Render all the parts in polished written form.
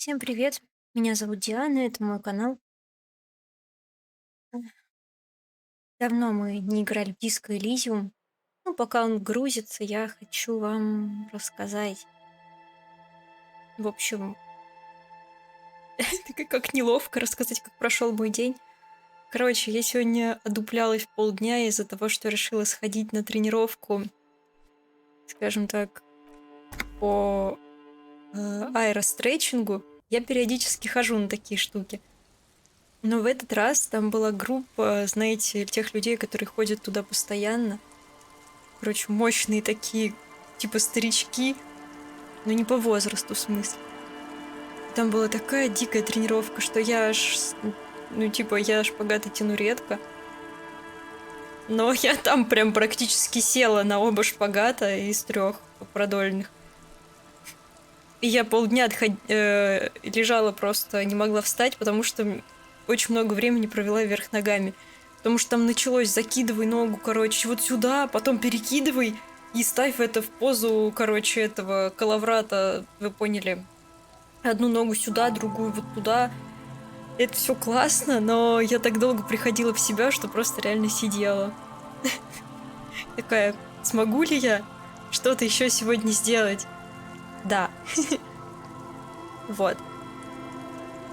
Всем привет! Меня зовут Диана, это мой канал. Давно мы не играли в диско Elysium. Ну, пока он грузится, я хочу вам рассказать. В общем, как неловко рассказать, как прошел мой день. Короче, я сегодня одуплялась полдня из-за того, что решила сходить на тренировку, скажем так, по аэростретчингу. Я периодически хожу на такие штуки. Но в этот раз там была группа, знаете, тех людей, которые ходят туда постоянно. Короче, мощные такие, типа старички, но не по возрасту, в смысле. Там была такая дикая тренировка, что я аж, я шпагаты тяну редко. Но я там прям практически села на оба шпагата из 3 продольных. И я полдня лежала просто, не могла встать, потому что очень много времени провела вверх ногами. Потому что там началось: закидывай ногу, короче, вот сюда, потом перекидывай и ставь это в позу, короче, этого коловрата, вы поняли. Одну ногу сюда, другую вот туда. Это все классно, но я так долго приходила в себя, что просто реально сидела. Такая: смогу ли я что-то еще сегодня сделать? Да. Вот.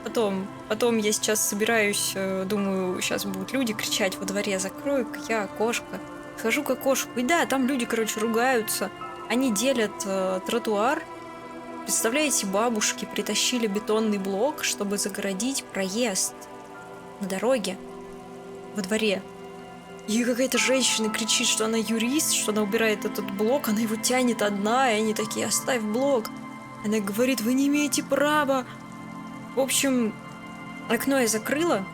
Потом я сейчас собираюсь, думаю, сейчас будут люди кричать во дворе: закрой-ка я окошко. Схожу к окошку, и да, там люди, короче, ругаются. Они делят тротуар. Представляете, бабушки притащили бетонный блок, чтобы загородить проезд на дороге во дворе. И какая-то женщина кричит, что она юрист, что она убирает этот блок, она его тянет одна, и они такие: оставь блок. Она говорит: вы не имеете права. В общем, окно я закрыла,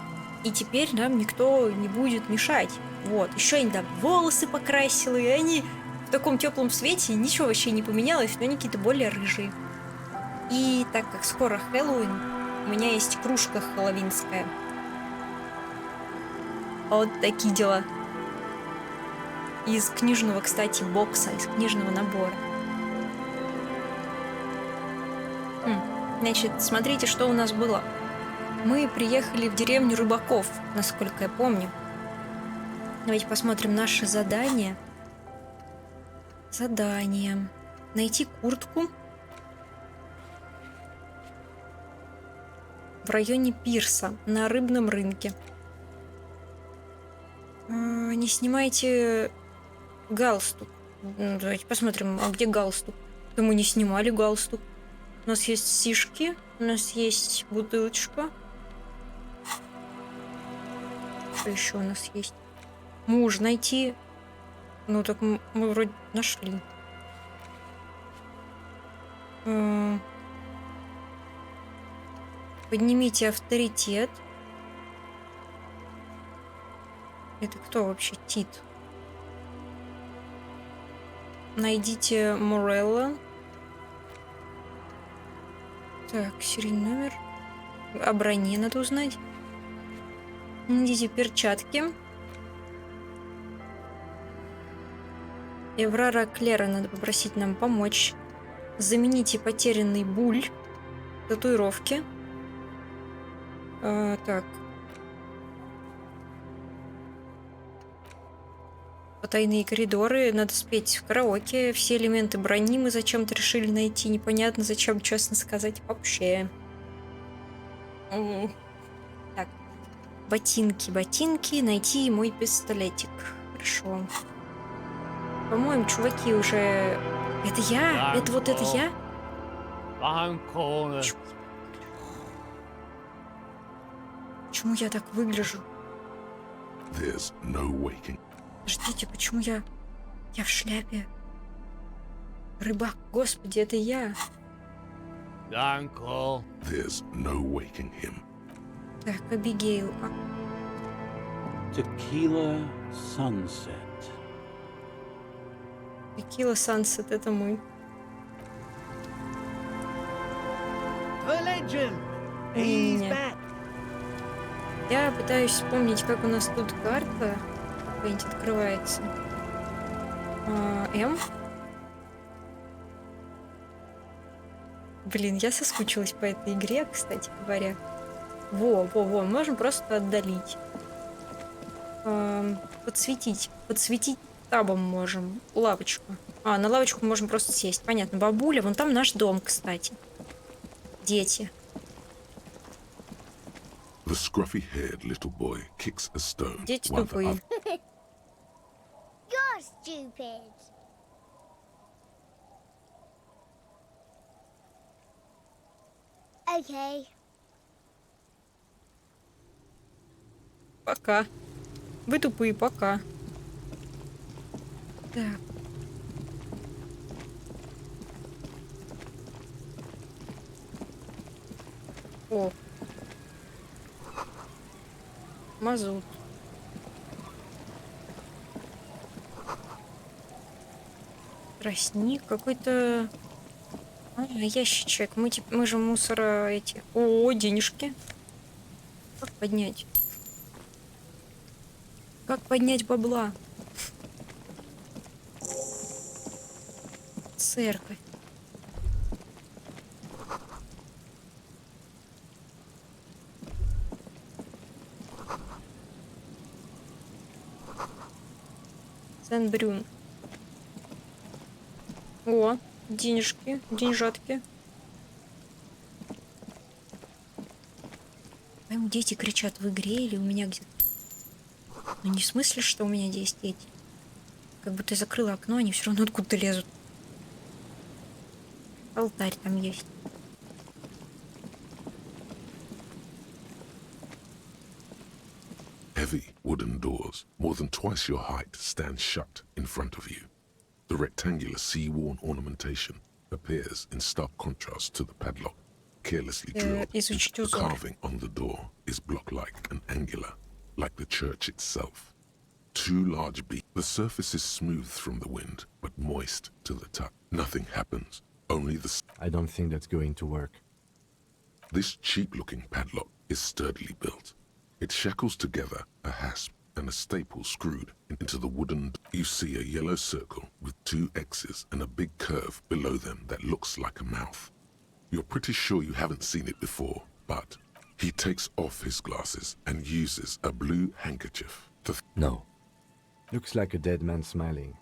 и теперь нам никто не будет мешать. Вот. Еще я там волосы покрасила, и они в таком теплом свете, ничего вообще не поменялось, но они какие-то более рыжие. И так как скоро Хэллоуин, у меня есть кружка хэллоуинская. Вот такие дела. Из книжного, кстати, бокса, из книжного набора. Значит, смотрите, что у нас было. Мы приехали в деревню рыбаков, насколько я помню. Давайте посмотрим наше задание. Задание. Найти куртку в районе пирса на рыбном рынке. Не снимайте галстук. Давайте посмотрим, а где галстук? То мы не снимали галстук. У нас есть сишки, у нас есть бутылочка. Что еще у нас есть? Муж найти. Ну так мы вроде нашли. Поднимите авторитет. Это кто вообще? Тит. Найдите Морелла. Так, серийный номер. О броне надо узнать. Найдите перчатки. Эврара Клера надо попросить нам помочь. Замените потерянный буль. Татуировки. Так. Потайные коридоры. Надо спеть в караоке. Все элементы брони мы зачем-то решили найти. Непонятно зачем, честно сказать, вообще. Так. Ботинки. Найти мой пистолетик. Хорошо. По-моему, чуваки уже... Это я? Это вот это я? Почему я так выгляжу? Подождите, почему я... Я в шляпе. Рыбак, господи, это я. Так, Абигейл. Tequila Sunset. Текила Сансет, это мы. Нет. Я пытаюсь вспомнить, как у нас тут карта какая-нибудь открывается. М. Блин, я соскучилась по этой игре, кстати говоря. Во, можем просто отдалить. Подсветить. Подсветить табом можем. Лавочку. На лавочку можем просто сесть. Понятно. Бабуля, вон там наш дом, кстати. Дети. The scruffy-haired little boy kicks a stone Дети while the тупые. other You're stupid. Okay. Пока. Вы тупые, пока. Так. О. Мазут. Тростник какой-то. Ящичек. Мы же мусора эти. О, денежки. Как поднять? Как поднять бабла? Церковь. Сен-Брюн. О, денежки, деньжатки. Прям дети кричат в игре или у меня где-то. Ну не в смысле, что у меня здесь дети. Как будто я закрыла окно, они все равно откуда-то лезут. Алтарь там есть. heavy wooden doors, more than twice your height, stand shut in front of you. The rectangular sea-worn ornamentation appears in stark contrast to the padlock, carelessly drilled. Изучить The узор. carving on the door is block-like and angular, like the church itself. Two large beams. The surface is smooth from the wind, but moist to the touch. Nothing happens. Only the... I don't think that's going to work. This cheap-looking padlock is sturdily built. It shackles together a hasp and a staple screwed into the wooden... You see a yellow circle with two X's and a big curve below them that looks like a mouth. You're pretty sure you haven't seen it before, but he takes off his glasses and uses a blue handkerchief to... No. Looks like a dead man smiling.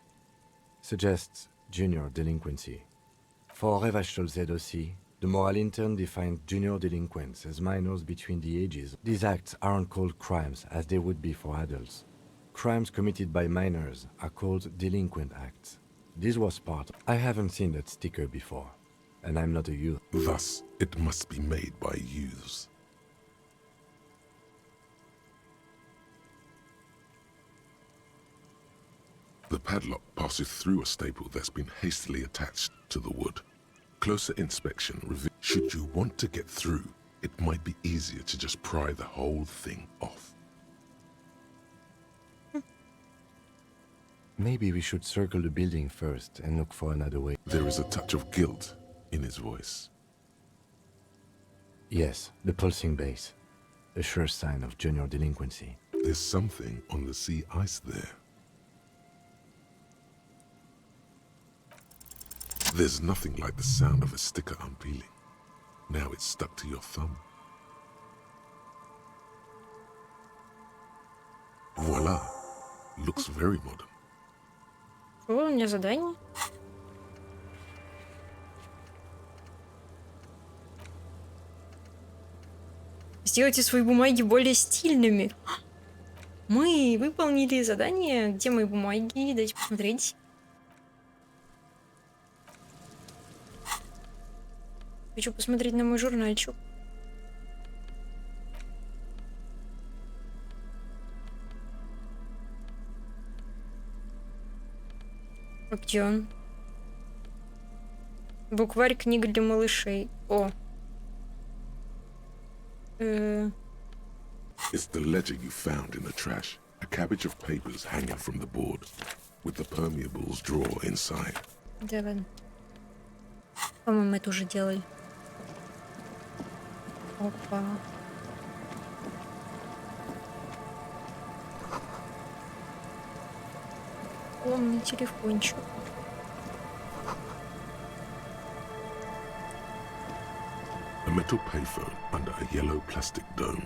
Suggests junior delinquency. For Revachol aussi, the moral intern defined junior delinquents as minors between the ages. These acts aren't called crimes as they would be for adults. Crimes committed by minors are called delinquent acts. This was part. I haven't seen that sticker before, and I'm not a youth. Thus, it must be made by youths. The padlock passes through a staple that's been hastily attached to the wood. Closer inspection reveals should you want to get through, it might be easier to just pry the whole thing off. Maybe we should circle the building first and look for another way. There is a touch of guilt in his voice. Yes, the pulsing base. A sure sign of junior delinquency. There's something on the sea ice there. There's nothing like the sound of a sticker unpeeling. Now it's stuck to your thumb. Voila! Looks very modern. О, у меня задание. Сделайте свои бумаги более стильными. Мы выполнили задание. Где мои бумаги? Дайте посмотреть. Хочу посмотреть на мой журнальчик. А где он? Букварь, книга для малышей. О. It's the ledger you found in the trash. A cabbage of papers hanging from the board, with the permeables drawer inside. Да ладно. По-моему, это уже делали. Опа. Умный телефончик. metal payphone under a yellow plastic dome.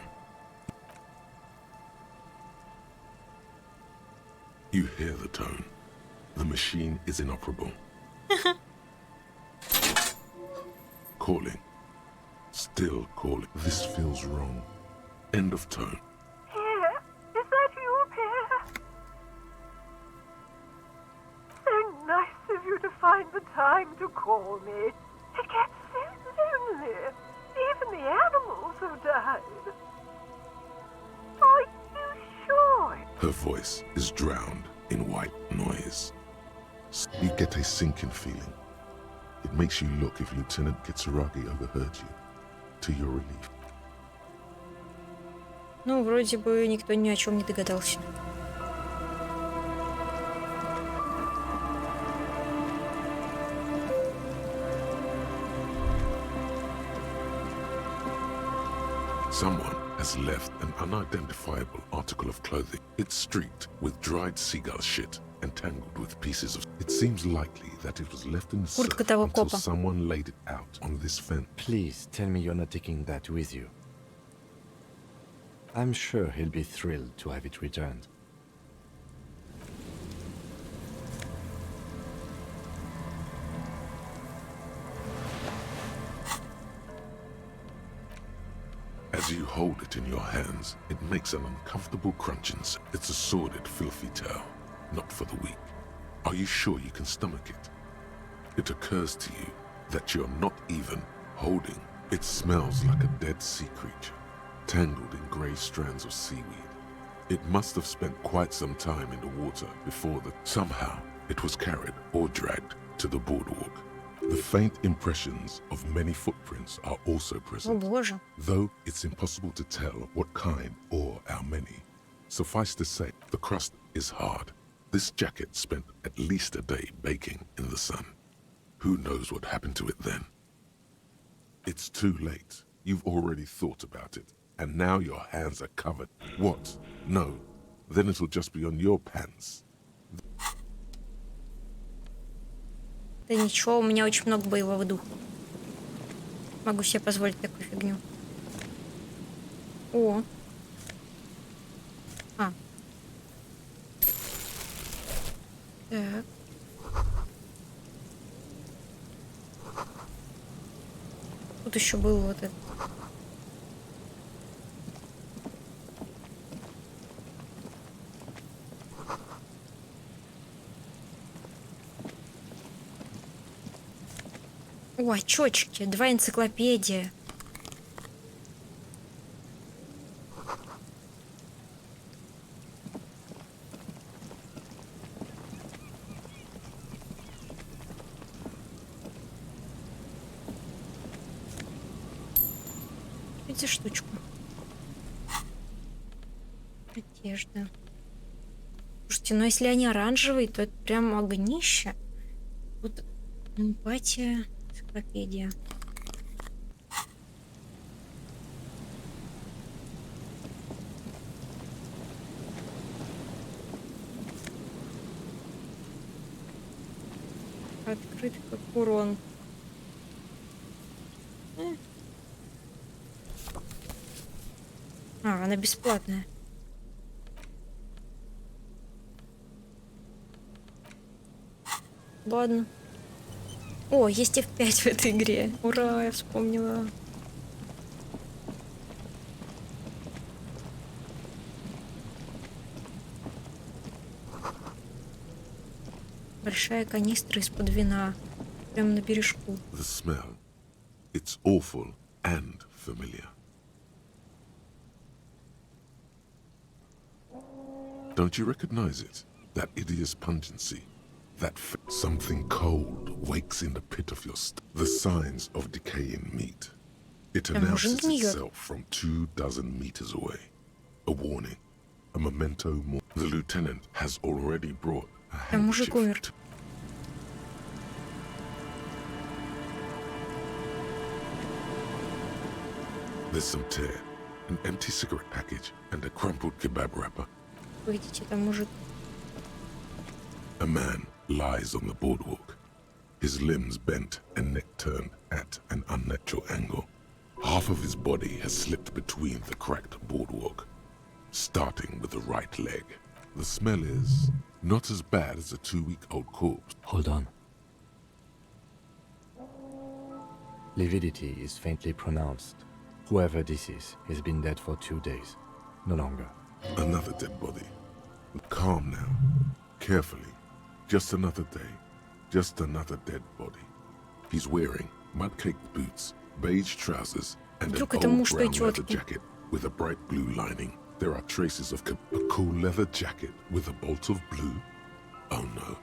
You hear the tone. The machine is inoperable. Calling. Still calling. This feels wrong. End of tone. Pierre, is that you, Pierre? So nice of you to find the time to call me. It gets so lonely. Even the animals have died. Are you sure? Her voice is drowned in white noise. You get a sinking feeling. It makes you look if Lieutenant Kitsuragi overheard you, to your relief. Ну, вроде бы никто ни о чем не догадался. Someone has left an unidentifiable article of clothing. It's streaked with dried seagull shit and tangled with pieces of... It seems likely that it was left in the surf Куртка того until копа. someone laid it out on this fence. Please tell me you're not taking that with you. I'm sure he'll be thrilled to have it returned. As you hold it in your hands, it makes an uncomfortable crunching sound. It's a sordid, filthy tale, not for the weak. Are you sure you can stomach it? It occurs to you that you're not even holding. It smells like a dead sea creature, tangled in grey strands of seaweed. It must have spent quite some time in the water before somehow it was carried or dragged to the boardwalk. The faint impressions of many footprints are also О present, боже. though it's impossible to tell what kind or how many. Suffice to say, the crust is hard. This jacket spent at least a day baking in the sun. Who knows what happened to it then? It's too late. You've already thought about it, and now your hands are covered. What? No. Then it'll just be on your pants. Да ничего, у меня очень много боевого духа. Могу себе позволить такую фигню. О. А. Так. Тут еще был вот этот. О, очечки, 2 энциклопедия. Эти штучку. Одежда. Слушайте, ну если они оранжевые, то это прям огнище. Вот эмпатия. Энциклопедия. Открыт как урон. А, она бесплатная. Ладно. О, есть F5 в этой игре. Ура, я вспомнила. Большая канистра из-под вина. Прямо на бережку. The smell. It's awful and familiar. Don't you recognize it? That hideous pungency. That something cold wakes in the pit of your the signs of decaying meat. It announces itself from 24 meters away. A warning. A memento more. The lieutenant has already brought a handkerchief. There's some tear, an empty cigarette package, and a crumpled kebab wrapper. Видите, там мужик. A man lies on the boardwalk, his limbs bent and neck turned at an unnatural angle, Half of his body has slipped between the cracked boardwalk, starting with the right leg. The smell is not as bad as a 2-week-old corpse. Hold on. Lividity is faintly pronounced. Whoever this is has been dead for 2 days. No longer. Another dead body. Calm now. Carefully. Just another day. Just another dead body. He's wearing mud-caked boots, beige trousers, and an Вдруг это old муж той brown leather тетки. jacket with a bright blue lining. There are traces of a cool leather jacket with a bolt of blue. Oh no.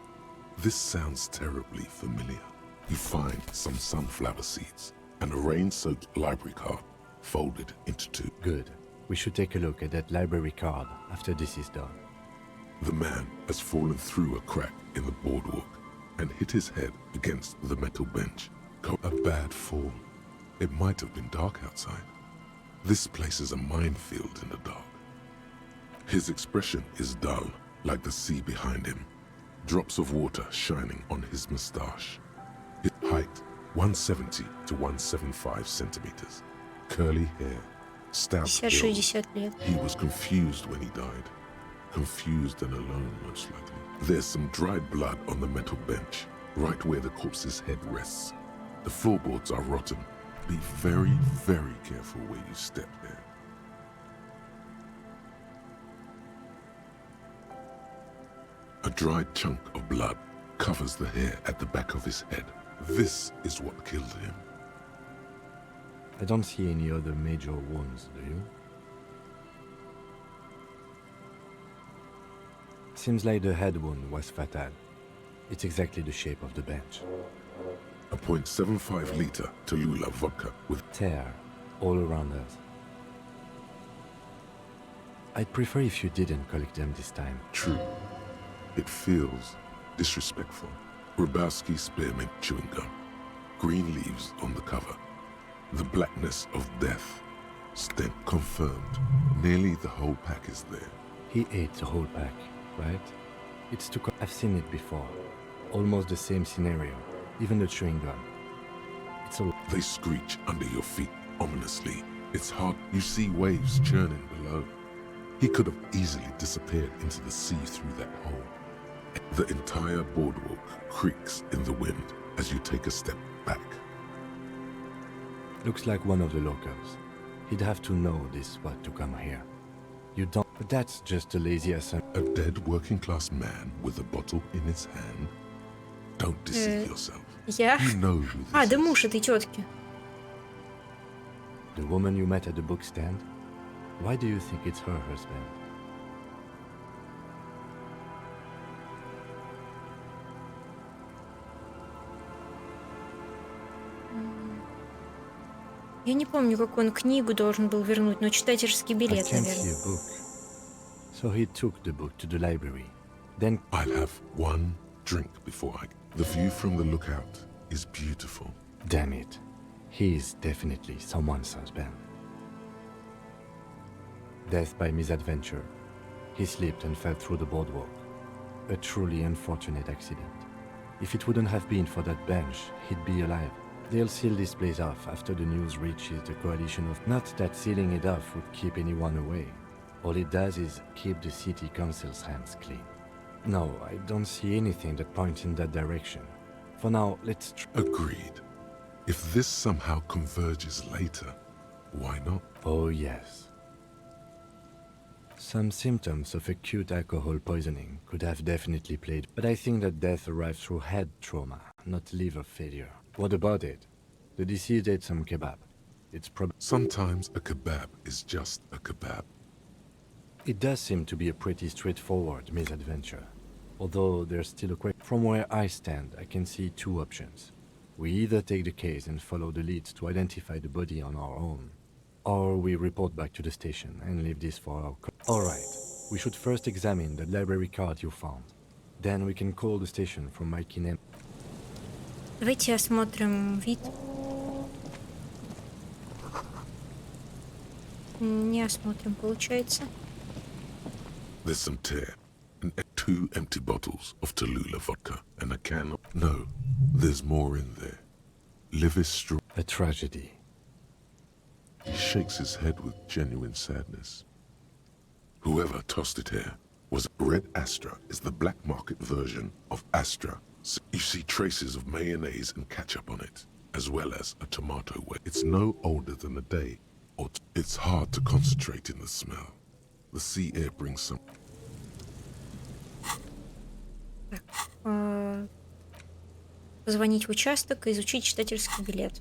This sounds terribly familiar. You find some sunflower seeds and a rain-soaked library card folded into two. Good. We should take a look at that library card after this is done. The man has fallen through a crack in the boardwalk and hit his head against the metal bench. A bad fall. It might have been dark outside. This place is a minefield in the dark. His expression is dull, like the sea behind him. Drops of water shining on his moustache. His height, 170 to 175 centimeters. Curly hair, stout build. 50-60 лет. He was confused when he died. Confused and alone, most likely. There's some dried blood on the metal bench, right where the corpse's head rests. The floorboards are rotten. Be very, very careful where you step there. A dried chunk of blood covers the hair at the back of his head. This is what killed him. I don't see any other major wounds, do you? Seems like the head wound was fatal. It's exactly the shape of the bench. A .75 liter Tallulah vodka with Tear all around us. I'd prefer if you didn't collect them this time. true. It feels disrespectful. Grabowski spearmint chewing gum. Green leaves on the cover. The blackness of death. Stent confirmed. Nearly the whole pack is there. He ate the whole pack, right? It's too. I've seen it before. Almost the same scenario. Even the chewing gum. It's a. They screech under your feet ominously. It's hard. You see waves churning below. He could have easily disappeared into the sea through that hole. The entire boardwalk creaks in the wind as you take a step back. Looks like one of the locals. He'd have to know this spot to come here. You don't. But that's just a lazy assumption. A dead working-class man with a bottle in his hand? Don't deceive yourself. Я? You know who this А, да is. муж этой тетки. The woman you met at the book stand? Why do you think it's her husband? Я не помню, какую он книгу должен был вернуть, но читательский I билет, can't see наверное. a book. So he took the book to the library. Then I'll have one drink before I... The view from the lookout is beautiful. damn it. He is definitely someone's husband. Death by misadventure. He slipped and fell through the boardwalk. A truly unfortunate accident. If it wouldn't have been for that bench, he'd be alive. They'll seal this place off after the news reaches the coalition of... Not that sealing it off would keep anyone away. All it does is keep the city council's hands clean. No, I don't see anything that points in that direction. For now, let's Agreed. If this somehow converges later, why not? Oh, yes. Some symptoms of acute alcohol poisoning could have definitely played, but I think that death arrived through head trauma, not liver failure. What about it? The deceased ate some kebab. It's probably... Sometimes a kebab is just a kebab. It does seem to be a pretty straightforward misadventure. Although there's still a question. From where I stand, I can see two options. We either take the case and follow the leads to identify the body on our own, or we report back to the station and leave this for our... Alright, we should first examine the library card you found. Then we can call the station from my kinem... Давайте осмотрим вид. Не осмотрим, получается. There's some tear, and 2 empty bottles of Tallulah vodka, and a can of... No, there's more in there. Livis straw... A tragedy. He shakes his head with genuine sadness. Whoever tossed it here was Red Astra is the black market version of Astra. So you see traces of mayonnaise and ketchup on it, as well as a tomato wet. It's no older than a day, or it's hard to concentrate in the smell. The sea air brings some... Позвонить в участок и изучить читательский билет.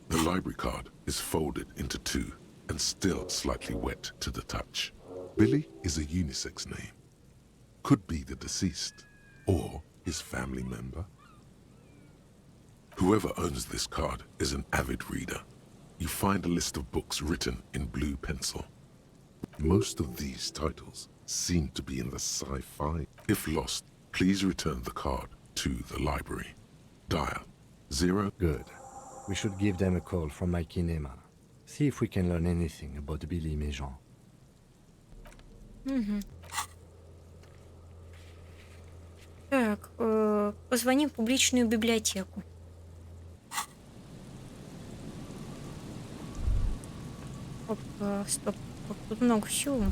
The library card is folded into two and still slightly wet to the touch. Billy is a unisex name. Could be the deceased or his family member. Whoever owns this card is an avid reader. You find a list of books written in blue pencil. Most of these titles seem to be in the sci-fi. If lost, please return the card to the library. Dial 0. Good. We should give them a call from my kinema. See if we can learn anything about Billy Méjean. Так, позвоним в публичную библиотеку. Опа, стоп. Тут много всего.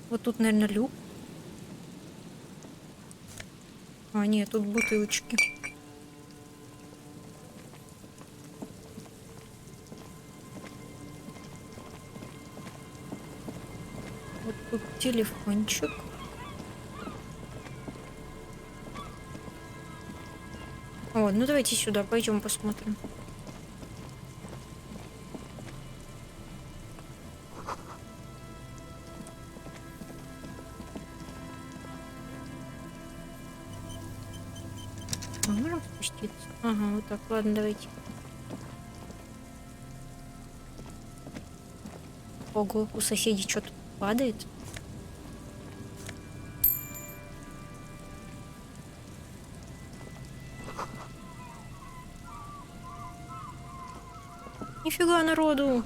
Вот тут, наверное, люк. А, нет, тут бутылочки. Вот тут телефончик. О, ну давайте сюда, пойдем посмотрим. А можем спуститься? Ага, вот так, ладно, давайте. Ого, у соседей что-то падает. Нифига народу!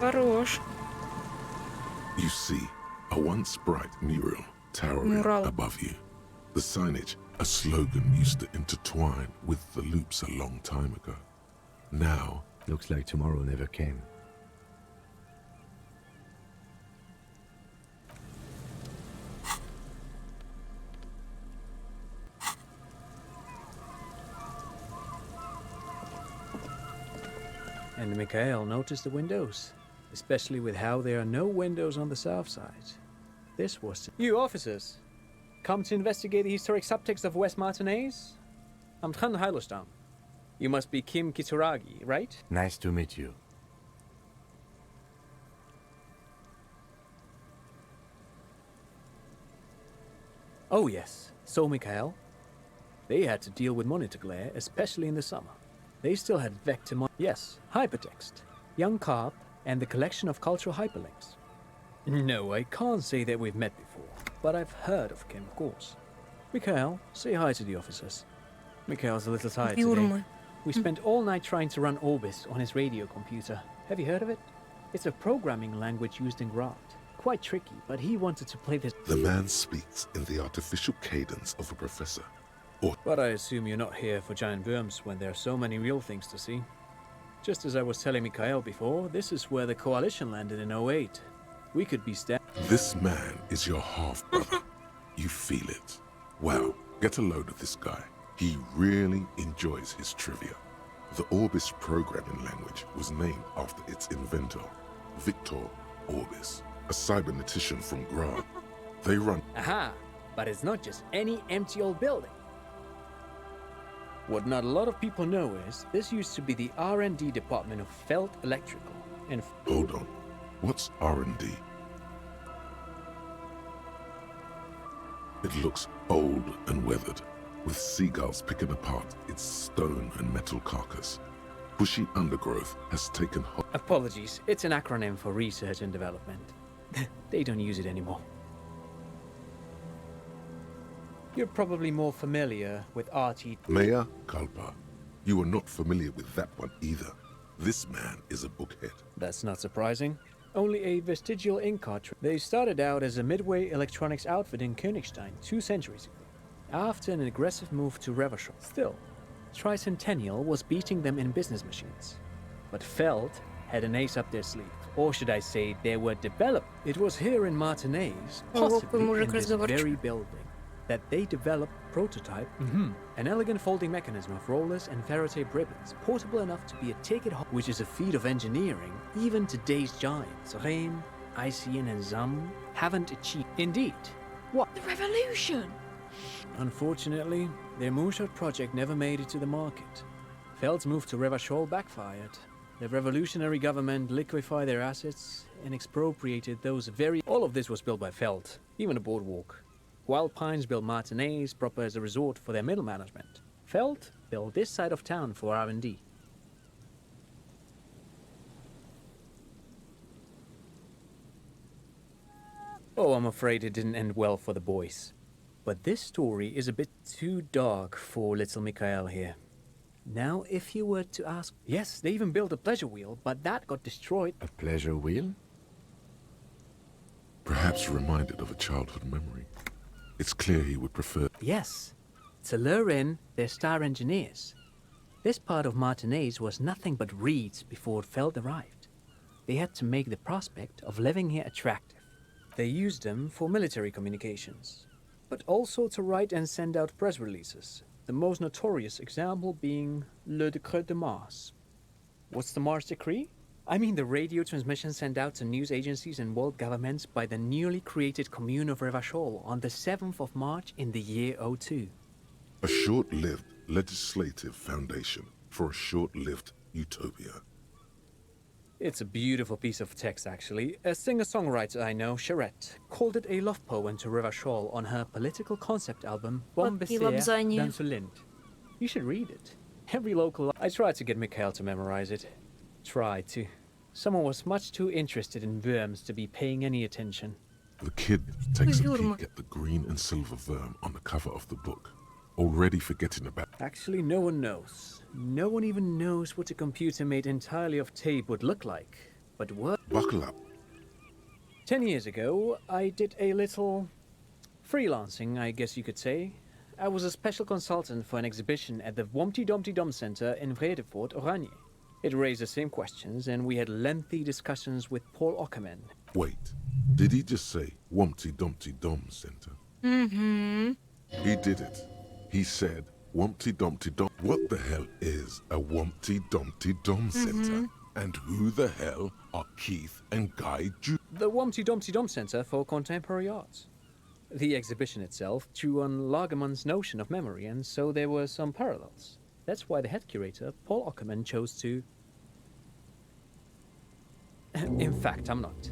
Хорош. You see a once bright mural towering above you. The signage, a slogan used to intertwine with the loops a long time ago. Now, looks like tomorrow never came. And Mikhail noticed the windows, especially with how there are no windows on the south side. This was... You officers! Come to investigate the historic subtext of West Martinez? I'm Tran Hailostam. You must be Kim Kitsuragi, right? Nice to meet you. Oh yes, so Mikhail. They had to deal with monitor glare, especially in the summer. They still had vector yes, hypertext, young carp, and the collection of cultural hyperlinks. No, I can't say that we've met before, but I've heard of Kim, of course. Mikhail, say hi to the officers. Mikhail's a little tired today. We spent all night trying to run Orbis on his radio computer. Have you heard of it? It's a programming language used in Grant. Quite tricky, but he wanted to play this... The man speaks in the artificial cadence of a professor. But I assume you're not here for giant worms when there are so many real things to see. Just as I was telling Mikhail before, this is where the coalition landed in 08. We could be This man is your half-brother. You feel it. Wow, get a load of this guy. He really enjoys his trivia. The Orbis programming language was named after its inventor, Victor Orbis, a cybernetician from Grant. They run... Aha! But it's not just any empty old building. What not a lot of people know is, this used to be the R&D department of Felt Electrical. And hold on. What's R&D? It looks old and weathered, with seagulls picking apart its stone and metal carcass. bushy undergrowth has taken hold. Apologies, it's an acronym for research and development. They don't use it anymore. You're probably more familiar with RT. Mea culpa. You are not familiar with that one either. This man is a bookhead. That's not surprising. Only a vestigial ink cartridge. They started out as a midway electronics outfit in Königstein 2 centuries ago, after an aggressive move to Revachol. Still, Tricentennial was beating them in business machines. But Feld had an ace up their sleeve. Or should I say, they were developed. It was here in Martinez, possibly in this very building, that they developed prototype, an elegant folding mechanism of rollers and Faraday ribbons, portable enough to be a take-it-home, which is a feat of engineering even today's giants, Rehm, ICN and Zam, haven't achieved. Indeed. What? The revolution! Unfortunately, their moonshot project never made it to the market. Feld's move to Revachol backfired. The revolutionary government liquefied their assets and expropriated those very... All of this was built by Feld, even the boardwalk. Wild Pines built Martinez proper as a resort for their middle management. Feld built this side of town for R&D. Oh, I'm afraid it didn't end well for the boys. But this story is a bit too dark for little Mikhail here. Now, if you were to ask... Yes, they even built a pleasure wheel, but that got destroyed. A pleasure wheel? Perhaps reminded of a childhood memory. It's clear he would prefer... Yes, to lure in their star engineers. This part of Martinez was nothing but reeds before Feld arrived. They had to make the prospect of living here attractive. They used them for military communications, but also to write and send out press releases. The most notorious example being Le Décret de Mars. What's the Mars Decree? I mean the radio transmission sent out to news agencies and world governments by the newly created commune of Revachol on the 7th of March in the year 02. A short-lived legislative foundation for a short-lived utopia. It's a beautiful piece of text, actually. A singer-songwriter I know, Charette, called it a love poem to Revachol on her political concept album, лапзание. dans ce Lind. You should read it. Every local... I tried to get Mikhail to memorize it. Tried to. Someone was much too interested in worms to be paying any attention. The kid takes a Юрма. peek at the green and silver worm on the cover of the book, already forgetting about... Actually, no one knows. No one even knows what a computer made entirely of tape would look like. But what? Buckle up. 10 years ago, I did a little freelancing, I guess you could say. I was a special consultant for an exhibition at the Wompty Dumpty Dum Center in Vredefort, Oranje. It raised the same questions, and we had lengthy discussions with Paul Ockerman. Wait, did he just say Wumpty Dumpty Dum Center? Угу. He did it. He said Wumpty Dumpty Dum. What the hell is a Wumpty Dumpty Dum Center? And who the hell are Keith and Guy Ju? The Wompty Dumpty Dum Center for Contemporary Arts. The exhibition itself drew on Lagerman's notion of memory, and so there were some parallels. That's why the head curator, Paul Ockerman, chose to... In fact, I'm not.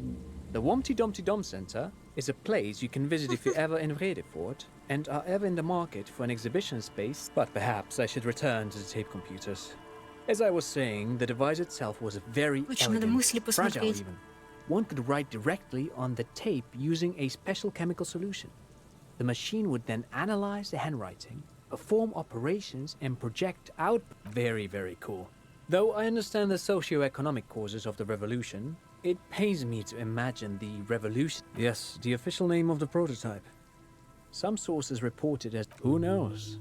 The Wompty Dumpty Dum Center is a place you can visit if you're ever in Vredefort and are ever in the market for an exhibition space, but perhaps I should return to the tape computers. As I was saying, the device itself was very Очень надо elegant, мысли fragile посмотреть. even. One could write directly on the tape using a special chemical solution. The machine would then analyze the handwriting, perform operations, and project out. Very, very cool. Though I understand the socio-economic causes of the revolution, it pains me to imagine the revolution. Yes, the official name of the prototype. Some sources report it as, who knows?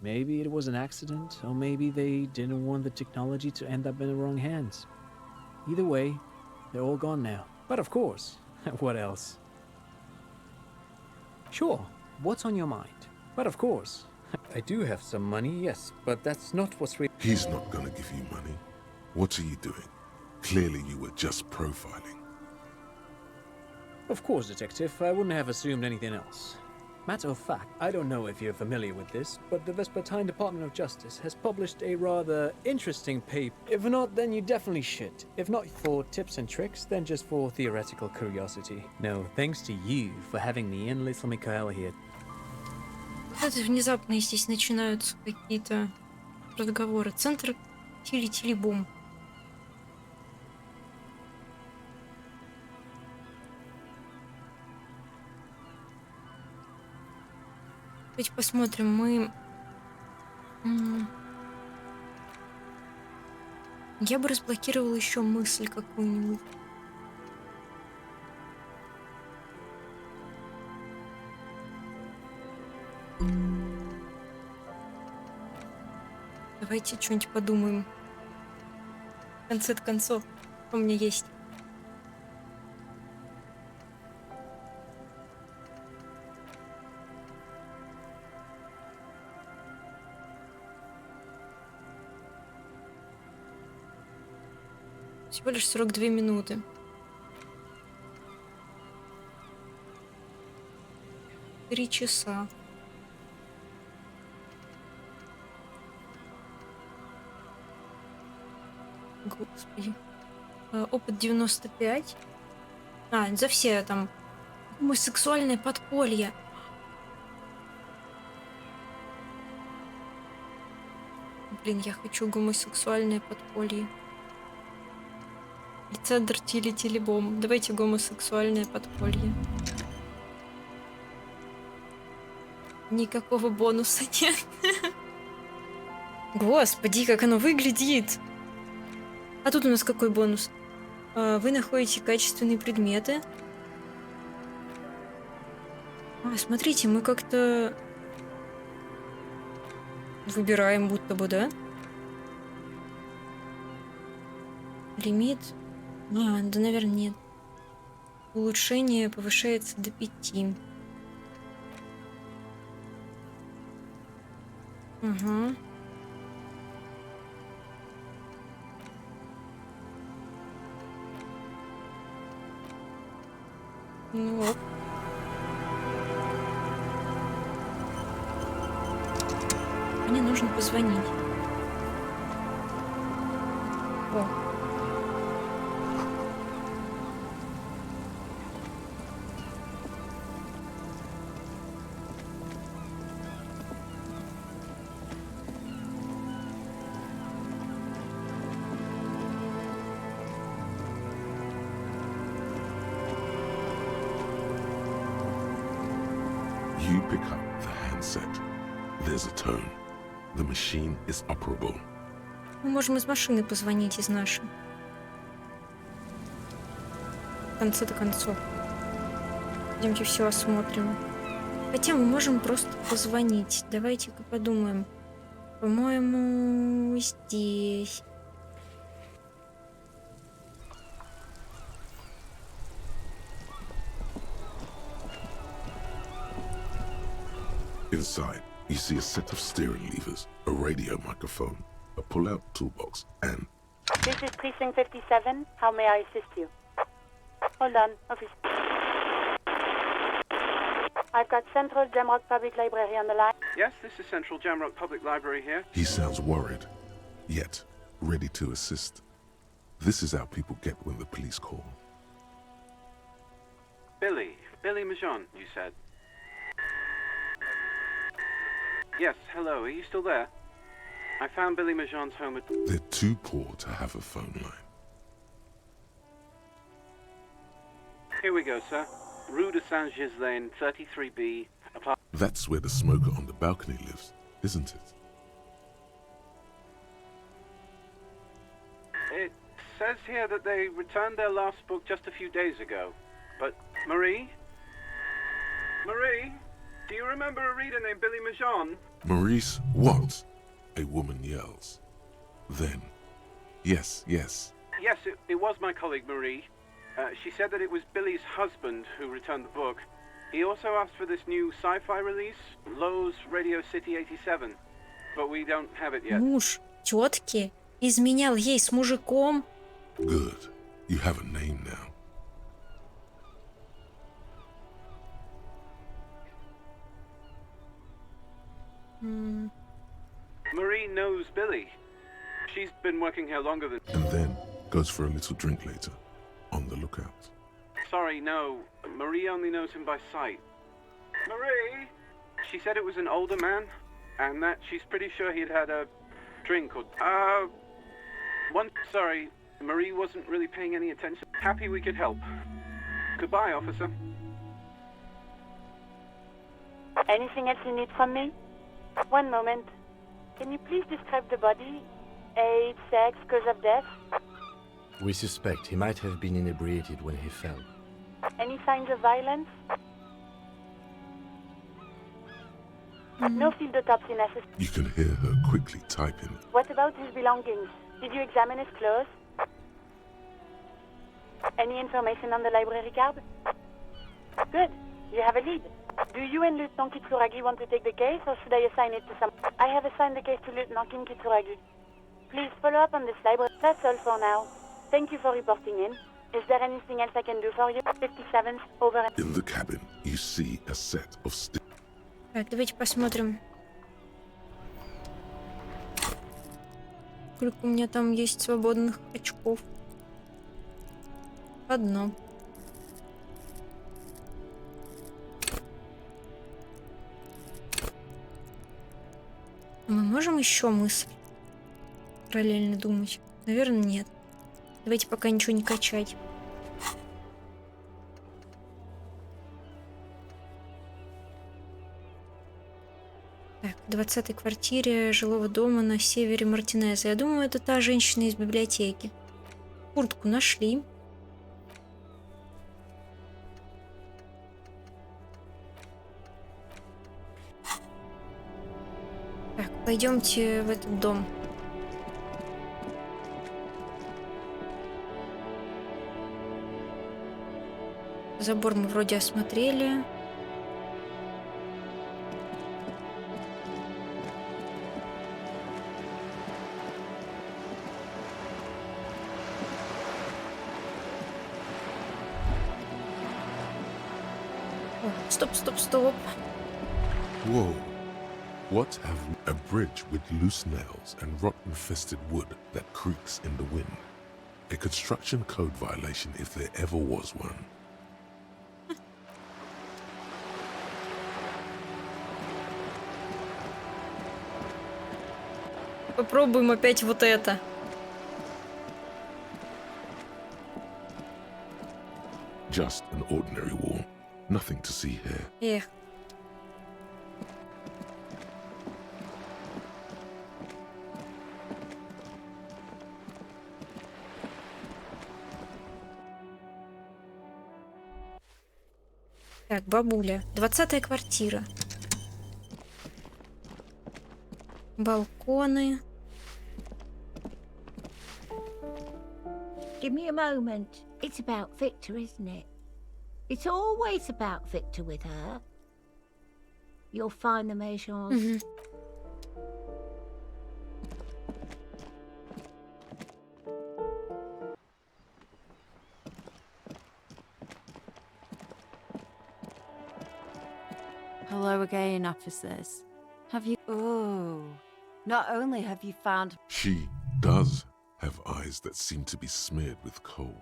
Maybe it was an accident, or maybe they didn't want the technology to end up in the wrong hands. Either way, they're all gone now. But of course, what else? Sure, what's on your mind? But of course, I do have some money, yes, but that's not what's really... He's not gonna give you money. What are you doing? Clearly you were just profiling. Of course, Detective, I wouldn't have assumed anything else. Matter of fact, I don't know if you're familiar with this, but the Vespertine Department of Justice has published a rather interesting paper. If not, then you definitely should. If not for tips and tricks, then just for theoretical curiosity. No, thanks to you for having me and little Mikhail here. Вот внезапно здесь начинаются какие-то разговоры. Центр Тили-тили-бум. Давайте посмотрим, я бы разблокировала еще мысль какую-нибудь. Давайте что-нибудь подумаем. В конце концов, у меня есть. Всего лишь 42 минуты. Три часа. Господи. Опыт 95. За все там. Гомосексуальное подполье. Блин, я хочу гомосексуальное подполье. Центр тили-тили-бом. Давайте гомосексуальное подполье. Никакого бонуса нет. Господи, как оно выглядит! А тут у нас какой бонус? Вы находите качественные предметы. Смотрите, мы как-то выбираем будто бы, да? Лимит. Да, наверное, нет. Улучшение повышается до 5. Угу. Ну вот. Мне нужно позвонить. О. You pick up the handset. There's a tone. The machine is operable. Мы можем из машины позвонить, из нашей. В конце-то концов. Пойдемте все осмотрим. Хотя мы можем просто позвонить. Давайте-ка подумаем. По-моему, здесь. Inside, you see a set of steering levers, a radio microphone, a pull-out toolbox, and This is Precinct 57. How may I assist you? Hold on, officer. I've got Central Jamrock Public Library on the line. Yes, this is Central Jamrock Public Library here. he sounds worried, yet ready to assist. This is how people get when the police call. Billy Majon, you said. Yes, hello, are you still there? I found Billy Majon's home at... They're too poor to have a phone line. Here we go, sir. Rue de Saint-Ghislain, 33B, apart... That's where the smoker on the balcony lives, isn't it? It says here that they returned their last book just a few days ago. But, Marie? Marie? Do you remember a reader named Billy Majon? Maurice, what? A woman yells. Then, yes. Yes, it was my colleague Marie. She said that it was Billy's husband who returned the book. He also asked for this new sci-fi release, Lowe's Radio City 87. But we don't have it yet. Муж тетки изменял ей с мужиком. Good. You have a name now. Marie knows Billy. She's been working here longer than... And then goes for a little drink later. On the lookout. Sorry, no. Marie only knows him by sight. Marie? She said it was an older man, and that she's pretty sure he'd had a drink or... Sorry, Marie wasn't really paying any attention. Happy we could help. Goodbye, officer. Anything else you need from me? One moment. Can you please describe the body? Age, sex, cause of death? We suspect he might have been inebriated when he fell. Any signs of violence? No field autopsy necessary. You can hear her quickly typing. What about his belongings? Did you examine his clothes? Any information on the library card? Good. You have a lead. Do you and Lieutenant Kitsuragi want to take the case, or should I assign it to some? I have assigned the case to Lieutenant Kim Kitsuragi. Please follow up on this library. That's all for now. Thank you for reporting in. Is there anything else I can do for you? 57, over. In the cabin, you see a set of Так, давайте посмотрим. Сколько у меня там есть свободных очков. Одно. Мы можем еще мысль параллельно думать? Наверное, нет. Давайте пока ничего не качать. Так, в 20-й квартире жилого дома на севере Мартинеза. Я думаю, это та женщина из библиотеки. Куртку нашли. Так, пойдемте в этот дом. Забор мы вроде осмотрели. О, стоп. Whoa. What have a bridge with loose nails and rot-infested wood that creaks in the wind? A construction code violation if there ever was one. Попробуем опять вот это. Just an ordinary wall. Nothing to see here. Эх. Так, бабуля. 20-я квартира. Балконы. Give me a moment. It's about Victor, isn't it? It's always about Victor with her. You'll find the measures. Hello again, officers. Have you... Oh. Not only have you found... She does have eyes that seem to be smeared with coal.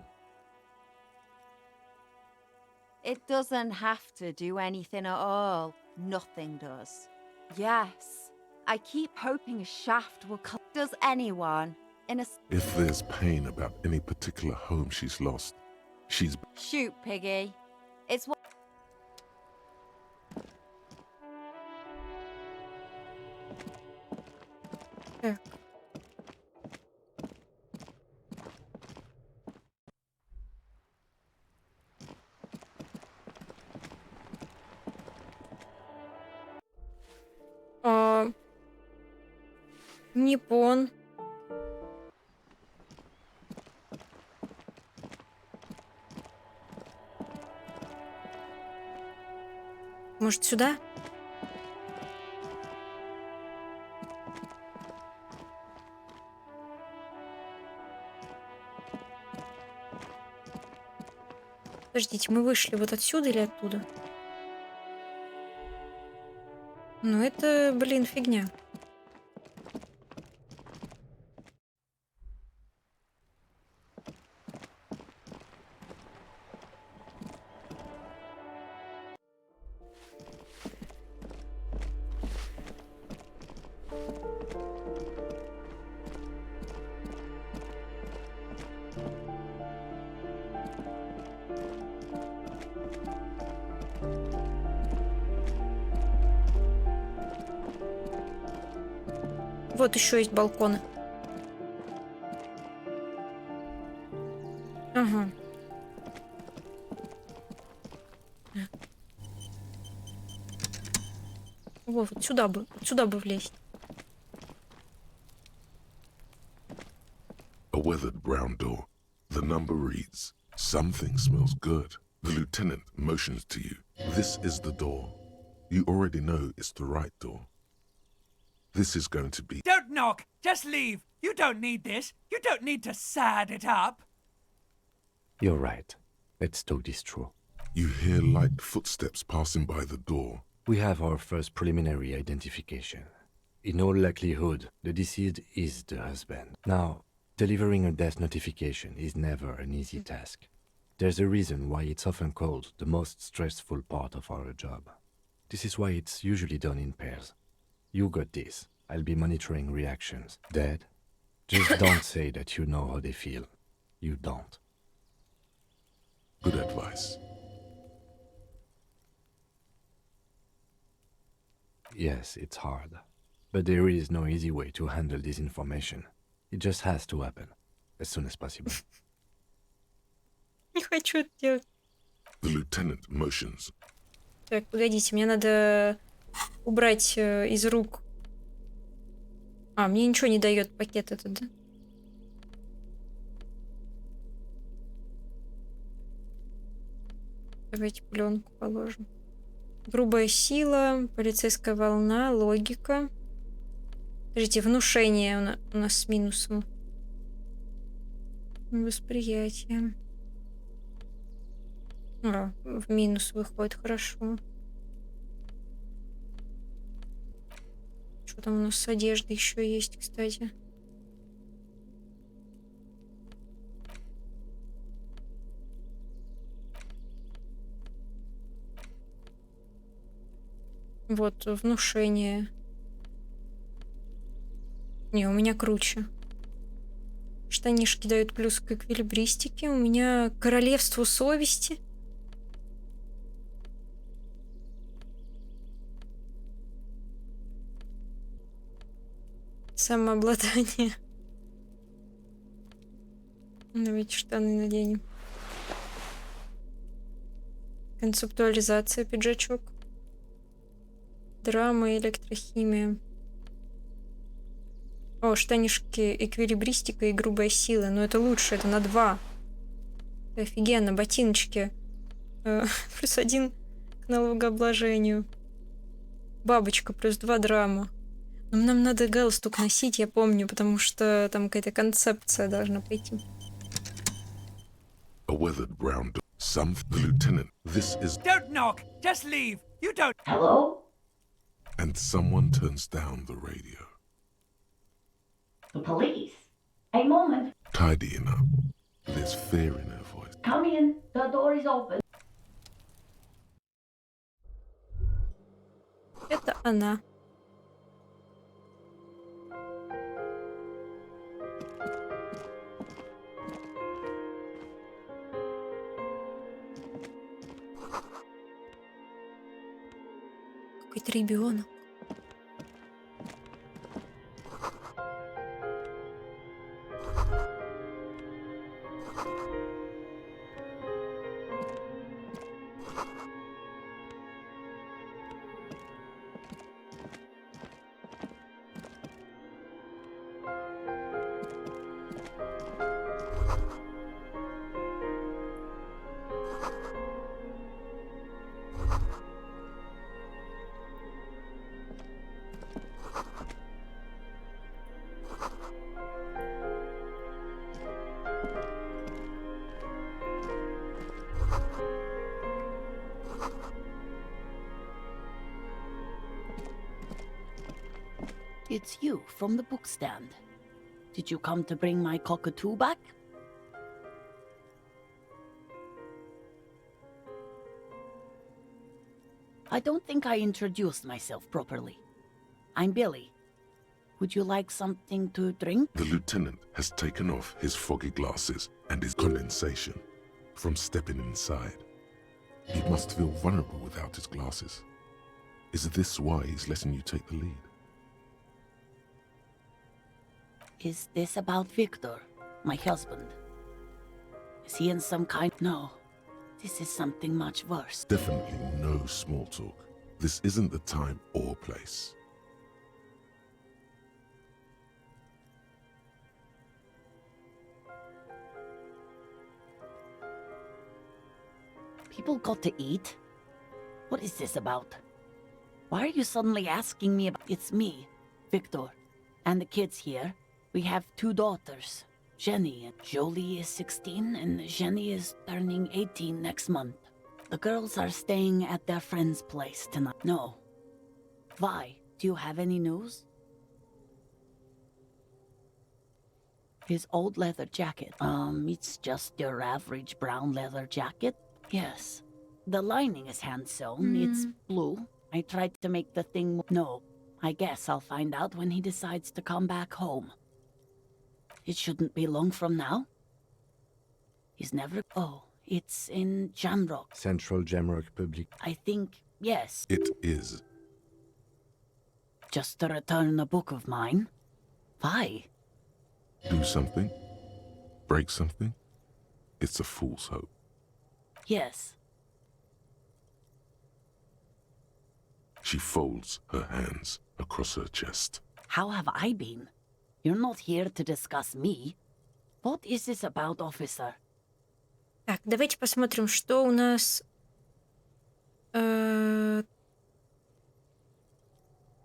It doesn't have to do anything at all. Nothing does. Yes. I keep hoping a shaft will come. Does anyone in a... If there's pain about any particular home she's lost, she's... Shoot, Piggy. It's what... Так. Ниппон. Может, сюда? Подождите, мы вышли вот отсюда или оттуда? Ну это, блин, фигня. Вот еще есть балконы. Ага. Вот сюда бы влезть. A weathered brown door. The number reads, "Something smells good." The lieutenant motions to you. This is the door. You already know it's the right door. This is going to be... Don't knock! Just leave! You don't need this! You don't need to sad it up! You're right. Let's talk this through. You hear light footsteps passing by the door. We have our first preliminary identification. In all likelihood, the deceased is the husband. Now, delivering a death notification is never an easy task. There's a reason why it's often called the most stressful part of our job. This is why it's usually done in pairs. You got this. I'll be monitoring reactions. Dead? Just don't say that you know how they feel. You don't. Good advice. Yes, it's hard. But there is no easy way to handle this information. It just has to happen. As soon as possible. Не хочу это делать. The lieutenant motions. Так, погодите, мне надо убрать из рук. А, мне ничего не дает пакет этот, да? Давайте пленку положим. Грубая сила, полицейская волна, логика. Подождите, внушение у нас с минусом. Восприятие. А, в минус выходит, хорошо. Что там у нас с одеждой еще есть, кстати? Вот, внушение. Не, у меня круче. Штанишки дают плюс к эквилибристике. У меня королевство совести. Самообладание. Давайте штаны наденем. Концептуализация, пиджачок. Драма, электрохимия. О, штанишки, эквилибристика и грубая сила. Но это лучше, это на 2. Офигенно, ботиночки. Плюс 1 к налогообложению. Бабочка, плюс 2 драма. Но нам надо галстук носить, я помню, потому что там какая-то концепция должна прийти. A weathered brown door. The lieutenant. This is... Don't knock! Just leave! You don't... Hello? And someone turns down the radio. The police? A moment. Tidying up. There's fear in her voice. Come in. The door is open. Это она. Какой-то ребенок. It's you from the bookstand. Did you come to bring my cockatoo back? I don't think I introduced myself properly. I'm Billy. Would you like something to drink? The lieutenant has taken off his foggy glasses and his condensation from stepping inside. He must feel vulnerable without his glasses. Is this why he's letting you take the lead? Is this about Victor, my husband? Is he in some kind? No. This is something much worse. Definitely no small talk. This isn't the time or place. People got to eat? What is this about? Why are you suddenly asking me about... It's me, Victor, and the kids here. We have 2 daughters, Jenny. And Jolie is 16 and Jenny is turning 18 next month. The girls are staying at their friend's place tonight. No. Why? Do you have any news? His old leather jacket. It's just your average brown leather jacket? Yes. The lining is hand-sewn. It's blue. I tried to make the thing... No. I guess I'll find out when he decides to come back home. It shouldn't be long from now. He's never... Oh, it's in Jamrock. Central Jamrock Public. I think, yes. It is. Just to return a book of mine. Why? Do something? Break something? It's a fool's hope. Yes. She folds her hands across her chest. How have I been? You're not here to discuss me. What is this about, officer? Так, давайте посмотрим, что у нас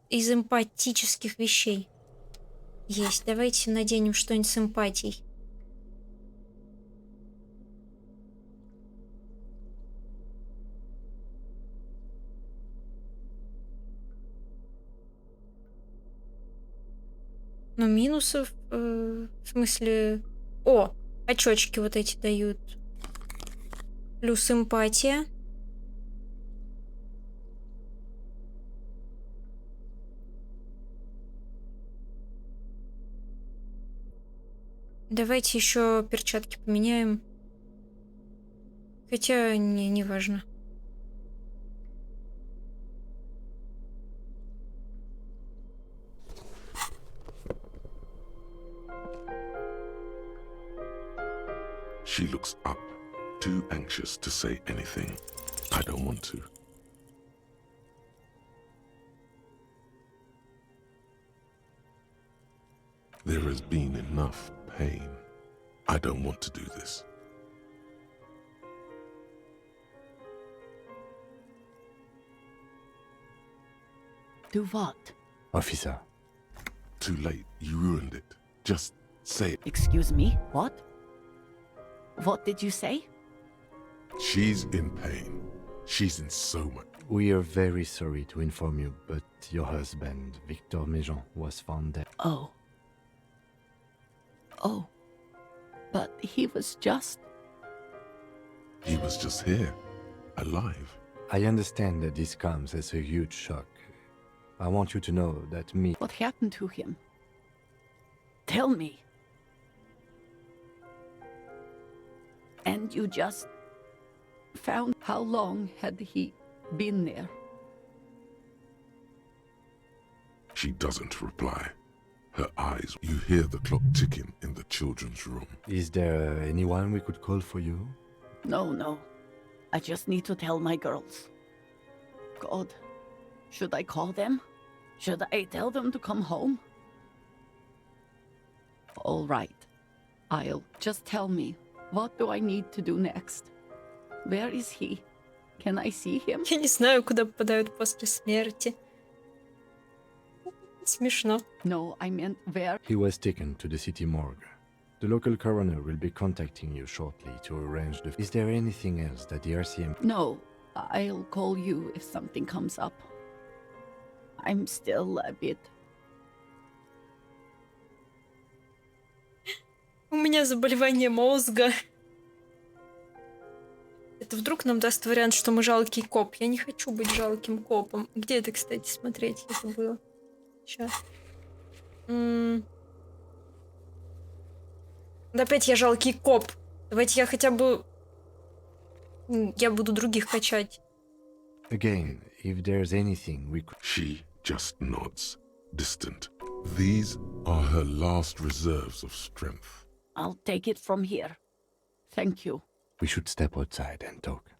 из эмпатических вещей есть. Давайте наденем что-нибудь с эмпатией. Но минусов, в смысле... О, очечки вот эти дают. Плюс эмпатия. Давайте еще перчатки поменяем. Хотя не важно. She looks up, too anxious to say anything. I don't want to. There has been enough pain. I don't want to do this. Do what? Officer. Too late. You ruined it. Just say it. Excuse me? What? What did you say? She's in pain. She's in so much. We are very sorry to inform you, but your husband, Victor Méjean, was found dead. Oh. Oh. But he was just... He was just here, alive. I understand that this comes as a huge shock. I want you to know that me... What happened to him? Tell me. And you just found... How long had he been there? She doesn't reply. Her eyes... You hear the clock ticking in the children's room. Is there anyone we could call for you? No. I just need to tell my girls. God, should I call them? Should I tell them to come home? All right. I'll... Just tell me. What do I need to do next? Where is he? Can I see him? Я не знаю, куда попадают после смерти. Смешно. No, I meant where... He was taken to the city morgue. The local coroner will be contacting you shortly to arrange the... Is there anything else that the RCM... No, I'll call you if something comes up. I'm still a bit... У меня заболевание мозга. Это вдруг нам даст вариант, что мы жалкий коп. Я не хочу быть жалким копом. Где это, кстати, смотреть? Я забыла. Сейчас. Да опять я жалкий коп. Давайте я хотя бы... Я буду других качать. Again, if there's anything we could... She just nods, distant, These are her last reserves of strength. I'll take it from here. Thank you. We should step outside and talk.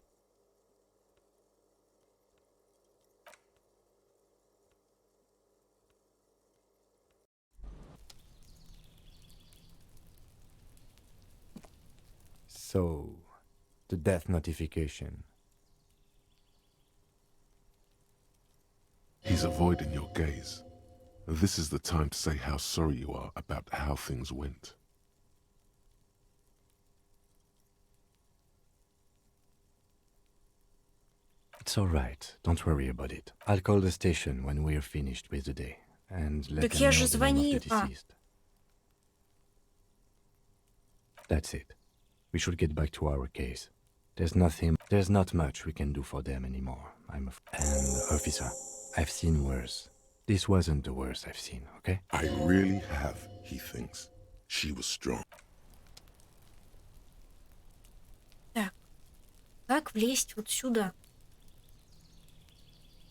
So, the death notification. He's avoiding your gaze. This is the time to say how sorry you are about how things went. It's all right. Don't worry about it. I'll call the station when we're finished with the day and let Так them я know же the name of the звонила. deceased. That's it. We should get back to our case. There's not much we can do for them anymore. And officer, I've seen worse. This wasn't the worst I've seen, okay? I really have, he thinks. She was strong. Так, как влезть вот сюда?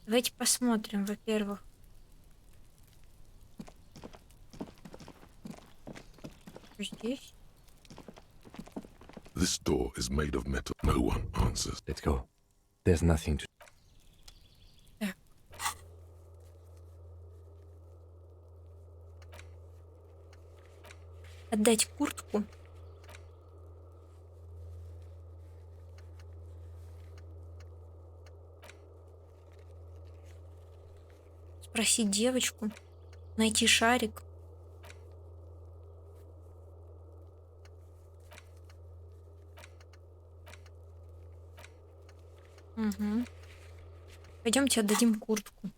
Давайте посмотрим, во-первых. Здесь. This door is made of metal. No one answers. Let's go. There's nothing to... Так. Отдать куртку. Спросить девочку. Найти шарик. Угу. Пойдемте отдадим куртку.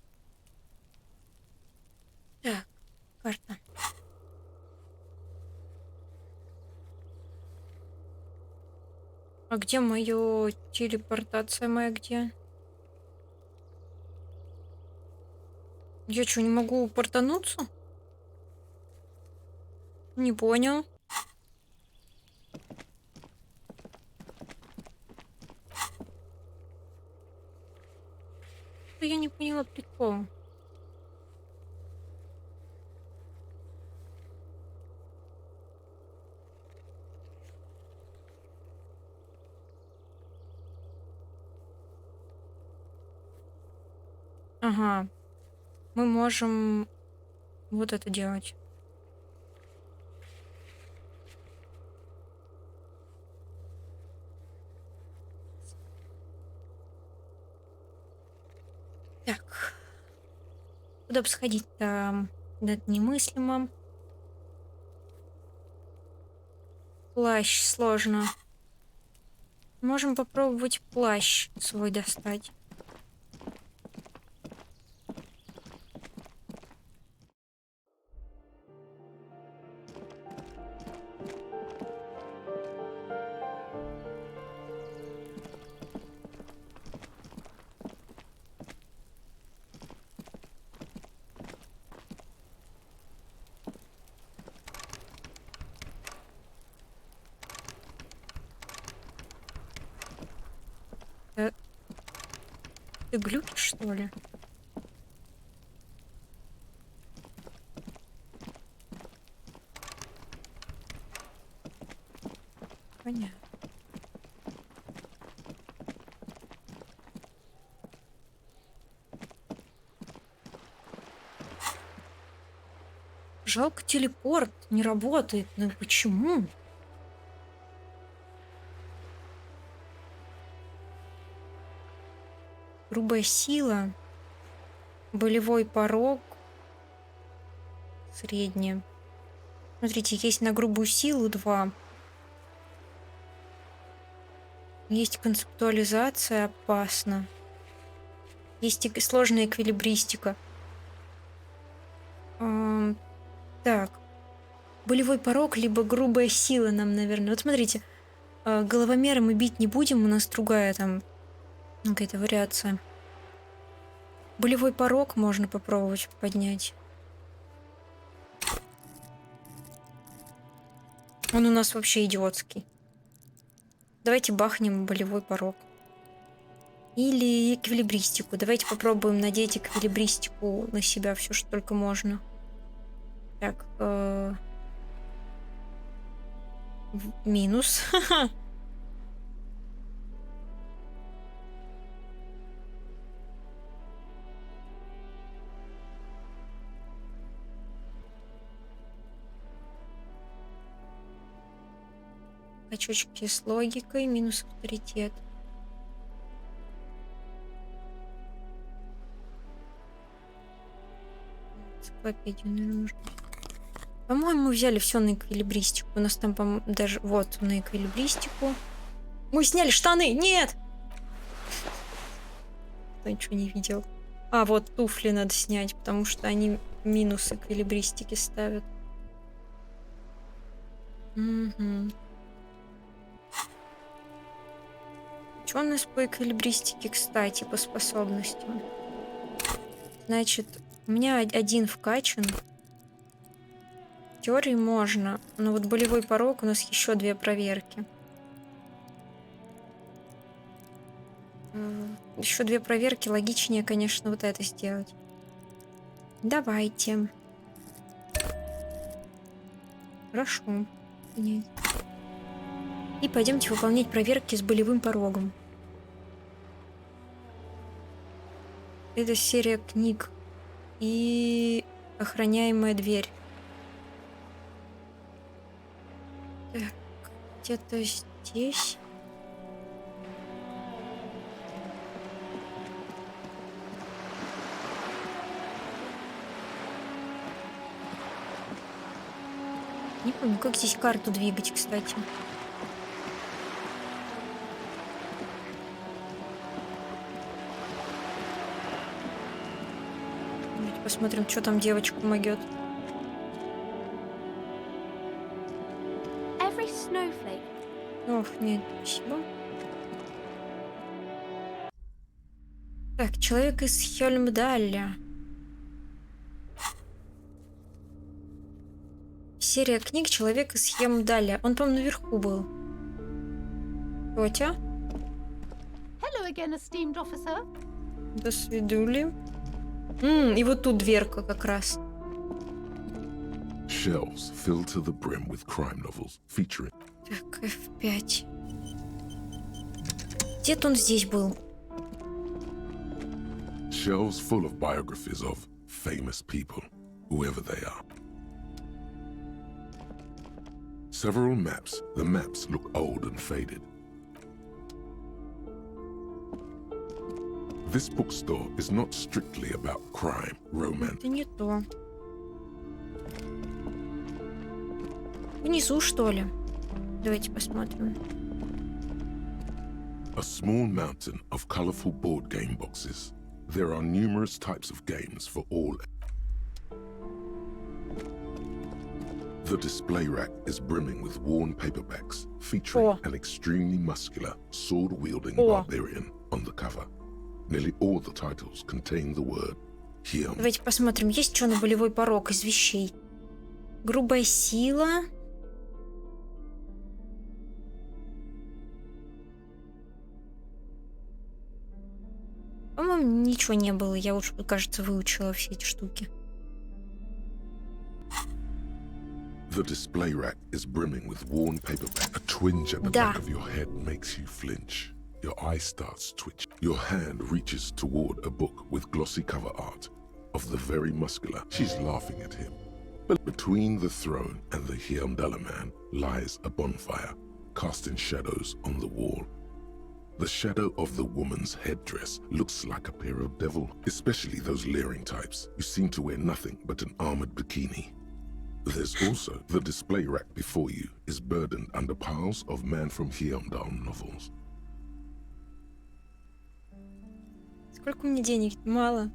Так, карта. А где моё телепортация моя где? Я что, не могу портануться? Не понял. Я не поняла прикол. Ага. Мы можем вот это делать. Так. Куда бы сходить-то? Это немыслимо. Плащ сложно. Можем попробовать плащ свой достать. Ты глючишь, что ли? Понятно. Жалко, телепорт не работает. Ну почему? Грубая сила. Болевой порог. Средняя. Смотрите, есть на грубую силу 2. Есть концептуализация, опасно. Есть сложная эквилибристика. Так. Болевой порог, либо грубая сила нам, наверное. Вот смотрите. Головомеры мы бить не будем, у нас другая там какая-то вариация. Болевой порог можно попробовать поднять. Он у нас вообще идиотский. Давайте бахнем болевой порог. Или эквилибристику. Давайте попробуем надеть эквилибристику на себя все, что только можно. Так, минус. Очечки с логикой, минус авторитет. Энциклопедию, наверное, нужно. По-моему, мы взяли все на эквилибристику. У нас там, по-моему, даже... Вот, на эквилибристику. Мы сняли штаны! Нет! Кто ничего не видел. А, вот туфли надо снять, потому что они минус эквилибристики ставят. Угу. Что у нас по эквилибристике, кстати, по способностям? Значит, у меня один вкачан. В теории можно, но вот болевой порог у нас еще 2 проверки. Еще 2 проверки, логичнее, конечно, вот это сделать. Давайте. Хорошо. И пойдемте выполнять проверки с болевым порогом. Это серия книг и охраняемая дверь. Так, где-то здесь. Не помню, как здесь карту двигать, кстати. Давайте посмотрим, что там девочка могет. Ох, нет, спасибо. Так, человек из Хельмдаля. Серия книг «Человек из Хельмдаля». Он, по-моему, наверху был. Тетя. Hello again, esteemed officer. До свидули. И вот тут дверка как раз. Shelves filled to the brim with crime novels featuring. Так, F5. Где-то он здесь был. Shelves full of biographies of famous people, whoever they are. Several maps. The maps look old and faded. This bookstore is not strictly about crime, romance. Это не то. Внизу, что ли? Давайте посмотрим. A small mountain of colorful board game boxes. There are numerous types of games for all. The display rack is brimming with worn paperbacks featuring an extremely muscular, sword-wielding barbarian on the cover. Nearly all the titles contain the word him. Давайте посмотрим, есть что на болевой порог из вещей. Грубая сила. По-моему, ничего не было. Я уж, кажется, выучила все эти штуки. The display rack is brimming with worn paperback. A twinge at the back of your head makes you flinch. Your eye starts twitching. Your hand reaches toward a book with glossy cover art of the very muscular. She's laughing at him. But between the throne and the Hyamdala man lies a bonfire, casting shadows on the wall. The shadow of the woman's headdress looks like a pair of devil, especially those leering types who seem to wear nothing but an armored bikini. There's also the display rack before you is burdened under piles of Man from Hyamdal novels. Сколько у меня денег? Мало.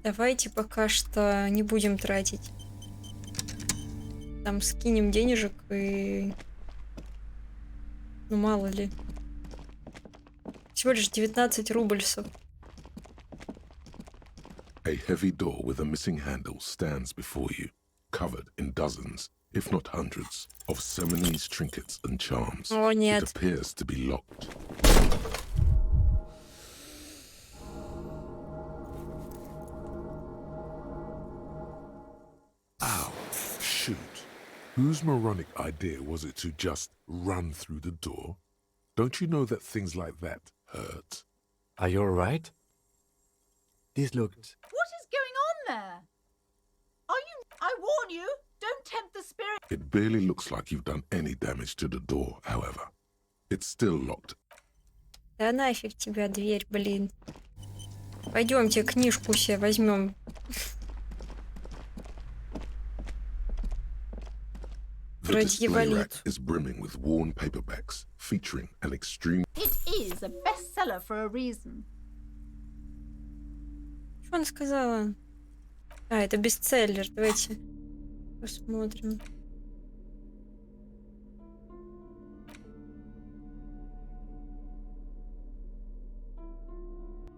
Давайте пока что не будем тратить. Там скинем денежек и... Ну, мало ли. Всего лишь 19 рубльсов. A heavy door with a missing handle stands before you, covered in dozens, if not hundreds, of Seminese trinkets and charms. О, нет. It appears to be locked. shoot? Whose moronic idea was it to just run through the door? Don't you know that things like that hurt? Are you alright? This looked... What is going on there? Are you... I warn you, don't tempt the spirit. It barely looks like you've done any damage to the door, however. It's still locked. Да нафиг тебя дверь, блин. Пойдемте книжку себе возьмем. The display rack is brimming with worn paperbacks featuring an extreme... It is a bestseller for a reason. Что она сказала? А, это бестселлер. Давайте посмотрим.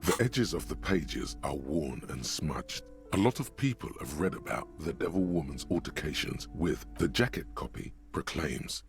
The edges of the pages are worn and smudged. A lot of people have read about the Devil Woman's altercations with the jacket copy proclaims,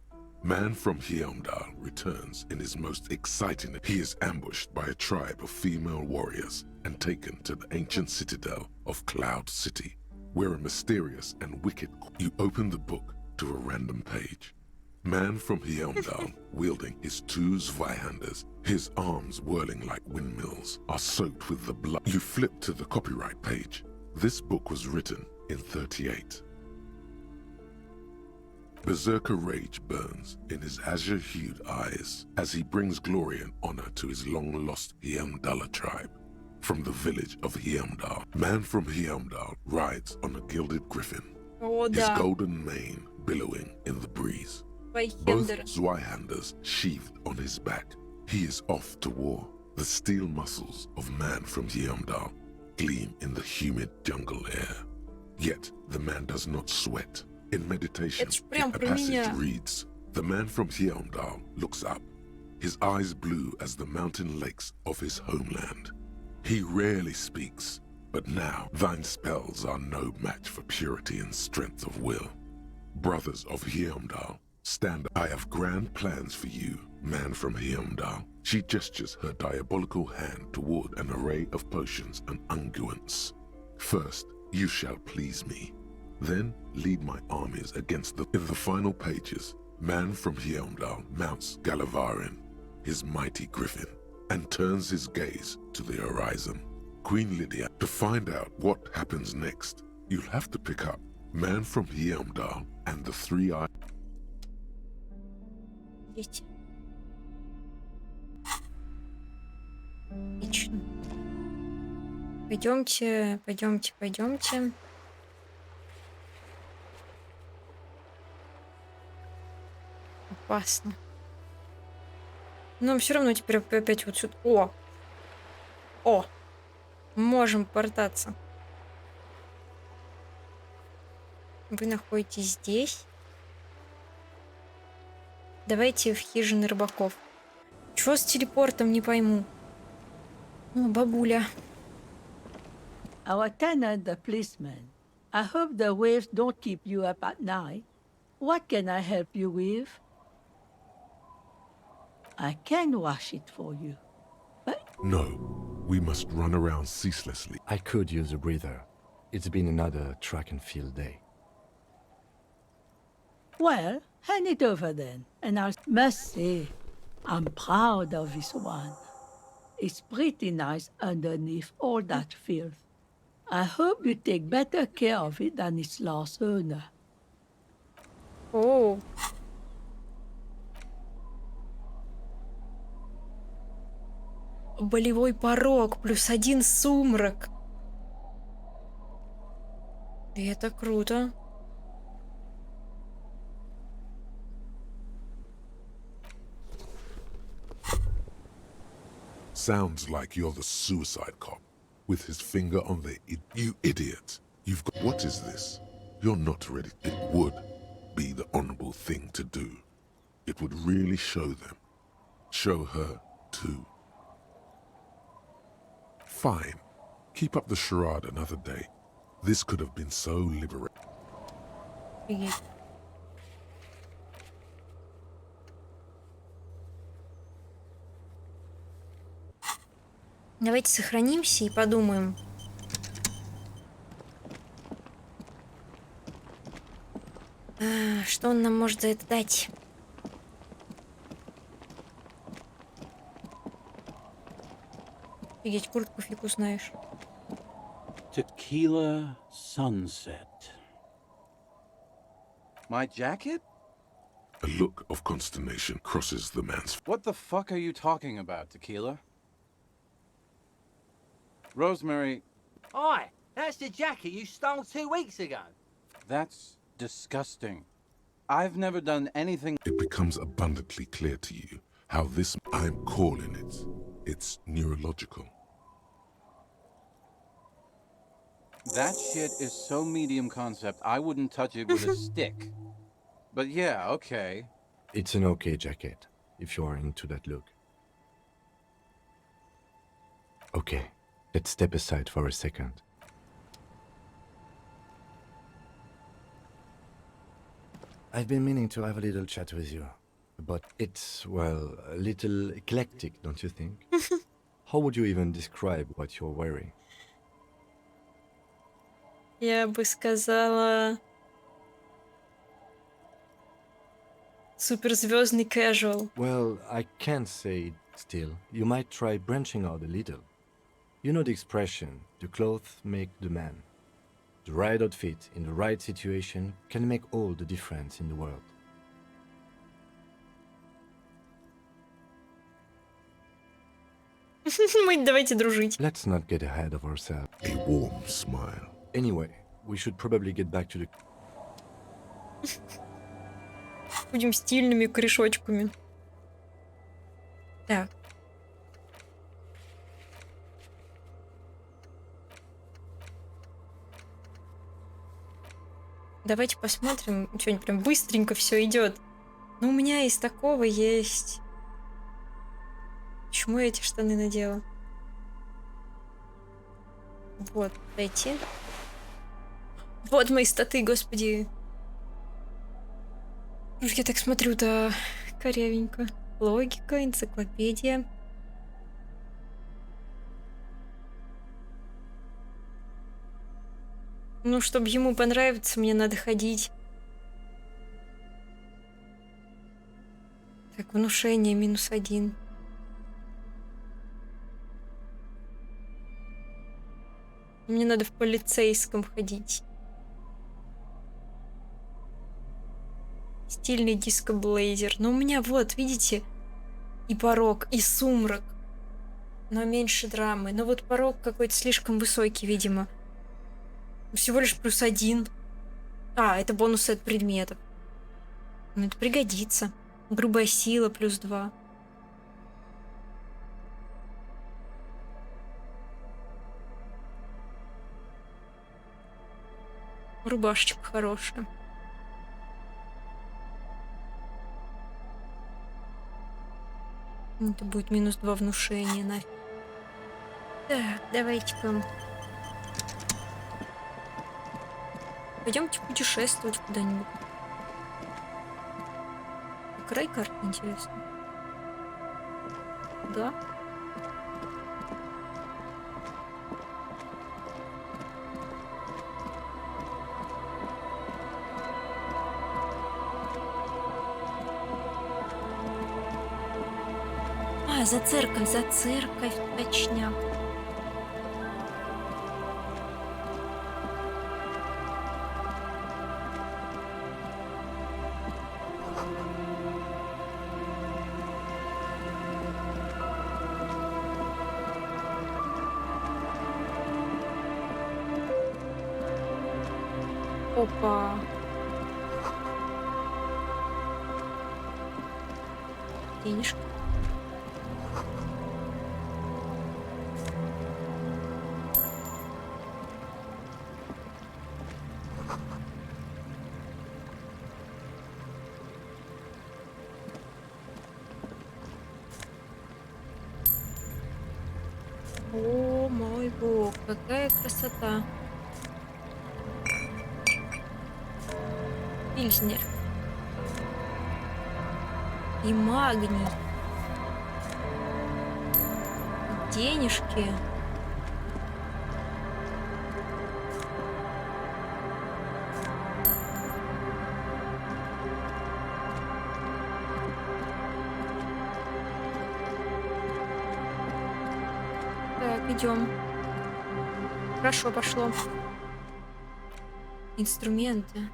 "Man from Heimdall returns in his most exciting." He is ambushed by a tribe of female warriors and taken to the ancient citadel of Cloud City, where a mysterious and wicked... You open the book to a random page. Man from Heimdall, wielding his two Zweihanders, his arms whirling like windmills, are soaked with the blood. You flip to the copyright page. This book was written in 38. Berserker rage burns in his azure-hued eyes as he brings glory and honor to his long-lost Heimdall tribe. From the village of Heimdall, man from Heimdall rides on a gilded griffin, his golden mane billowing in the breeze. Both Zweihanders sheathed on his back. He is off to war. The steel muscles of man from Heimdall gleam in the humid jungle air. Yet the man does not sweat. In meditation, a passage reads, "The man from Heimdall looks up, his eyes blue as the mountain lakes of his homeland. He rarely speaks, but now thine spells are no match for purity and strength of will. Brothers of Heimdall, stand. I have grand plans for you, man from Heimdall." She gestures her diabolical hand toward an array of potions and unguents. "First, you shall please me. Then lead my armies against the..." In the final pages, man from Heimdall mounts Galavarin, his mighty griffin, and turns his gaze to the horizon. Queen Lydia. To find out what happens next, you'll have to pick up Man from Heimdall and the Three-Eyed... Есть. Отлично. Пойдемте, пойдемте, пойдемте. Опасно. Но все равно теперь опять вот сюда. О! О! Можем портаться. Вы находитесь здесь. Давайте в хижины рыбаков. Чего с телепортом, не пойму. О, бабуля. Our tenant, the policeman. I hope the waves don't keep you up at night. What can I help you with? I can wash it for you, but... No, we must run around ceaselessly. I could use a breather. It's been another track and field day. Well, hand it over then, and I must say, I'm proud of this one. It's pretty nice underneath all that filth. I hope you take better care of it than its last owner. Oh. Болевой порог, +1 сумрак. И это круто. Sounds like you're the suicide cop, with his finger on the... You idiot! You've got... What is this? You're not ready. It would be the honorable thing to do. It would really show them. Show her, too. Fine. Keep up the charade another day. This could have been so liberating. Давайте сохранимся и подумаем. Что он нам может за это дать? Офигеть, куртку фиг узнаешь. Tequila sunset. My jacket? A look of consternation crosses the man's. What the fuck are you talking about, Tequila? Rosemary, Oi, that's the jacket you stole 2 weeks ago. that's disgusting. I've never done anything. It becomes abundantly clear to you how this I'm calling it. It's neurological. That shit is so medium concept, I wouldn't touch it with a stick. But yeah, okay. It's an okay jacket, if you're into that look. Okay, let's step aside for a second. I've been meaning to have a little chat with you, but it's, well, a little eclectic, don't you think? How would you even describe what you're wearing? Я бы сказала... Суперзвездный casual. Well, I can't say it still. You might try branching out a little. You know the expression, the clothes make the man. The right outfit in the right situation can make all the difference in the world. Мы давайте дружить. Let's not get ahead of ourselves. A warm smile. Anyway, we should probably get back to the... Будем стильными корешочками. Так. Давайте посмотрим. Что-нибудь прям быстренько все идет. Ну, у меня из такого есть. Почему я эти штаны надела? Вот, эти. Вот мои статы, господи. Я так смотрю, да, корявенько. Логика, энциклопедия. Ну, чтобы ему понравиться, мне надо ходить. Так, внушение -1. Мне надо в полицейском ходить. Стильный диско-блейзер. Но у меня вот, видите, и порог, и сумрак. Но меньше драмы. Но вот порог какой-то слишком высокий, видимо. Всего лишь +1. А, это бонусы от предметов. Ну, это пригодится. Грубая сила +2. Рубашечка хорошая. Это будет -2 внушения, нафиг. Так, давайте-ка. Пойдемте путешествовать куда-нибудь. Край карты, интересно. Да. А, за церковь, точняк. Опа. Денежка. О мой бог, какая красота. Пильснер. И магний. Денежки. идем. Хорошо пошло. Инструменты.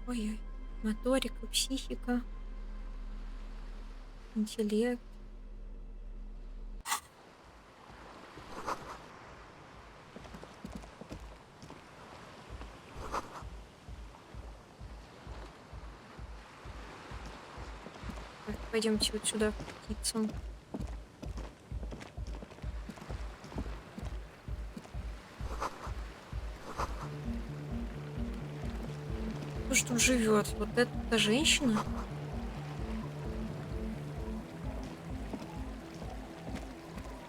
Ой-ой. Моторика, психика. Интеллект. Так, пойдемте вот сюда, к птицам. Кто ж тут живет? Вот эта женщина?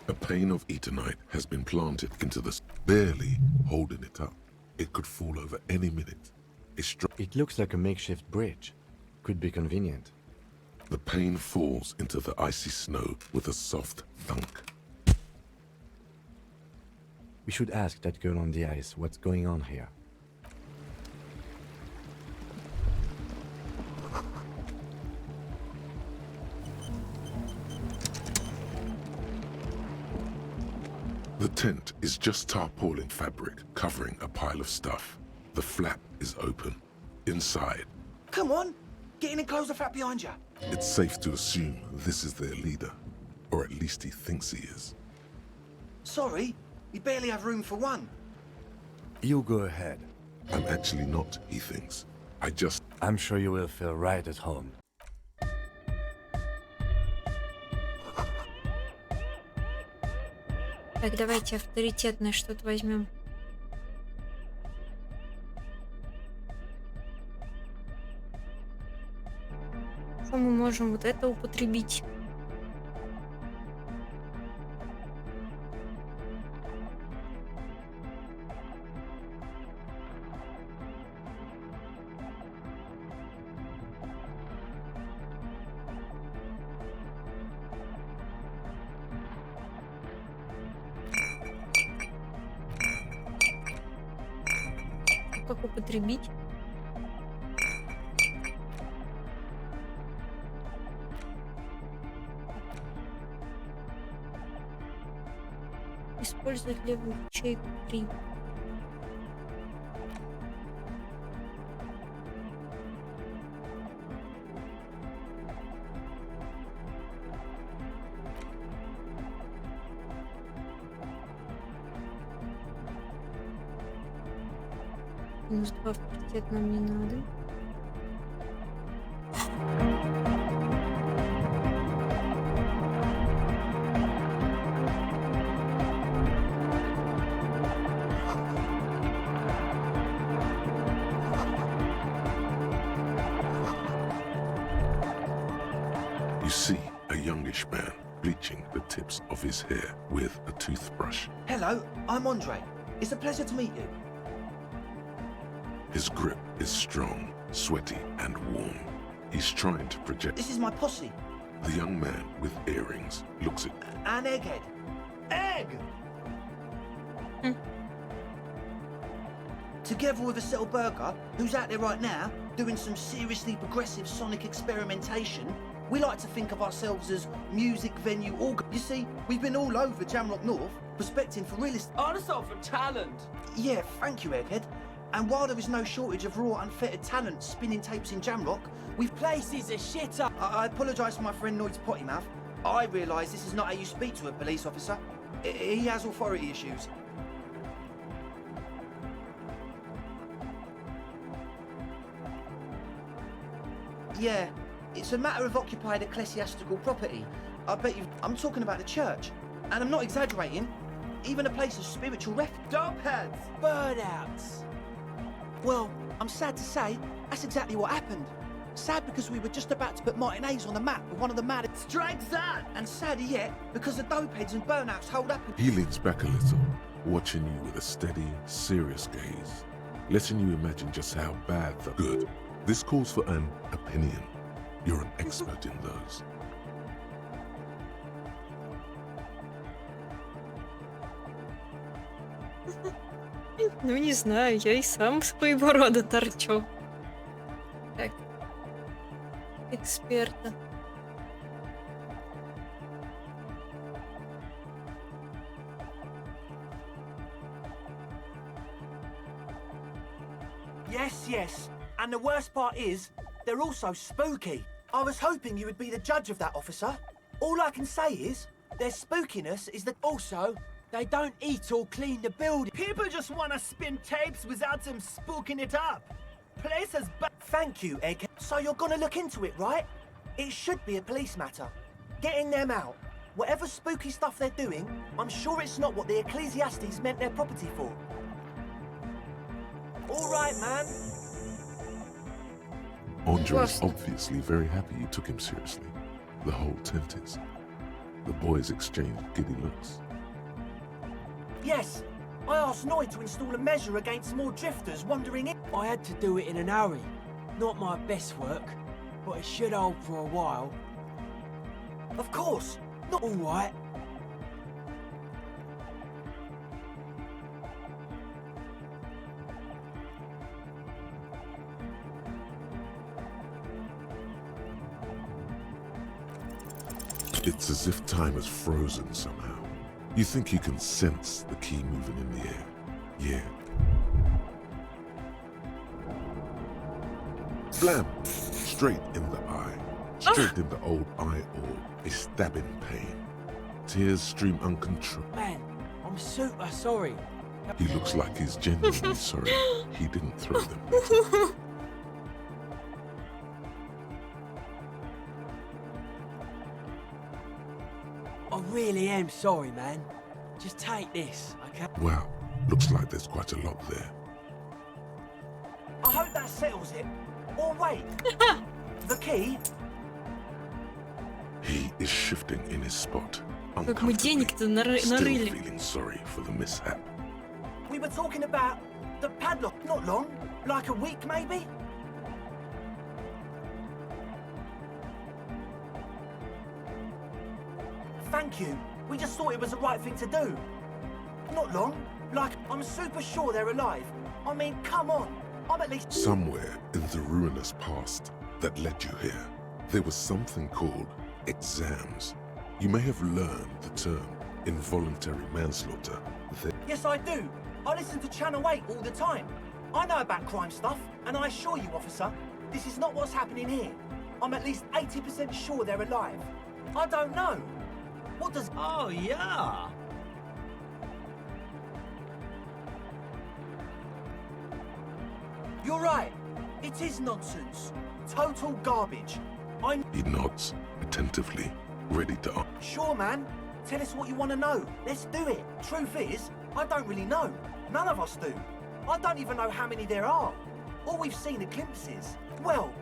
A pane of eternite has been planted into the barely holding it up. It could fall over any minute. It looks like a makeshift bridge. Could be convenient. The pane falls into the icy snow with a soft thunk. We should ask that girl on the ice what's going on here. The tent is just tarpaulin fabric covering a pile of stuff. The flap is open. Inside, Come on! Get in and close the flap behind you. it's safe to assume this is their leader. Or at least he thinks he is. Sorry, we barely have room for one. You go ahead. I'm actually not, he thinks. I'm sure you will feel right at home. Так, давайте авторитетное что-то возьмем. Что мы можем вот это употребить? Как употребить? Использовать левую ячейку 3. Минус 2 авторитет нам не надо. You see a youngish man bleaching the tips of his hair with a toothbrush. Hello, I'm Andre. It's a pleasure to meet you. His grip is strong, sweaty, and warm. He's trying to project. This is my posse. The young man with earrings looks at An egghead. Egg! Together with a Settle Burger, who's out there right now, doing some seriously progressive sonic experimentation, we like to think of ourselves as music venue organ. You see, we've been all over Jamrock North, prospecting for real estate. Honest for talent. Yeah, thank you, Egghead. And while there is no shortage of raw, unfettered talent spinning tapes in Jamrock, we've Places are shit up. I apologise for my friend Noid's potty mouth. I realise this is not how you speak to a police officer. He has authority issues. Yeah, it's a matter of occupied ecclesiastical property. I bet you... I'm talking about the church. And I'm not exaggerating. Even a place of spiritual refuge. Dopheads. Burnouts. Well, I'm sad to say, that's exactly what happened. Sad because we were just about to put Martinez on the map with one of the maddest. Strike that. And sadder yet, because the dopeheads and burnouts hold up. He leans back a little, watching you with a steady, serious gaze, letting you imagine just how bad the good. This calls for an opinion. You're an expert in those. Ну, не знаю, я и сам своего рода торчок. Так. Эксперта. Yes, yes. And the worst part is, they're also spooky. I was hoping you would be the judge of that, officer. All I can say is, their spookiness is that... Also, they don't eat or clean the building. People just want to spin tapes without them spooking it up. Place has... Thank you, Egg. So you're gonna look into it, right? It should be a police matter. Getting them out. Whatever spooky stuff they're doing, I'm sure it's not what the Ecclesiastes meant their property for. All right, man. Andre is obviously very happy you took him seriously. The whole tent is. The boys exchanged giddy looks. Yes, I asked Noy to install a measure against more drifters wandering in. I had to do it in a hurry. Not my best work, but it should hold for a while. Of course. Not all right. It's as if time has frozen somehow. You think you can sense the key moving in the air. Yeah. Blam! Straight in the eye. Straight in the old eye orb. A stabbing pain. Tears stream uncontrolled. Man, I'm super sorry. He looks like he's genuinely sorry he didn't throw them. I really am sorry, man. Just take this, okay? Wow, looks like there's quite a lot there. I hope that settles it. Or wait. The key? He is shifting in his spot. Как мы денег-то Still нарыли. feeling sorry for the mishap. We were talking about the padlock not long. Like a week, maybe? Thank you. We just thought it was the right thing to do. Not long. Like, I'm super sure they're alive. I mean, come on. I'm at least... Somewhere in the ruinous past that led you here, there was something called exams. You may have learned the term involuntary manslaughter. Yes, I do. I listen to Channel 8 all the time. I know about crime stuff, and I assure you, officer, this is not what's happening here. I'm at least 80% sure they're alive. I don't know. What does... Oh, yeah. You're right. It is nonsense. Total garbage. He nods attentively, ready to... Sure, man. Tell us what you want to know. Let's do it. Truth is, I don't really know. None of us do. I don't even know how many there are. All we've seen are glimpses. Well,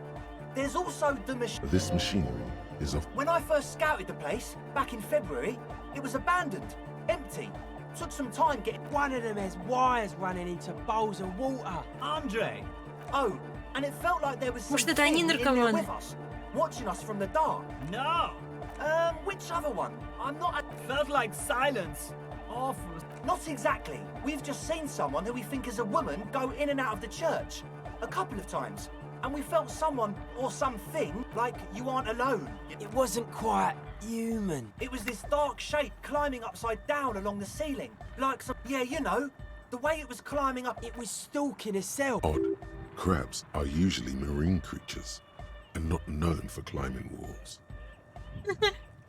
there's also the machine. This machinery is of... When I first scouted the place, back in February, it was abandoned, empty. Took some time getting... One of them has wires running into bowls of water. Andre! Oh, and it felt like there was some Может, это они in there наркоманы? with us, watching us from the dark. No! Which other one? I'm not... Felt like silence. Awful. Not exactly. We've just seen someone who we think is a woman go in and out of the church. A couple of times. And we felt someone, or something, like you aren't alone. It wasn't quite human. It was this dark shape climbing upside down along the ceiling. Like some... Yeah, you know. The way it was climbing up... It was stalking a cell. Odd. Crabs are usually marine creatures and not known for climbing walls.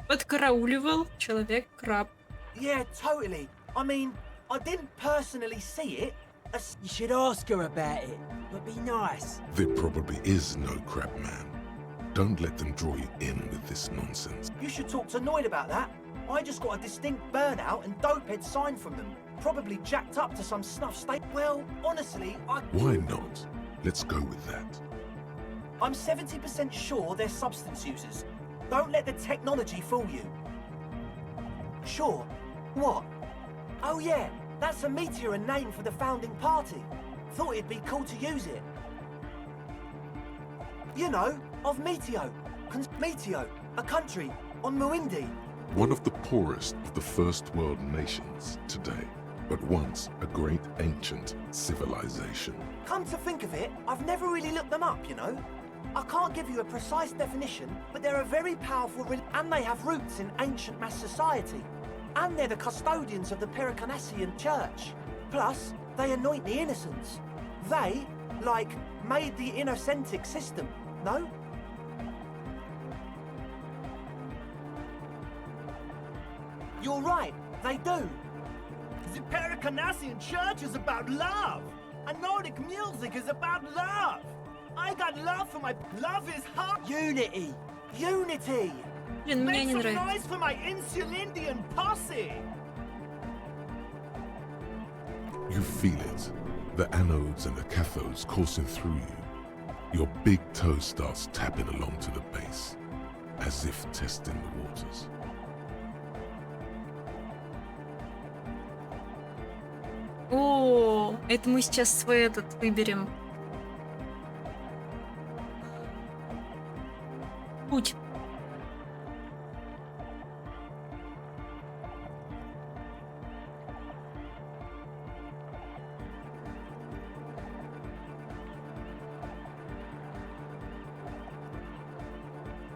Подкарауливал человек-краб. Yeah, totally. I mean, I didn't personally see it. You should ask her about it, but be nice. There probably is no crab man. Don't let them draw you in with this nonsense. You should talk to Noid about that. I just got a distinct burnout and dopehead sign from them. Probably jacked up to some snuff state. Well, honestly, Why not? Let's go with that. I'm 70% sure they're substance users. Don't let the technology fool you. Sure. What? Oh yeah, that's a meteor and name for the founding party. Thought it'd be cool to use it. You know, of Meteo. Meteo, a country on Muindi. One of the poorest of the first world nations today, but once a great ancient civilization. Come to think of it, I've never really looked them up, you know. I can't give you a precise definition, but they're a very powerful and they have roots in ancient mass society. And they're the custodians of the Pericanassian church. Plus, they anoint the innocents. They Like, made the innocentic system, no? You're right, they do. The Pericanassian church is about love. And Nordic music is about love. I got love for my... Love is heart... Unity. Unity. Блин, мне не Make some нравится. noise for my Insulindian posse. You feel it. The anodes and the cathodes coursing through you. Your big toe starts tapping along to the base, as if testing the waters. О, это мы сейчас свой этот выберем. Путь.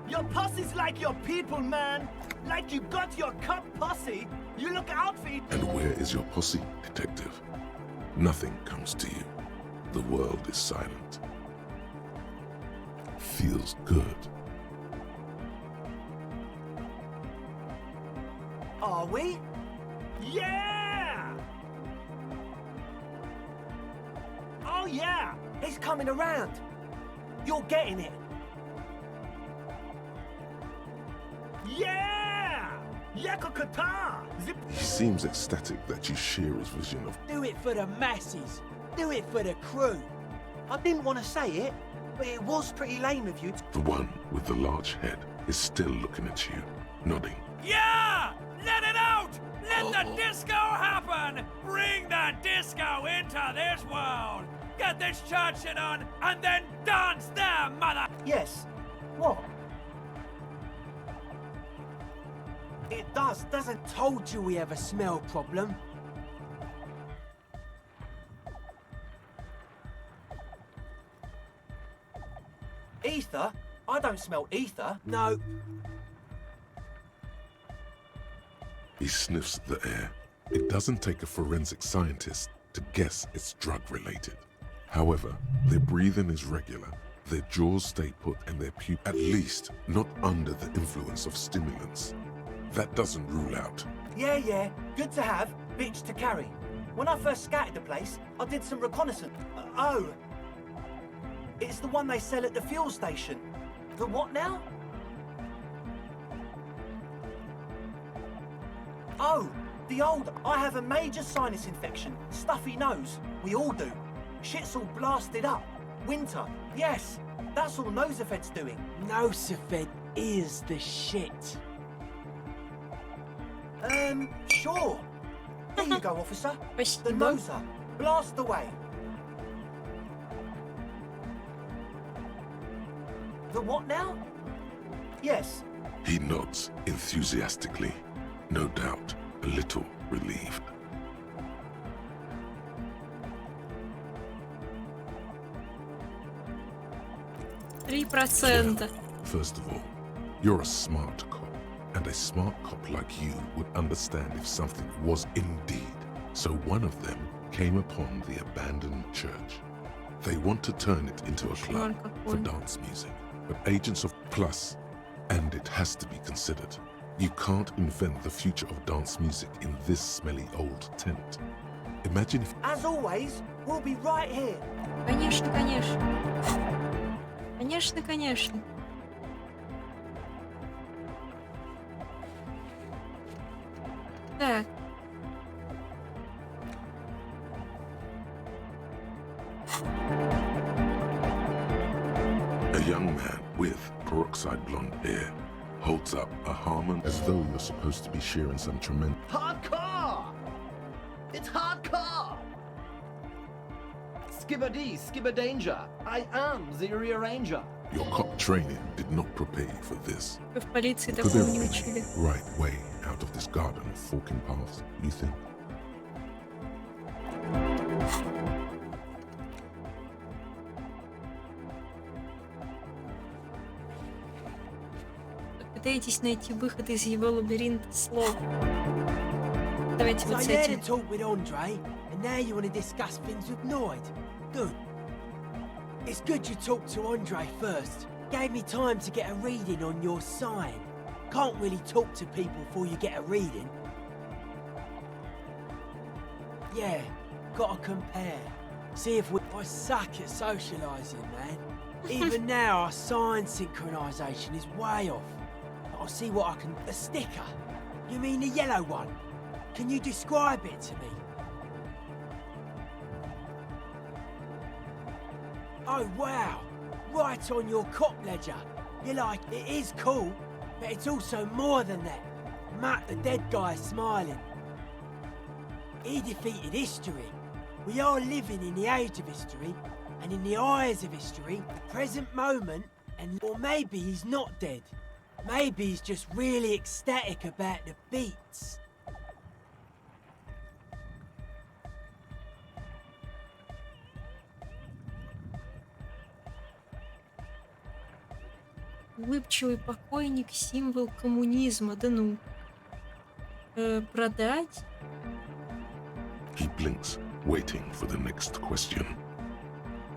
Your posse's like your people, man. Like you got your cup posse. You look out for each... And where is your posse, detective? Nothing comes to you. The world is silent. Feels good. Are we? Yeah! Oh yeah! He's coming around. You're getting it. Yeah! Yakakata! Zip. He seems ecstatic that you share his vision of... Do it for the masses. Do it for the crew. I didn't want to say it, but it was pretty lame of you. The one with the large head is still looking at you, nodding. Yeah! Let it out! Let the disco happen! Bring the disco into this world! Get this church shit on, and then dance there, mother... Yes. What? It doesn't. Told you we have a smell problem. Ether? I don't smell ether. No. He sniffs the air. It doesn't take a forensic scientist to guess it's drug-related. However, their breathing is regular, their jaws stay put, and their pupils, at least, not under the influence of stimulants. That doesn't rule out. Yeah. Good to have, bitch to carry. When I first scouted the place, I did some reconnaissance. Oh. It's the one they sell at the fuel station. The what now? Oh, the old, I have a major sinus infection, stuffy nose. We all do. Shit's all blasted up. Winter, yes. That's all Nosefed's doing. Nosefed is the shit. Sure. There you go, officer. The noser. Blast away. The what now? Yes. He nods enthusiastically, no doubt a little relieved. %3. First of all, you're a smart cop, and a smart cop like you would understand if something was indeed. So one of them came upon the abandoned church. They want to turn it into a club for dance music, but agents of Plus, and it has to be considered. You can't invent the future of dance music in this smelly old tent. Imagine if... As always, we'll be right here. Конечно. Конечно. Так. A young man with peroxide blonde hair holds up a Harmon as though you're supposed to be sharing some tremendous... Hardcore! It's hardcore! Skibbity, skibberdanger. I am the rearranger. Your cop training did not prepare you for this. В полиции Could такого there не be учили. a right way out of this garden of forking paths, you think? Пытаетесь найти выход из его лабиринта слов. Давайте So вот с I had a этим. talk with Andre, and now you want to discuss things with Noid. Good. It's good you talked to Andre first. Gave me time to get a reading on your sign. Can't really talk to people before you get a reading. Yeah, gotta compare. See if I suck at socialising, man. Even now, our sign synchronisation is way off. But I'll see what I can... A sticker? You mean the yellow one? Can you describe it to me? Oh, wow. Right on your cop ledger. You're like, it is cool, but it's also more than that. Matt, the dead guy, smiling. He defeated history. We are living in the age of history, and in the eyes of history, the present moment, and or maybe he's not dead. Maybe he's just really ecstatic about the beats. Улыбчивый покойник — символ коммунизма. Да ну. Продать? He blinks, waiting for the next question.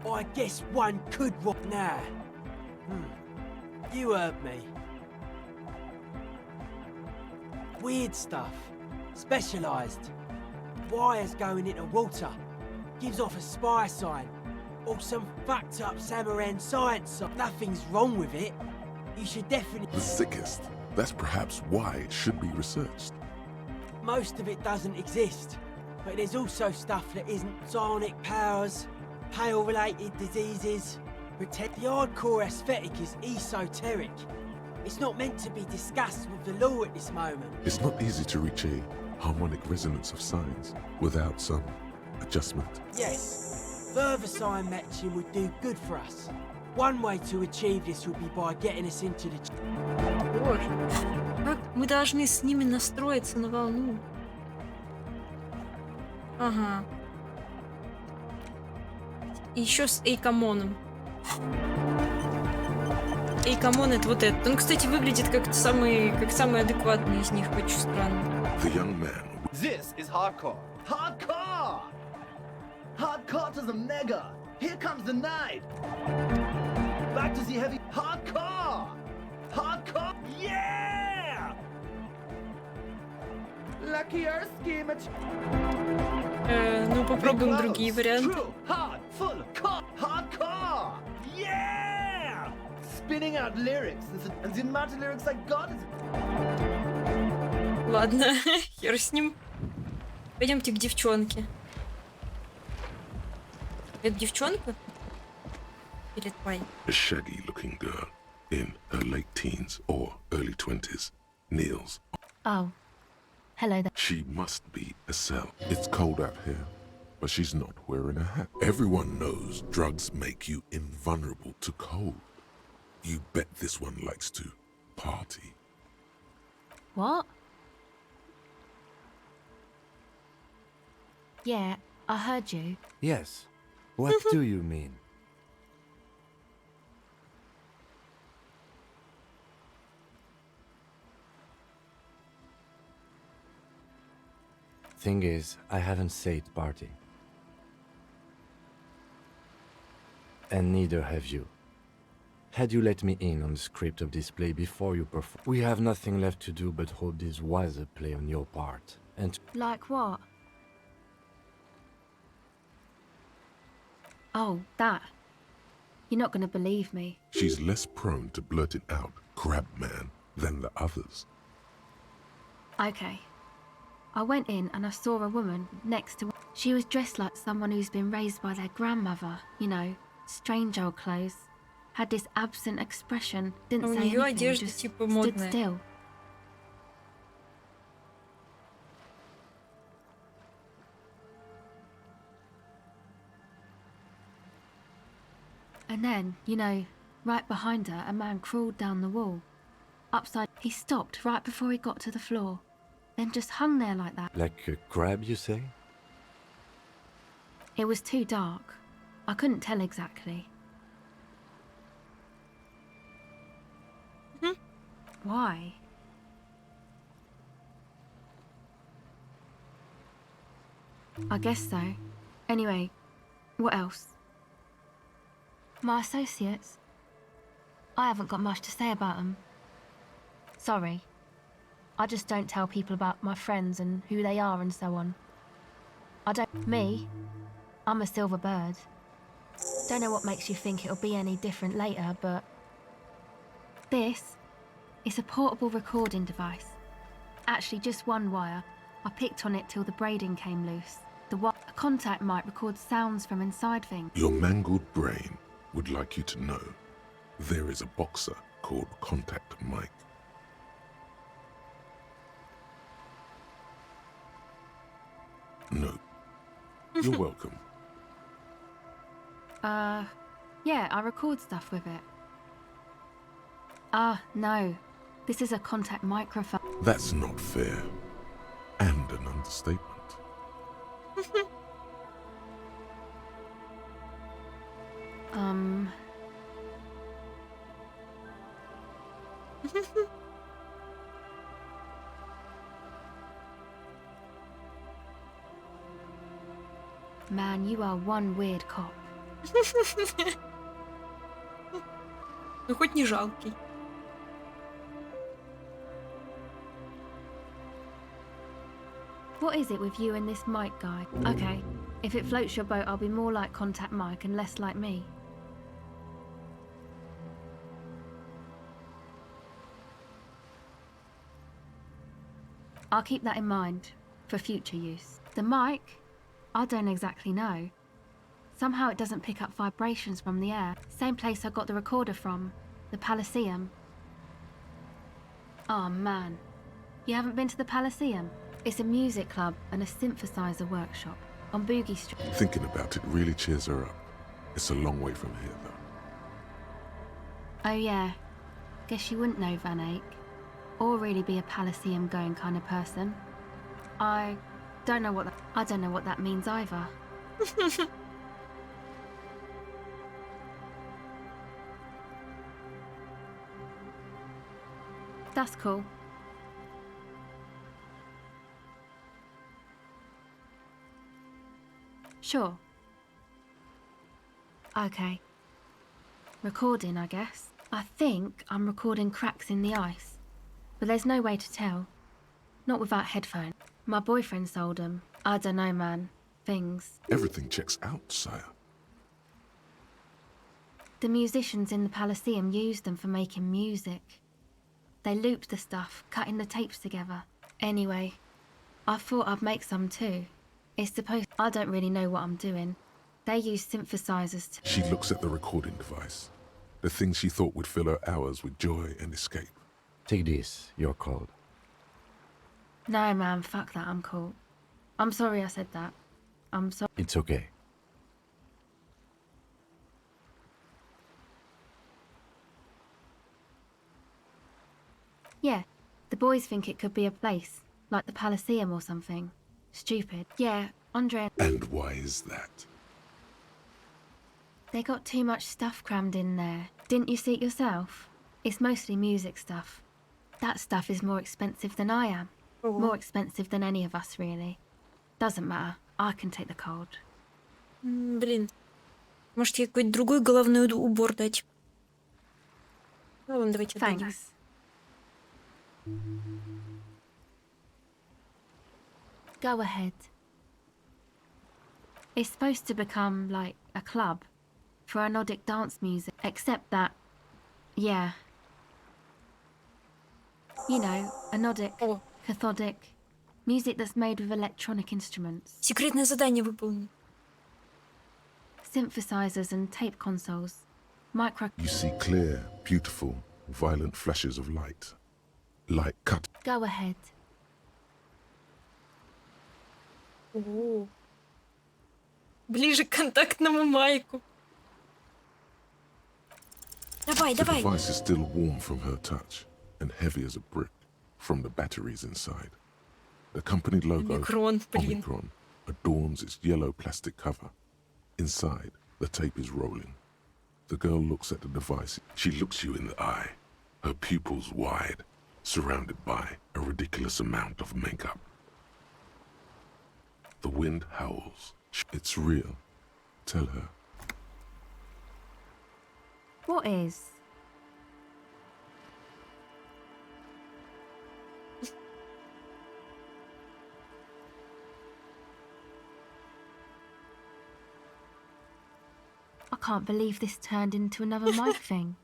I guess one could rock now. You heard me. Weird stuff. Specialised. Wires going into water. Gives off a spy sign. Or some fucked up Samaran science sign. Nothing's wrong with it. You should definitely... The sickest. That's perhaps why it should be researched. Most of it doesn't exist. But there's also stuff that isn't. Psionic powers, pale-related diseases. Protect the hardcore aesthetic is esoteric. It's not meant to be discussed with the law at this moment. It's not easy to reach a harmonic resonance of signs without some adjustment. Yes, further sign matching would do good for us. One way to achieve this would be by getting us into the... Боже, как мы должны с ними настроиться на волну? Ага. И еще с Эйкомоном. Эйкомон — это вот этот. Он, кстати, выглядит как самый адекватный из них, очень странно. The young man. This is hardcore. Hardcore! Hardcore to the mega. Here comes the night. Back to the heavy. Hardcore! Hardcore! Yeah! Lucky Earth scheme. Ну, попробуем другие варианты. True, hard, full, hardcore! Yeah! Spinning out lyrics and didn't matter lyrics like God is. Ладно, хер с ним. Пойдемте к девчонке. Это девчонка? Или твой? A shaggy-looking girl in her late teens or early 20s kneels. Oh. Hello there. She must be a cell. It's cold out here, but she's not wearing a hat. Everyone knows drugs make you invulnerable to cold. You bet this one likes to party. What? Yeah, I heard you. Yes. What do you mean? Thing is, I haven't said party. And neither have you. Had you let me in on the script of this play before you perform, we have nothing left to do but hope this was a play on your part. And Like what? Oh, that. You're not gonna believe me. She's less prone to blurt it out, crab man, than the others. Okay. I went in and I saw a woman next to... She was dressed like someone who's been raised by their grandmother. You know, strange old clothes. Had this absent expression. Didn't say anything, just stood still. And then, you know, right behind her, a man crawled down the wall. Upside... He stopped right before he got to the floor. Then just hung there like that. like a crab, you say? It was too dark. I couldn't tell exactly. Why? I guess so. Anyway, what else? My associates? I haven't got much to say about them. Sorry. I just don't tell people about my friends and who they are and so on. Me? I'm a silver bird. Don't know what makes you think it'll be any different later, but... This is a portable recording device. Actually, just one wire. I picked on it till the braiding came loose. A contact mic records sounds from inside things. Your mangled brain would like you to know there is a boxer called Contact Mike. No. You're welcome. Yeah, I record stuff with it. No. This is a contact microphone. That's not fair. And an understatement. Man, you are one weird cop. Ну, хоть не жалкий. What is it with you and this Mike guy? Okay, if it floats your boat, I'll be more like Contact Mike and less like me. I'll keep that in mind for future use. The mic? I don't exactly know. Somehow it doesn't pick up vibrations from the air. Same place I got the recorder from, the Elysium. Oh man, you haven't been to the Elysium? It's a music club and a synthesizer workshop on Boogie Street. Thinking about it really cheers her up. It's a long way from here, though. Oh yeah, guess you wouldn't know Van Eyck, or really be a Elysium going kind of person. I don't know what that means either. That's cool. Sure. Okay. Recording, I guess. I think I'm recording cracks in the ice, but there's no way to tell. Not without headphones. My boyfriend sold them. I don't know, man. Things. Everything checks out, sire. The musicians in the Elysium used them for making music. They looped the stuff, cutting the tapes together. Anyway, I thought I'd make some too. It's supposed... I don't really know what I'm doing. They use synthesizers to... She looks at the recording device. The thing she thought would fill her hours with joy and escape. Take this, you're cold. No, man, fuck that, I'm cool. I'm sorry I said that. I'm sorry. It's okay. Yeah, the boys think it could be a place, like the Elysium or something. Stupid. Yeah, Andre... And why is that? They got too much stuff crammed in there. Didn't you see it yourself? It's mostly music stuff. That stuff is more expensive than I am. More expensive than any of us, really. Doesn't matter. I can take the cold. Блин. Может, ей какой-то другой головной убор дать? Ну, ладно, давайте отдадим. Thanks. Go ahead. It's supposed to become like a club for anodic dance music, except that, yeah. You know, anodic, cathodic, music that's made with electronic instruments. Секретное задание выполнено. Synthesizers and tape consoles. Micro... You see clear, beautiful, violent flashes of light. Light cut. Go ahead. О, ближе к контактному майку. Давай, The давай. device is still warm from her touch and heavy as a brick from the batteries inside. The company logo, Omicron, блин. Omicron, adorns its yellow plastic cover. Inside, the tape is rolling. The girl looks at the device. She looks you in the eye, her pupils wide, surrounded by a ridiculous amount of makeup. The wind howls. It's real. Tell her. What is? I can't believe this turned into another mic thing.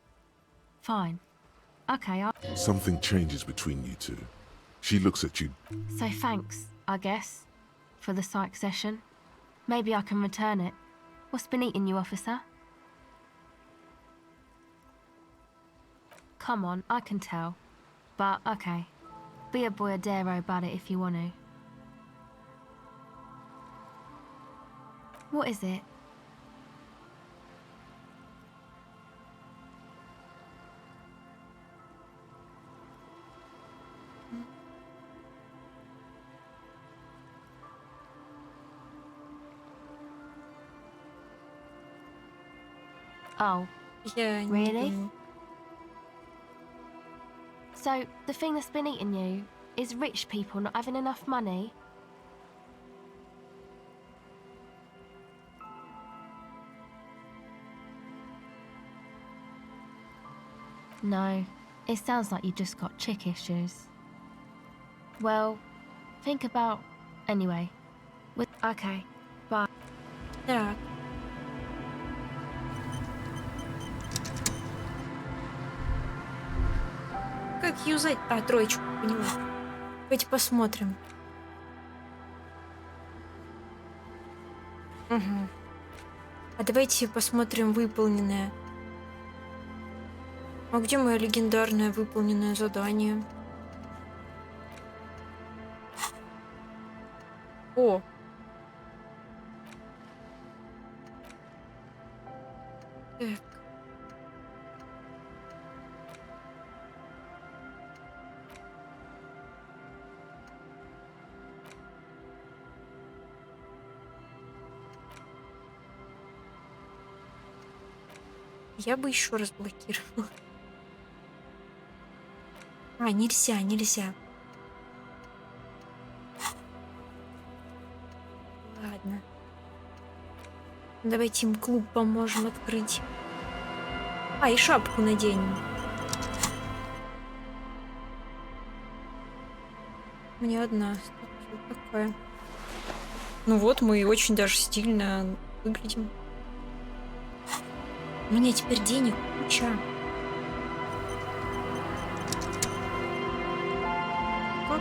Fine. Okay, Something changes between you two. She looks at you. So thanks, I guess, for the psych session. Maybe I can return it. What's been eating you, officer? Come on, I can tell. But, okay. Be a boyadero about it if you want to. What is it? Oh, Я не really? думаю. So, the thing that's been eating you is rich people not having enough money? No, it sounds like you just got chick issues. Well, think about... Anyway. Okay, bye. Так. Как юзать? А, троечку, поняла. Давайте посмотрим. Угу. А давайте посмотрим выполненное. А где мое легендарное выполненное задание? О! Так. Я бы еще раз блокировала. А, нельзя, нельзя. Ладно. Давайте им клуб поможем открыть. А, и шапку наденем. Мне одна такая. Ну вот, мы очень даже стильно выглядим. У меня теперь денег куча. Как?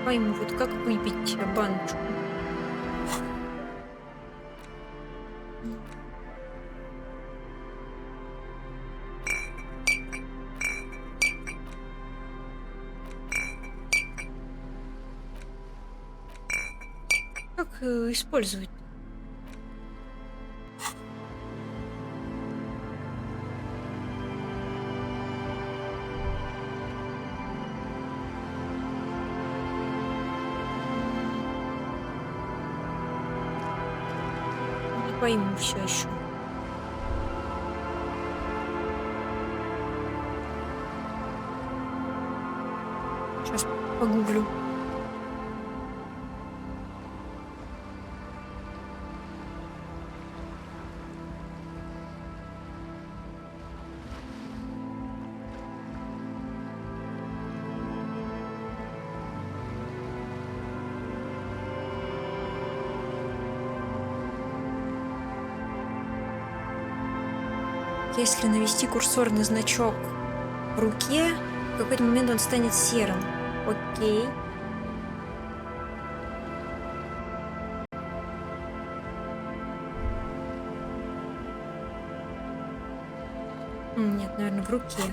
Пойму, вот как выпить баночку. Как использовать? Не пойму все еще. Сейчас погуглю. Если навести курсор на значок в руке, в какой-то момент он станет серым. Окей. Нет, наверное, в руке.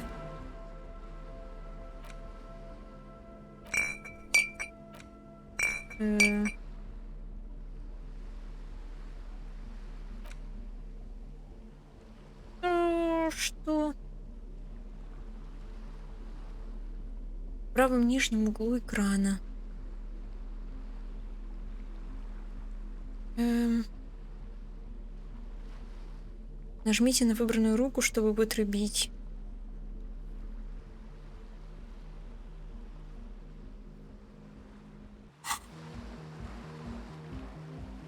Что? В правом нижнем углу экрана. Нажмите на выбранную руку, чтобы употребить.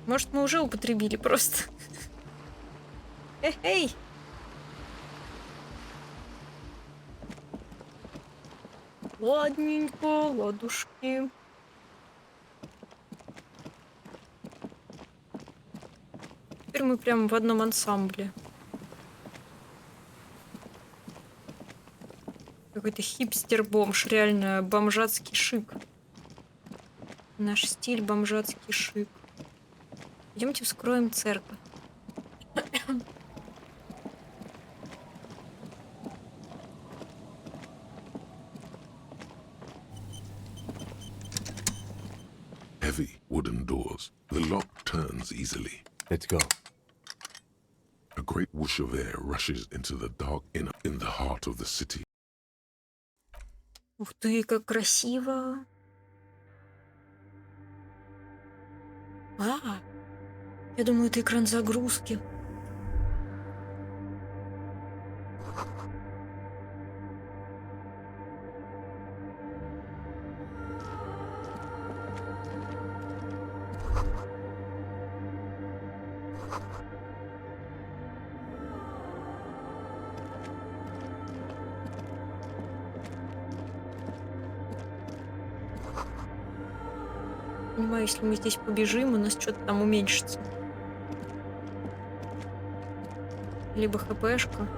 Может, мы уже употребили просто. Эй! Ладненько, ладушки. Теперь мы прям в одном ансамбле. Какой-то хипстер-бомж, реально бомжатский шик. Наш стиль бомжатский шик. Идемте вскроем церковь. Heavy wooden doors. The lock turns easily. Let's go. A great whoosh of air rushes into the dark inner in the heart of the city. Ух ты, как красиво. Я думаю, это экран загрузки. Понимаю, если мы здесь побежим, у нас что-то там уменьшится. Либо хпшка.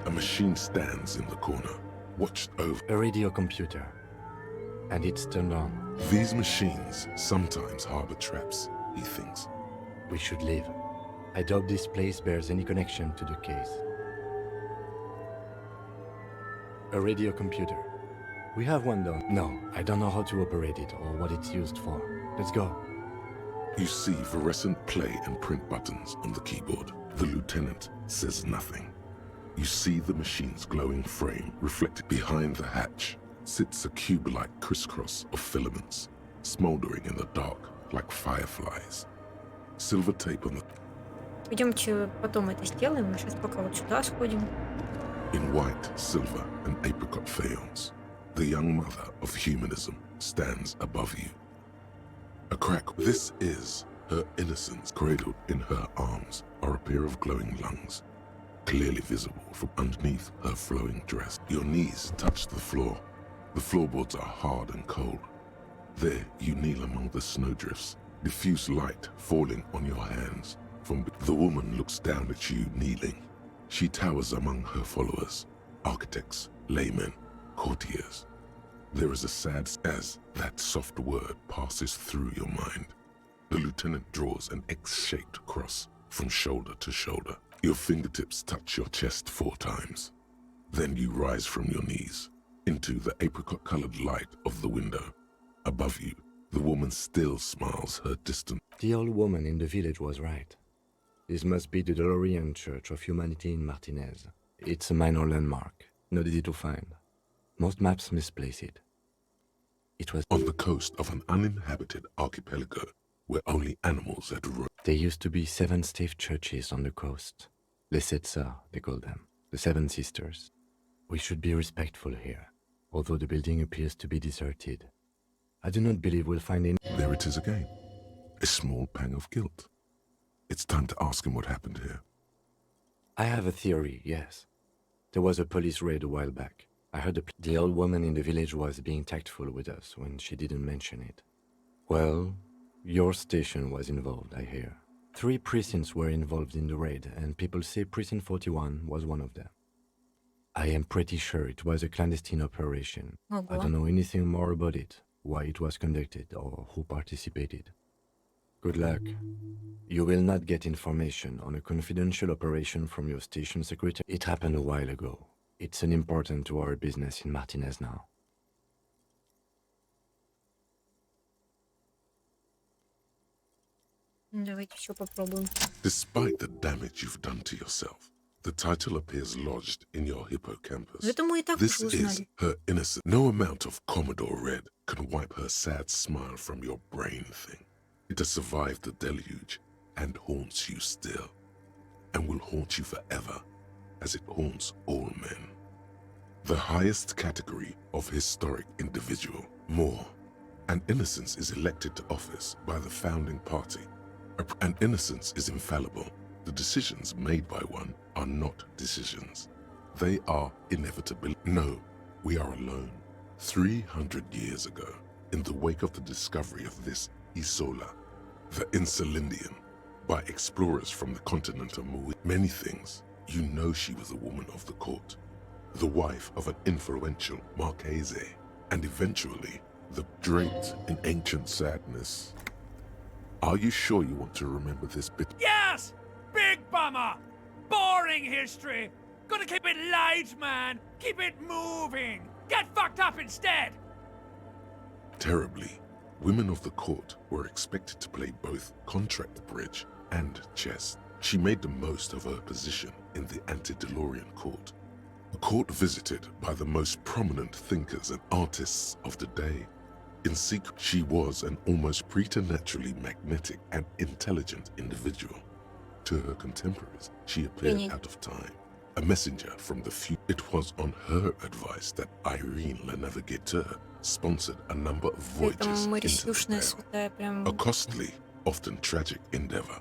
A machine stands in the corner, watched over. A radio computer. And it's turned on. These machines sometimes harbor traps, he thinks. We should leave. I doubt this place bears any connection to the case. A radio computer. We have one though. No, I don't know how to operate it or what it's used for. Let's go. You see fluorescent play and print buttons on the keyboard. The lieutenant says nothing. You see the machine's glowing frame reflected behind the hatch. Sits a cube-like crisscross of filaments, smoldering in the dark like fireflies. Silver tape on the... Пойдемте потом это сделаем. Мы сейчас пока вот сюда сходим. In white, silver, and apricot faience, the young mother of humanism stands above you. A crack. This is her innocence cradled in her arms are a pair of glowing lungs, clearly visible from underneath her flowing dress. Your knees touch the floor. The floorboards are hard and cold. There you kneel among the snowdrifts, diffuse light falling on your hands. The woman looks down at you kneeling. She towers among her followers, architects, laymen, courtiers. There is a sad as that soft word passes through your mind. The lieutenant draws an X-shaped cross from shoulder to shoulder. Your fingertips touch your chest 4 times. Then you rise from your knees into the apricot-colored light of the window. Above you, the woman still smiles her distant. The old woman in the village was right. This must be the DeLorean Church of Humanity in Martinez. It's a minor landmark, not easy to find. Most maps misplace it. It was on the coast of an uninhabited archipelago where only animals had room. There used to be 7 stave churches on the coast. Les Sept Sœurs, they call them. The 7 Sisters. We should be respectful here, although the building appears to be deserted. I do not believe we'll find any... There it is again. A small pang of guilt. It's time to ask him what happened here. I have a theory, yes. There was a police raid a while back. I heard the old woman in the village was being tactful with us when she didn't mention it. Well, your station was involved, I hear. 3 precincts were involved in the raid, and people say Precinct 41 was one of them. I am pretty sure it was a clandestine operation. Oh, I don't know anything more about it, why it was conducted, or who participated. Good luck. You will not get information on a confidential operation from your station secretary. It happened a while ago. It's unimportant to our business in Martinez now. Давайте все попробуем. Despite the damage you've done to yourself, The title appears lodged in your hippocampus. Это мы и так This уже is узнали. her innocence. No amount of Commodore Red can wipe her sad smile from your brain thing. It has survived the deluge and haunts you still, and will haunt you forever, as it haunts all men. The highest category of historic individual, more. An innocence is elected to office by the founding party. An innocence is infallible. The decisions made by one are not decisions. They are inevitable. No, we are alone. 300 years ago, in the wake of the discovery of this Isola, the Insulindian, by explorers from the continent of many things, you know she was a woman of the court, the wife of an influential Marchese, and eventually the draped in ancient sadness. Are you sure you want to remember this bit? Yes! Big bummer! Boring history! Gotta keep it light, man! Keep it moving! Get fucked up instead! Terribly, women of the court were expected to play both contract bridge and chess. She made the most of her position in the antediluvian court, a court visited by the most prominent thinkers and artists of the day. In secret, she was an almost preternaturally magnetic and intelligent individual. To her contemporaries, she appeared out of time, a messenger from the future. It was on her advice that Irene Le Navigateur sponsored a number of voyages into the Pale, a costly, often tragic endeavor,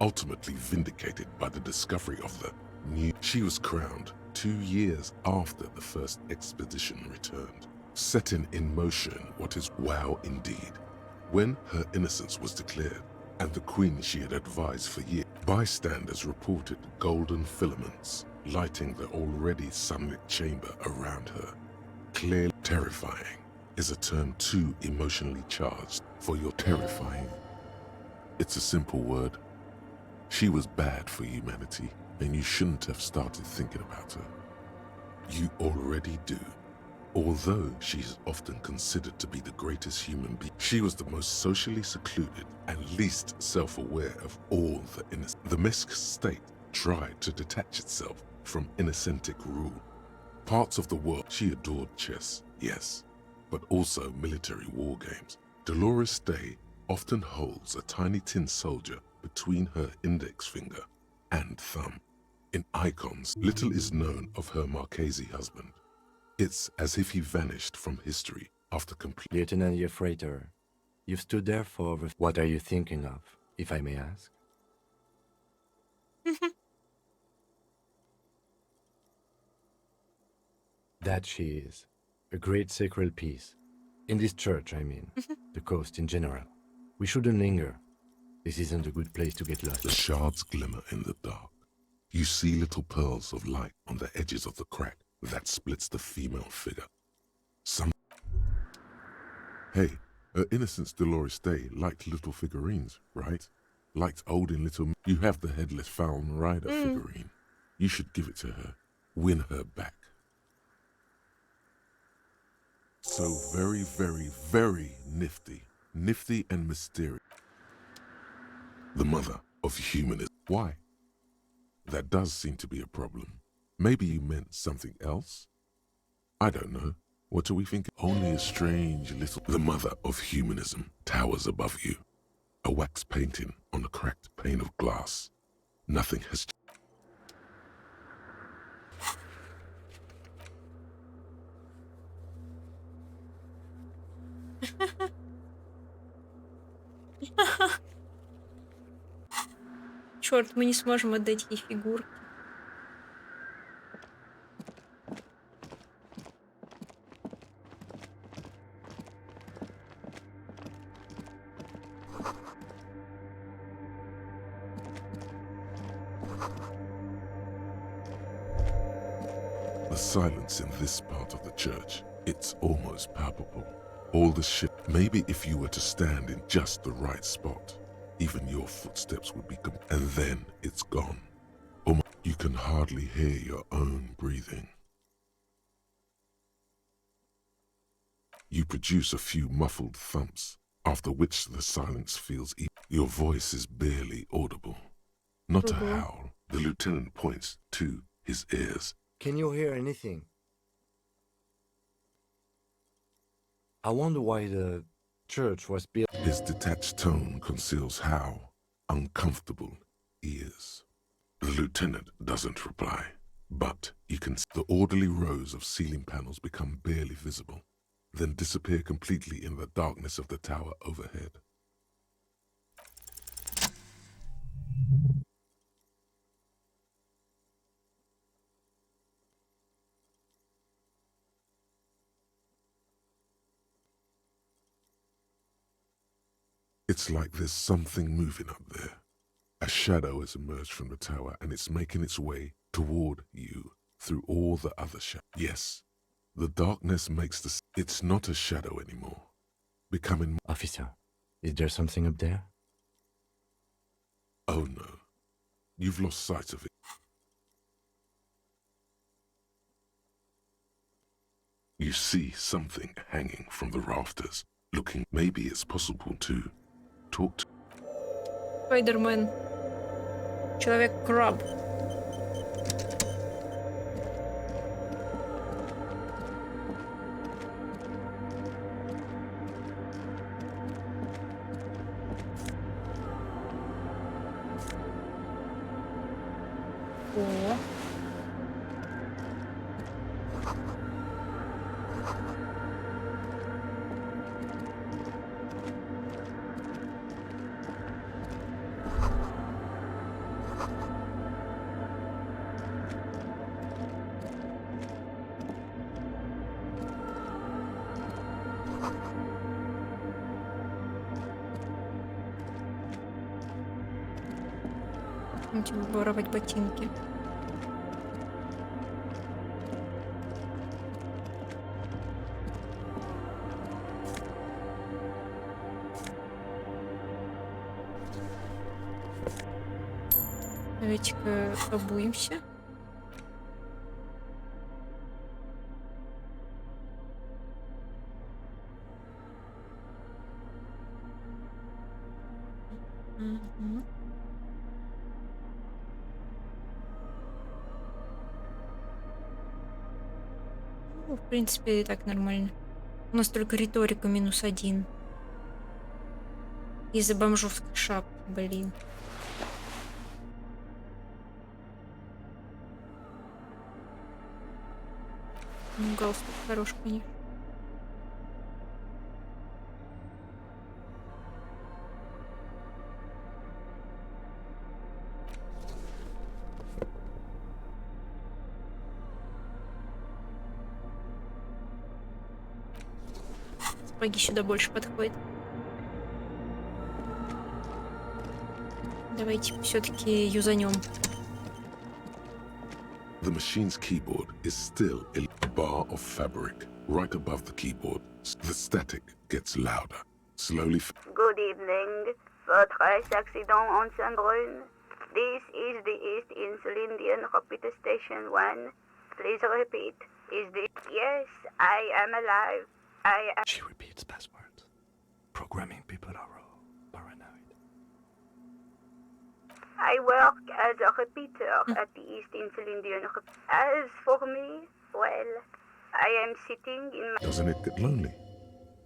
ultimately vindicated by the discovery of the new. She was crowned 2 years after the first expedition returned, setting in motion what is wow indeed. When her innocence was declared, and the queen she had advised for years, bystanders reported golden filaments lighting the already sunlit chamber around her. Clearly terrifying is a term too emotionally charged for your terrifying. It's a simple word. She was bad for humanity, and you shouldn't have started thinking about her. You already do. Although she is often considered to be the greatest human being, she was the most socially secluded and least self-aware of all the innocent. The Mesk state tried to detach itself from innocentic rule. Parts of the world she adored chess, yes, but also military war games. Dolores Day often holds a tiny tin soldier between her index finger and thumb. In icons, little is known of her Marchese husband. It's as if he vanished from history after complete. Lieutenant Yefrater, you've stood there for over... What are you thinking of, if I may ask? That she is. A great sacral piece. In this church, I mean. The coast in general. We shouldn't linger. This isn't a good place to get lost. The shards glimmer in the dark. You see little pearls of light on the edges of the crack that splits the female figure. Hey, her innocence Dolores Day liked little figurines, right? Liked holding little... You have the headless Falcon Rider figurine. You should give it to her. Win her back. So very, very, very nifty. Nifty and mysterious. The mother of humanism. Why? That does seem to be a problem. Maybe you meant something else? I don't know. What do we think? Only a strange little... The mother of humanism towers above you. A wax painting on a cracked pane of glass. Nothing has... Черт, мы не сможем отдать ей фигурки. The silence in this part of the church, it's almost palpable. All the shit. Maybe if you were to stand in just the right spot, even your footsteps would be... And then it's gone. You can hardly hear your own breathing. You produce a few muffled thumps, after which the silence feels... Your voice is barely audible. Not a howl, The lieutenant points to his ears. Can you hear anything? I wonder why the church was built. His detached tone conceals how uncomfortable he is. The lieutenant doesn't reply, but you can see the orderly rows of ceiling panels become barely visible, then disappear completely in the darkness of the tower overhead. It's like there's something moving up there. A shadow has emerged from the tower and it's making its way toward you through all the other shadows. Yes, the darkness makes the... It's not a shadow anymore. Becoming... Officer, is there something up there? Oh no, you've lost sight of it. You see something hanging from the rafters, looking... Maybe it's possible to talk to... Спайдермен. Человек-краб. О. Будем воровать ботинки. Давайте-ка обуемся. Мгм. Ну, в принципе, и так нормально. У нас только риторика -1. Из-за бомжовской шапки, блин. Ну, галстук хорош, конечно. Сапоги сюда больше подходят. Давайте все-таки юзанем. The machine's keyboard is still a bar of fabric right above the keyboard. The static gets louder. Slowly... Good evening. Votre accident en Saint-Brun. This is the East Insulindian Repeater Station 1. Please repeat. Is this... Yes, I am alive. I am... She repeats password. Programming people are all paranoid. I work as a repeater at the East Insulindian. As for me, well, I am sitting in my... Doesn't it get lonely?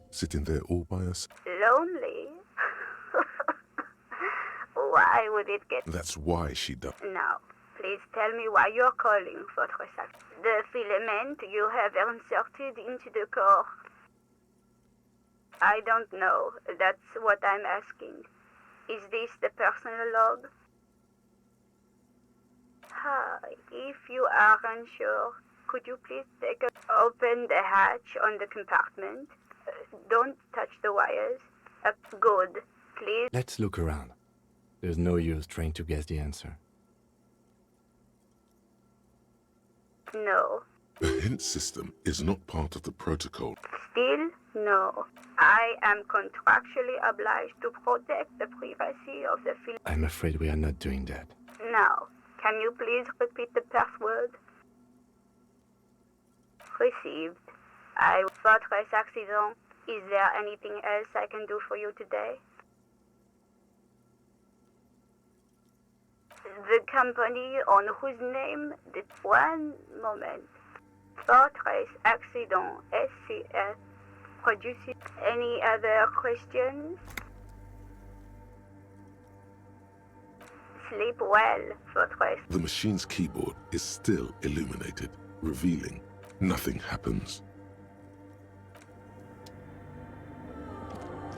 Sitting there all by us? Lonely? Why would it get... That's why she does. Now, please tell me why you're calling for Tresac. The filament you have inserted into the core. I don't know. That's what I'm asking. Is this the personal log? If you are unsure, could you please open the hatch on the compartment? Don't touch the wires. Good. Please. Let's look around. There's no use trying to guess the answer. No. The hint system is not part of the protocol. Still, no. I am contractually obliged to protect the privacy of the film. I'm afraid we are not doing that. Now, can you please repeat the password? Received. Votre accident. Is there anything else I can do for you today? The company on whose name did one moment. Fortress accident SCS produces. Any other questions? Sleep well, Fortress. The machine's keyboard is still illuminated, revealing nothing happens.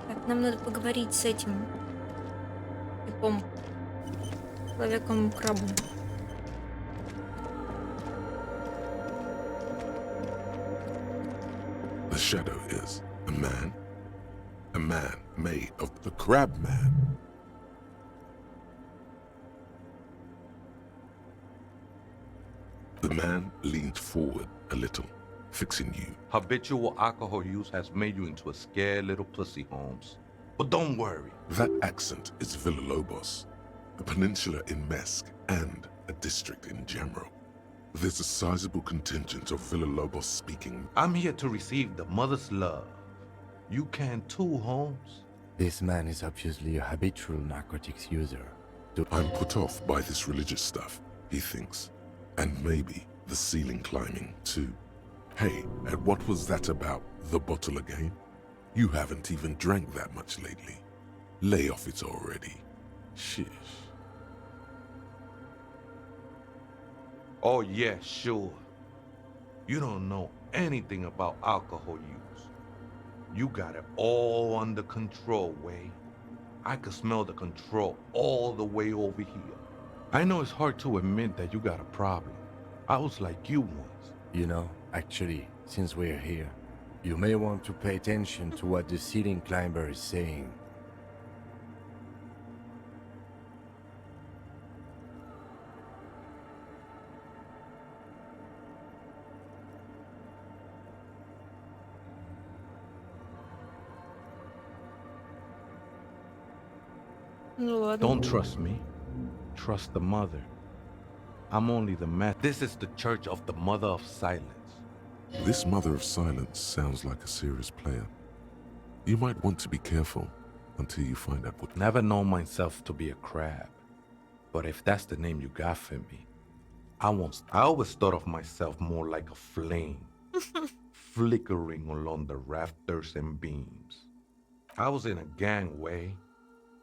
Так, нам надо поговорить с этим типом, человеком-крабом. The shadow is a man made of the crab man. The man leaned forward a little, fixing you. Habitual alcohol use has made you into a scared little pussy, Holmes. But don't worry. That accent is Villalobos, a peninsula in Mesque and a district in general. There's a sizable contingent of Villalobos speaking. I'm here to receive the mother's love. You can too, Holmes. This man is obviously a habitual narcotics user. I'm put off by this religious stuff, he thinks. And maybe the ceiling climbing too. Hey, and what was that about, the bottle again? You haven't even drank that much lately. Lay off it already. Shish. Oh yeah, sure. You don't know anything about alcohol use. You got it all under control, Way. I could smell the control all the way over here. I know it's hard to admit that you got a problem. I was like you once. You know, actually, since we're here, you may want to pay attention to what the ceiling climber is saying. Don't trust me. Trust the mother. I'm only the man. This is the church of the Mother of Silence. This Mother of Silence sounds like a serious player. You might want to be careful until you find out what... Never known myself to be a crab. But if that's the name you got for me, I always thought of myself more like a flame, flickering along the rafters and beams. I was in a gangway,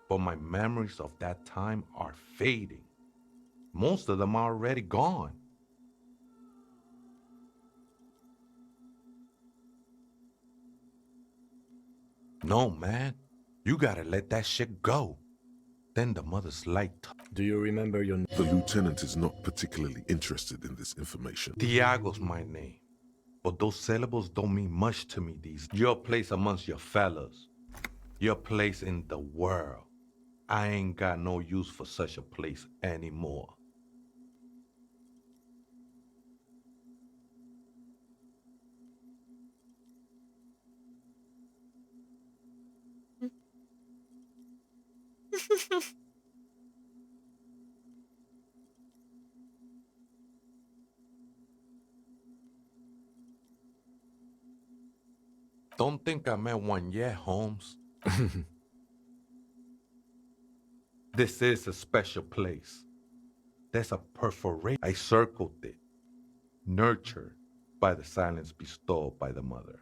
but my memories of that time are fading. Most of them are already gone. No, man. You gotta let that shit go. Then the mother's like... Do you remember your name? The lieutenant is not particularly interested in this information. Diago's my name. But those syllables don't mean much to me these days. Your place amongst your fellas. Your place in the world. I ain't got no use for such a place anymore. Don't think I met one yet, Holmes. This is a special place. There's a perforation. I circled it, nurtured by the silence bestowed by the mother.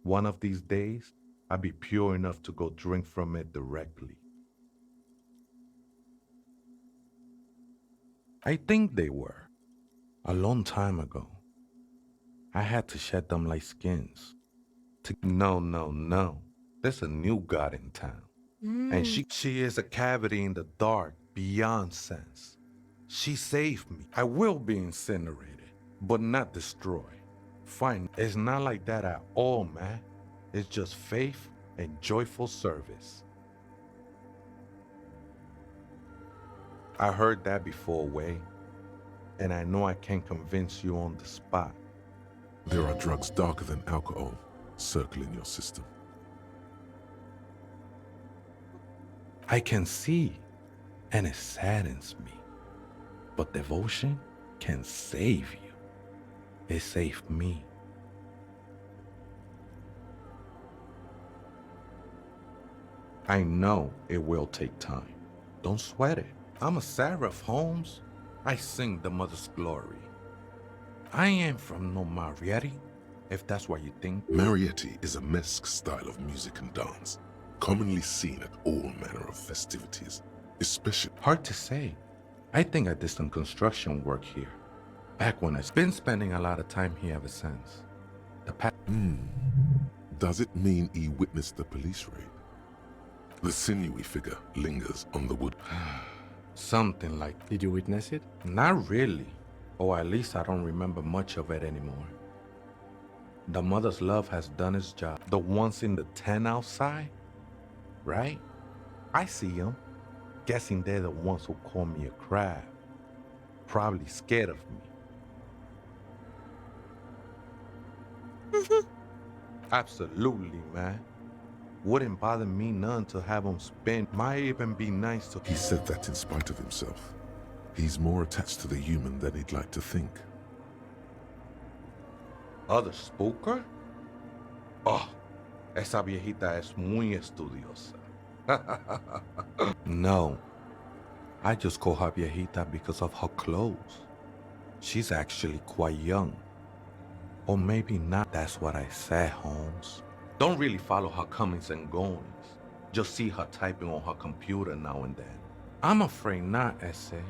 One of these days, I'll be pure enough to go drink from it directly. I think they were. A long time ago. I had to shed them like skins. No. There's a new god in town. And she is a cavity in the dark, beyond sense. She saved me. I will be incinerated, but not destroyed. Fine, it's not like that at all, man. It's just faith and joyful service. I heard that before, Way, and I know I can't convince you on the spot. There are drugs darker than alcohol circling your system. I can see, and it saddens me. But devotion can save you. It saved me. I know it will take time. Don't sweat it. I'm a seraph, Holmes. I sing the mother's glory. I ain't from no Marietti, if that's what you think. Marietti is a mesque style of music and dance, commonly seen at all manner of festivities, especially... Hard to say. I think I did some construction work here. Back when I've been spending a lot of time here ever since. Does it mean he witnessed the police raid? The sinewy figure lingers on the wood. Something like... Did you witness it? Not really. Or at least I don't remember much of it anymore. The mother's love has done its job. The ones in the tent outside, right? I see them. Guessing they're the ones who call me a crab. Probably scared of me. Absolutely, man. Wouldn't bother me none to have him spin. Might even be nice to... He said that in spite of himself. He's more attached to the human than he'd like to think. Other spooker? Oh, esa viejita es muy estudiosa. No, I just call her viejita because of her clothes. She's actually quite young. Or maybe not. That's what I said, Holmes. Don't really follow her comings and goings. Just see her typing on her computer now and then. I'm afraid not, Essay.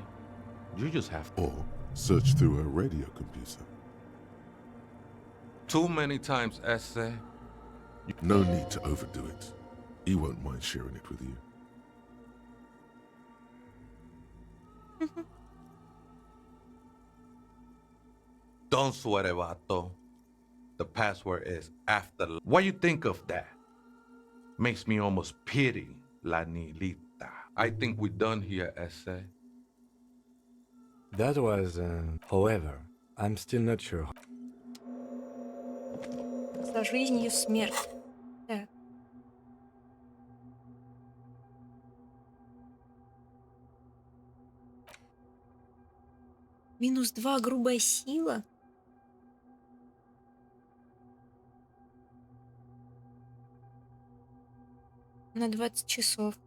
You just have to. Or search through her radio computer. Too many times, Essay. No need to overdo it. He won't mind sharing it with you. Don't sweat it, vato. The password is after. What you think of that? Makes me almost pity La Nilita. I think we're done here, Essay. That was, however, I'm still not sure. За жизнью смерть. Так. -2 грубая сила. На 20 часов.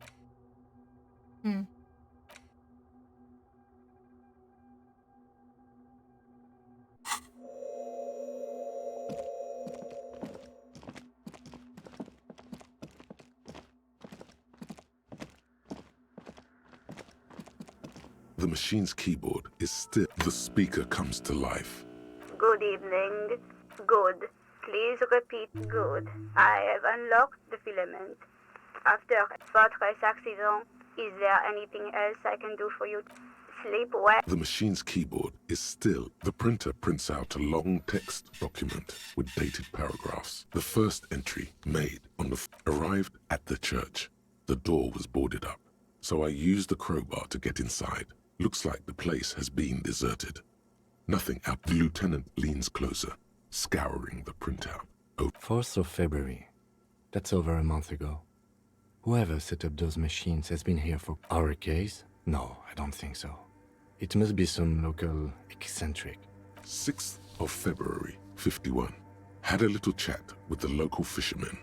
The machine's keyboard is still... The speaker comes to life. Good evening. Good. Please repeat. Good. I have unlocked the filament. After votre accident, is there anything else I can do for you? Sleep well. The machine's keyboard is still... The printer prints out a long text document with dated paragraphs. The first entry, made on the... Arrived at the church. The door was boarded up, so I used the crowbar to get inside. Looks like the place has been deserted. Nothing out. The lieutenant leans closer, scouring the printout. 4th of February. That's over a month ago. Whoever set up those machines has been here for our case? No, I don't think so. It must be some local eccentric. 6th of February, 51. Had a little chat with the local fishermen.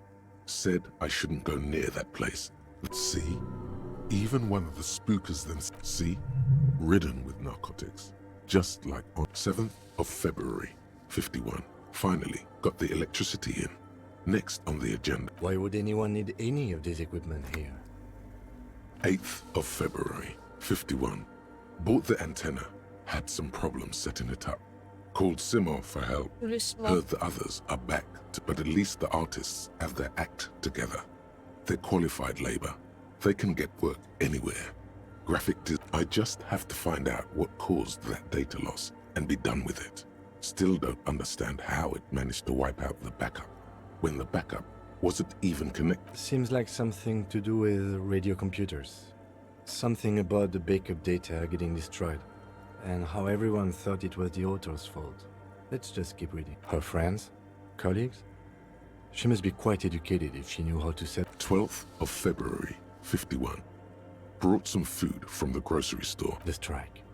Said I shouldn't go near that place. See? Even one of the spookers then... See? Ridden with narcotics. Just like on 7th of February, 51. Finally got the electricity in. Next on the agenda. Why would anyone need any of this equipment here? 8th of February, 51. Bought the antenna. Had some problems setting it up. Called Simo for help. Heard the others are back, but at least the artists have their act together. They're qualified labor. They can get work anywhere. I just have to find out what caused that data loss and be done with it. Still don't understand how it managed to wipe out the backup, when the backup wasn't even connected. Seems like something to do with radio computers. Something about the backup data getting destroyed, and how everyone thought it was the author's fault. Let's just keep reading. Her friends? Colleagues? She must be quite educated if she knew how to set... 12th of February, 51. Brought some food from the grocery store. The strike.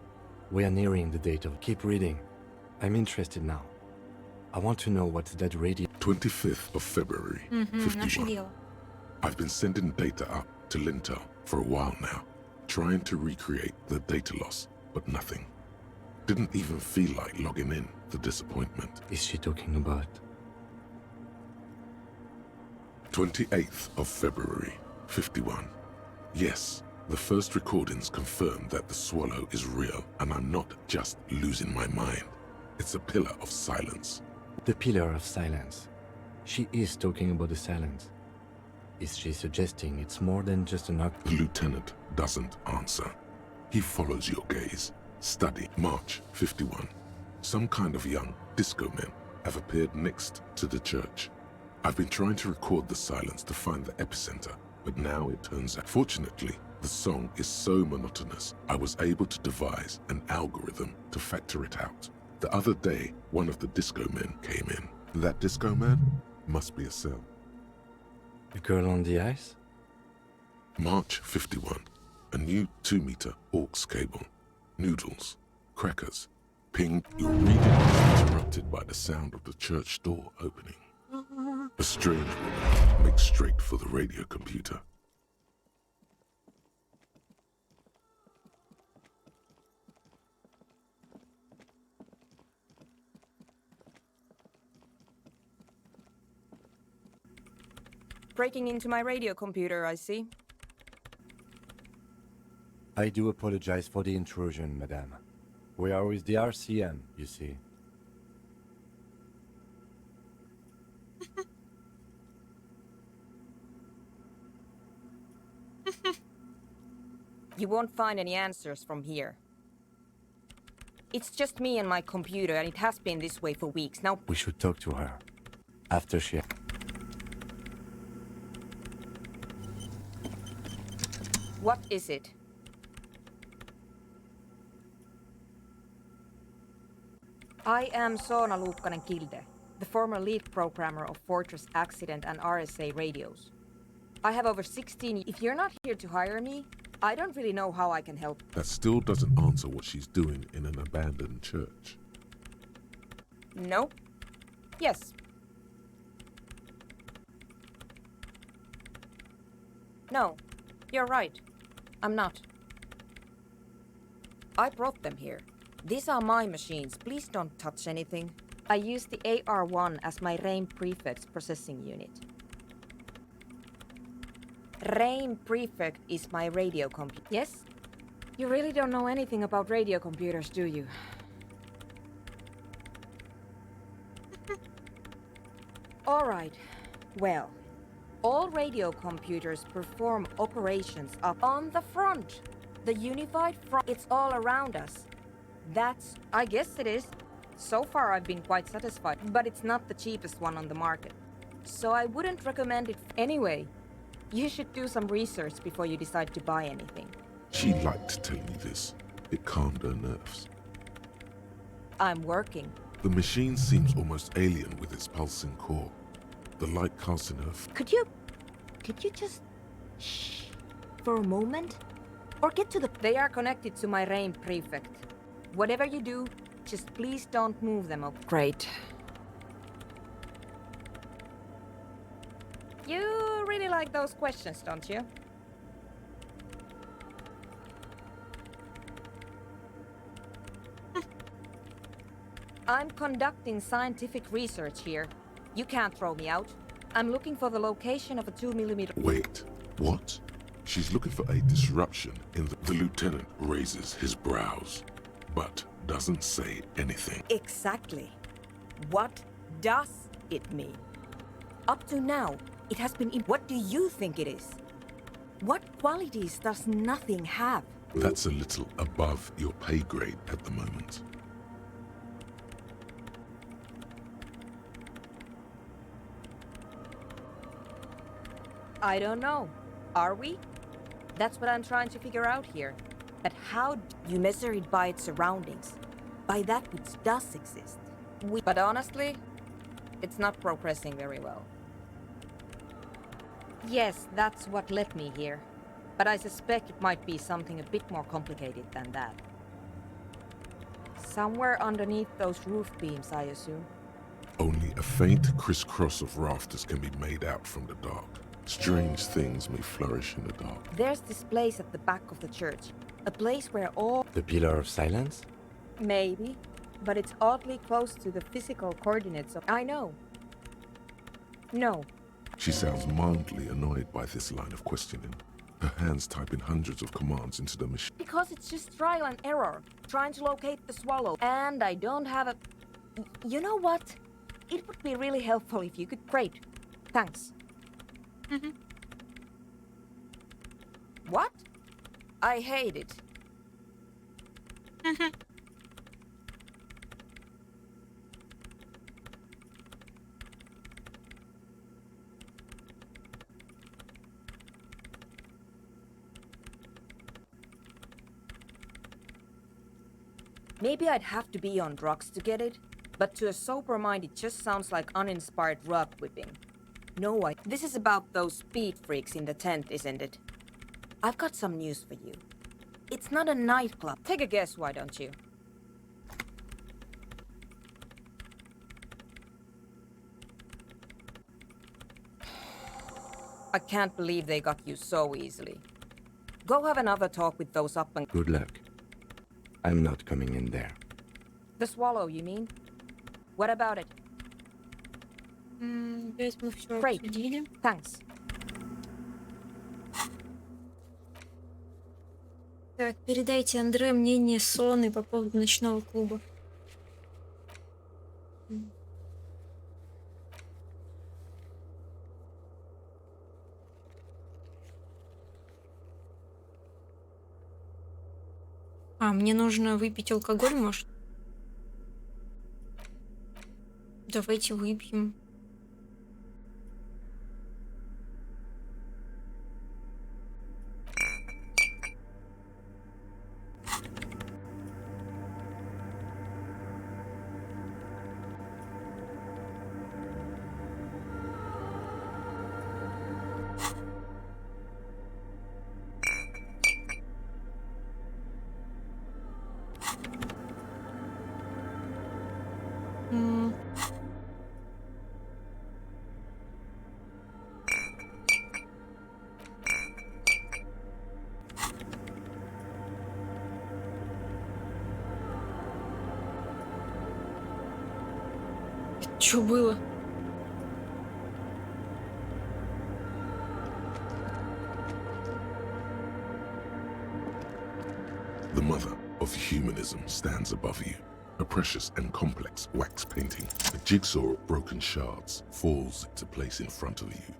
We are nearing the date of... Keep reading. I'm interested now. I want to know what's that radio... 25th of February, 51. I've been sending data up to Lintel for a while now. trying to recreate the data loss, but nothing. Didn't even feel like logging in, the disappointment. Is she talking about? 28th of February, 51. Yes, the first recordings confirm that the swallow is real, and I'm not just losing my mind. It's a pillar of silence. The pillar of silence. She is talking about the silence. Is she suggesting it's more than just an act? The lieutenant doesn't answer. He follows your gaze. Study, March 51. Some kind of young disco men have appeared next to the church. I've been trying to record the silence to find the epicenter, but now it turns out, fortunately, the song is so monotonous, I was able to devise an algorithm to factor it out. The other day, one of the disco men came in. That disco man must be a cell. The girl on the ice? March 51. A new 2-meter aux cable. Noodles. Crackers. Ping. Your reading is interrupted by the sound of the church door opening. A strange woman makes straight for the radio computer. Breaking into my radio computer, I see. I do apologize for the intrusion, madame. We are with the RCM, you see. You won't find any answers from here. It's just me and my computer, and it has been this way for weeks now. We should talk to her. After she... What is it? I am Soona Luukkanen-Kilde, the former lead programmer of Fortress Accident and RSA radios. I have over 16. If you're not here to hire me, I don't really know how I can help. That still doesn't answer what she's doing in an abandoned church. No. Yes. No. You're right. I'm not. I brought them here. These are my machines. Please don't touch anything. I use the AR-1 as my RAIM prefect's processing unit. RAIM prefect is my radio computer. Yes? You really don't know anything about radio computers, do you? All right. Well, all radio computers perform operations up on the front. The unified front. It's all around us. I guess it is. So far I've been quite satisfied, but it's not the cheapest one on the market. So I wouldn't recommend it. Anyway, you should do some research before you decide to buy anything. She liked telling me this. It calmed her nerves. I'm working. The machine seems almost alien with its pulsing core. The light casting her... Could you just shh for a moment? Or get to the... They are connected to my RAIM prefect. Whatever you do, just please don't move them up. Great. You really like those questions, don't you? I'm conducting scientific research here. You can't throw me out. I'm looking for the location of a 2mm... Wait, what? She's looking for a disruption in the lieutenant raises his brows, but doesn't say anything. Exactly. What does it mean? Up to now, it has been... What do you think it is? What qualities does nothing have? That's a little above your pay grade at the moment. I don't know. Are we? That's what I'm trying to figure out here. But how you measure it by its surroundings, by that which does exist. But honestly, it's not progressing very well. Yes, that's what led me here. But I suspect it might be something a bit more complicated than that. Somewhere underneath those roof beams, I assume. Only a faint crisscross of rafters can be made out from the dark. Strange things may flourish in the dark. There's this place at the back of the church. A place where all... The Pillar of Silence? Maybe. But it's oddly close to the physical coordinates of... I know. No. She sounds mildly annoyed by this line of questioning. Her hands typing hundreds of commands into the machine. Because it's just trial and error. Trying to locate the swallow. And I don't have a... You know what? It would be really helpful if you could... Great. Thanks. What? I hate it. Maybe I'd have to be on drugs to get it, but to a sober mind it just sounds like uninspired rug whipping. No, this is about those speed freaks in the tent, isn't it? I've got some news for you. It's not a nightclub. Take a guess, why don't you? I can't believe they got you so easily. Go have another talk with those up and... Good luck. I'm not coming in there. The swallow, you mean? What about it? Great. Thanks. Так, передайте Андре мнение Соны по поводу ночного клуба. А, мне нужно выпить алкоголь, может? Давайте выпьем. Что было? The mother of humanism stands above you. A precious and complex wax painting. A jigsaw of broken shards falls into place in front of you.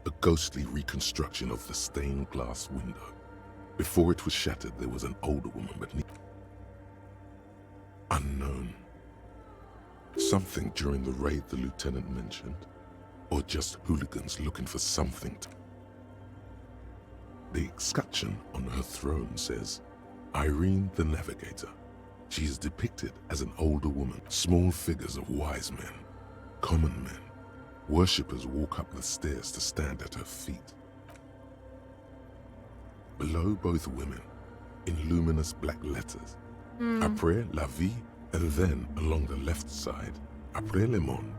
A ghostly reconstruction of the stained glass window. Before it was shattered, there was an older woman beneath. Unknown. Something during the raid the lieutenant mentioned, or just hooligans looking for something to... The escutcheon on her throne says, Irene the Navigator. She is depicted as an older woman. Small figures of wise men, common men. Worshippers walk up the stairs to stand at her feet. Below both women, in luminous black letters, Après la vie, and then along the left side, Après le monde,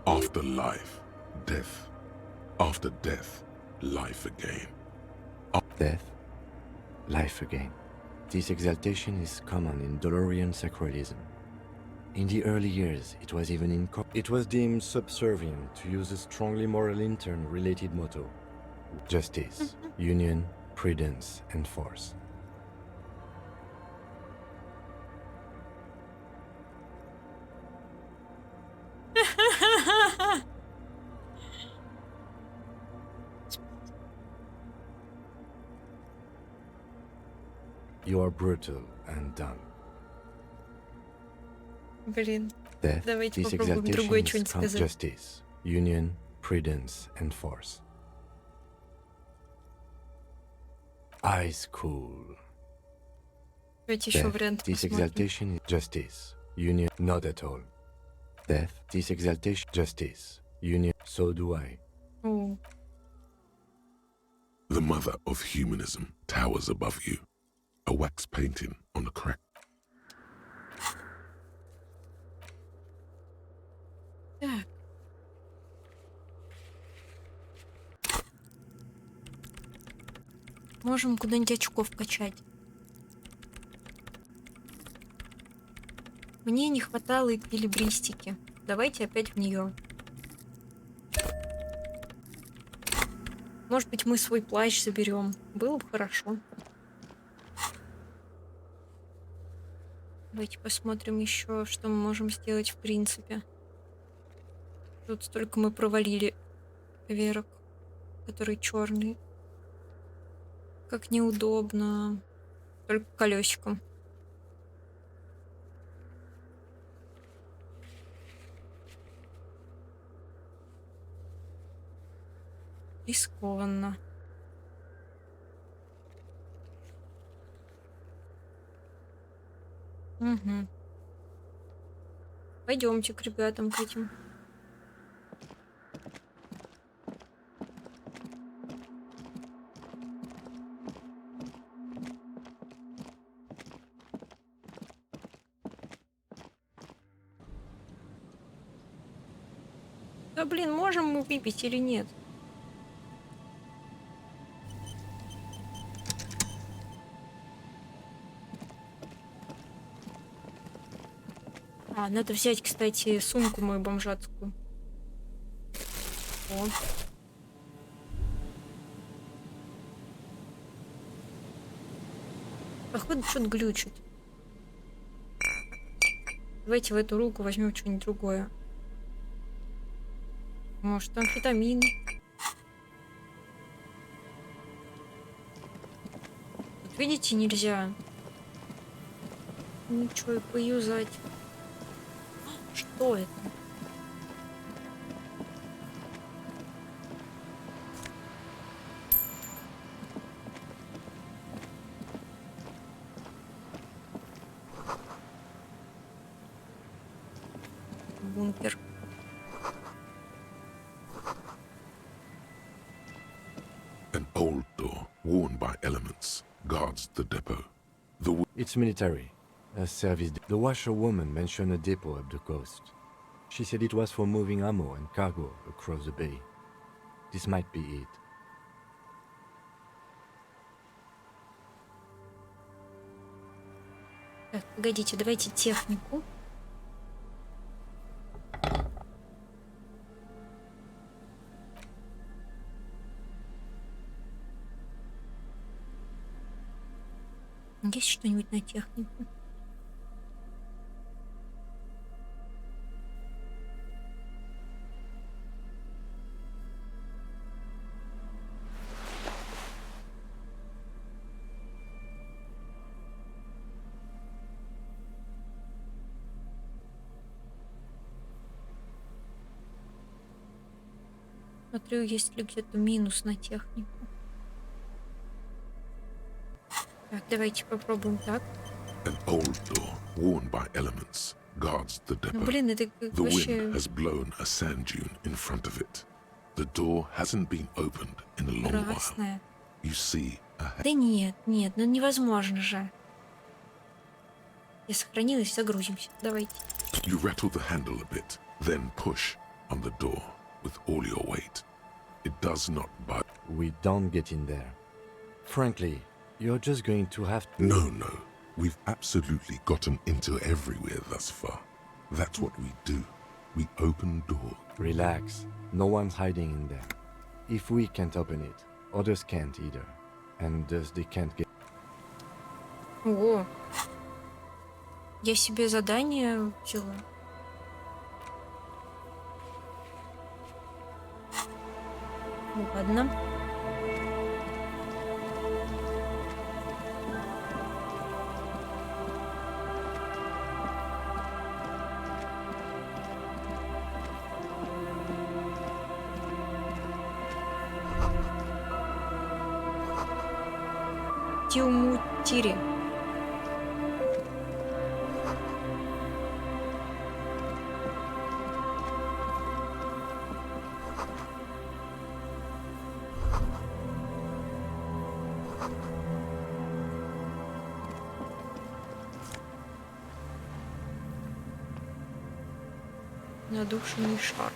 after life, death, after death, life again. Death, life again. This exaltation is common in Dolorian sacralism. In the early years, it was even it was deemed subservient to use a strongly moral intern related motto: justice, union, prudence, and force. You are brutal and done. Блин. Death, Давайте this попробуем другое exaltation что-нибудь is сказать. justice, union, prudence, and force. Eyes cool. Давайте еще Death, вариант this посмотрим. exaltation is justice, union, not at all. Death, this exaltation, justice, union, so do I. О, The mother of humanism towers above you. A wax painting on a crack. так. Можем куда-нибудь очков качать. Мне не хватало эквилибристики. Давайте опять в нее. Может быть, мы свой плащ заберем. Было бы хорошо. Давайте посмотрим еще, что мы можем сделать в принципе. Тут столько мы провалили верок, которые черные. Как неудобно. Только колесиком. Рискованно. Угу. Пойдемте к ребятам, к этим. Да блин, можем мы выпить или нет? А, надо взять, кстати, сумку мою бомжатскую. О. Походу, что-то глючит. Давайте в эту руку возьмем что-нибудь другое. Может, амфетамин. Вот видите, нельзя. Ничего и поюзать. Что это? Бункер. An old door, worn by elements, guards the depot. It's military. A service. The washerwoman mentioned a depot up the coast. She said it was for moving ammo and cargo across the bay. This might be it. Так, погодите, давайте технику. Есть что-нибудь на технику? Смотрю, есть ли где-то минус на технику. Так, давайте попробуем так. An old door, worn by elements, guards the depot. Ну, блин, это The вообще... wind has blown a sand dune in front of it. The door hasn't been opened in a long while. Красная. You see a... Да нет, нет, ну невозможно же. Я сохранилась, загрузимся. Давайте. You rattle the handle a bit, then push on the door with all your weight. It does not budge. We don't get in there. Frankly, you're just going to have to... No. We've absolutely gotten into everywhere thus far. That's what we do. We open doors. Relax. No one's hiding in there. If we can't open it, others can't either. And thus they can't get... Ого. Я себе задание взяла. Ладно. Тиумутири. Надушенный шар.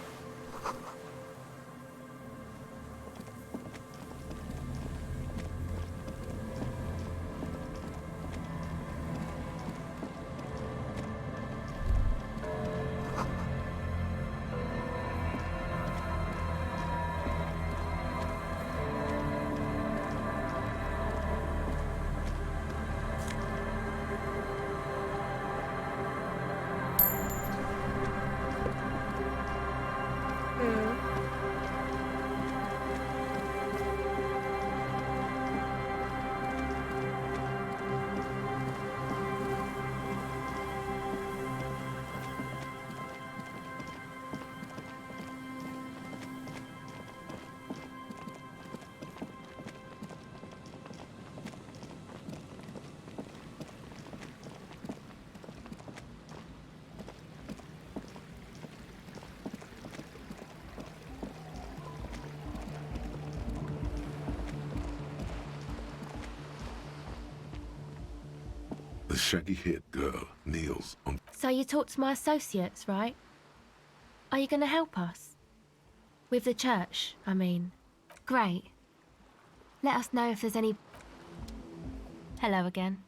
shaggy-haired girl kneels on... So you talked to my associates, right? Are you going to help us? With the church, I mean. Great. Let us know if there's any... Hello again.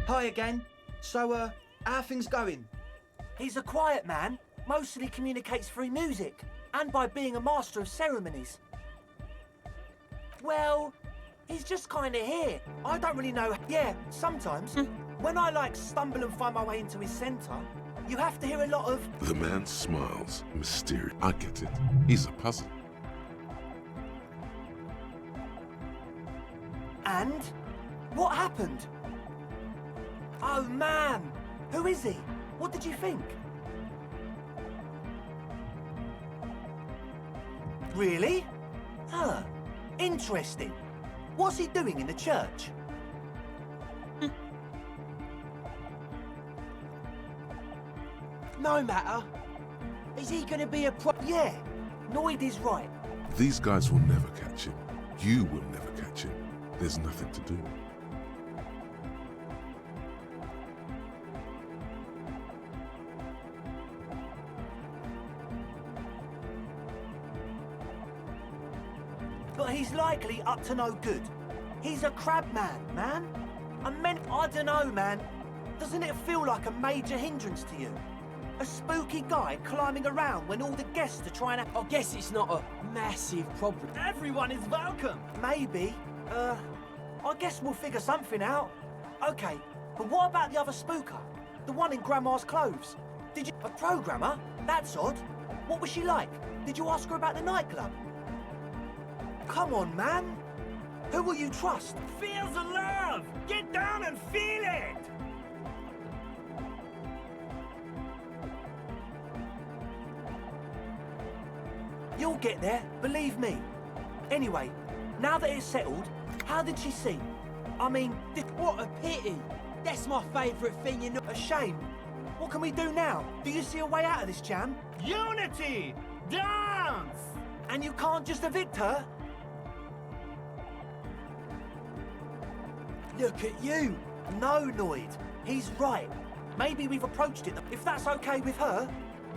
Hi again. So, how are things going? He's a quiet man, mostly communicates through music, and by being a master of ceremonies. Well, he's just kind of here. I don't really know. Yeah, sometimes. When I, stumble and find my way into his centre, you have to hear a lot of... The man smiles, mysterious. I get it. He's a puzzle. And? What happened? Oh, man! Who is he? What did you think? Really? Huh. Interesting. What's he doing in the church? No matter. Is he gonna be a pro... Yeah, Noid is right. These guys will never catch him. You will never catch him. There's nothing to do. But he's likely up to no good. He's a crab man. I don't know, man. Doesn't it feel like a major hindrance to you? A spooky guy climbing around when all the guests are trying to... I guess it's not a massive problem. Everyone is welcome. Maybe. I guess we'll figure something out. Okay, but what about the other spooker? The one in Grandma's clothes? Did you... A programmer? That's odd. What was she like? Did you ask her about the nightclub? Come on, man. Who will you trust? Feel the love! Get down and feel it! You'll get there, believe me. Anyway, now that it's settled, how did she seem? I mean, What a pity! That's my favourite thing, you know. A shame. What can we do now? Do you see a way out of this jam? Unity! Dance! And you can't just evict her? Look at you! No, Noid. He's right. Maybe we've approached it. If that's okay with her,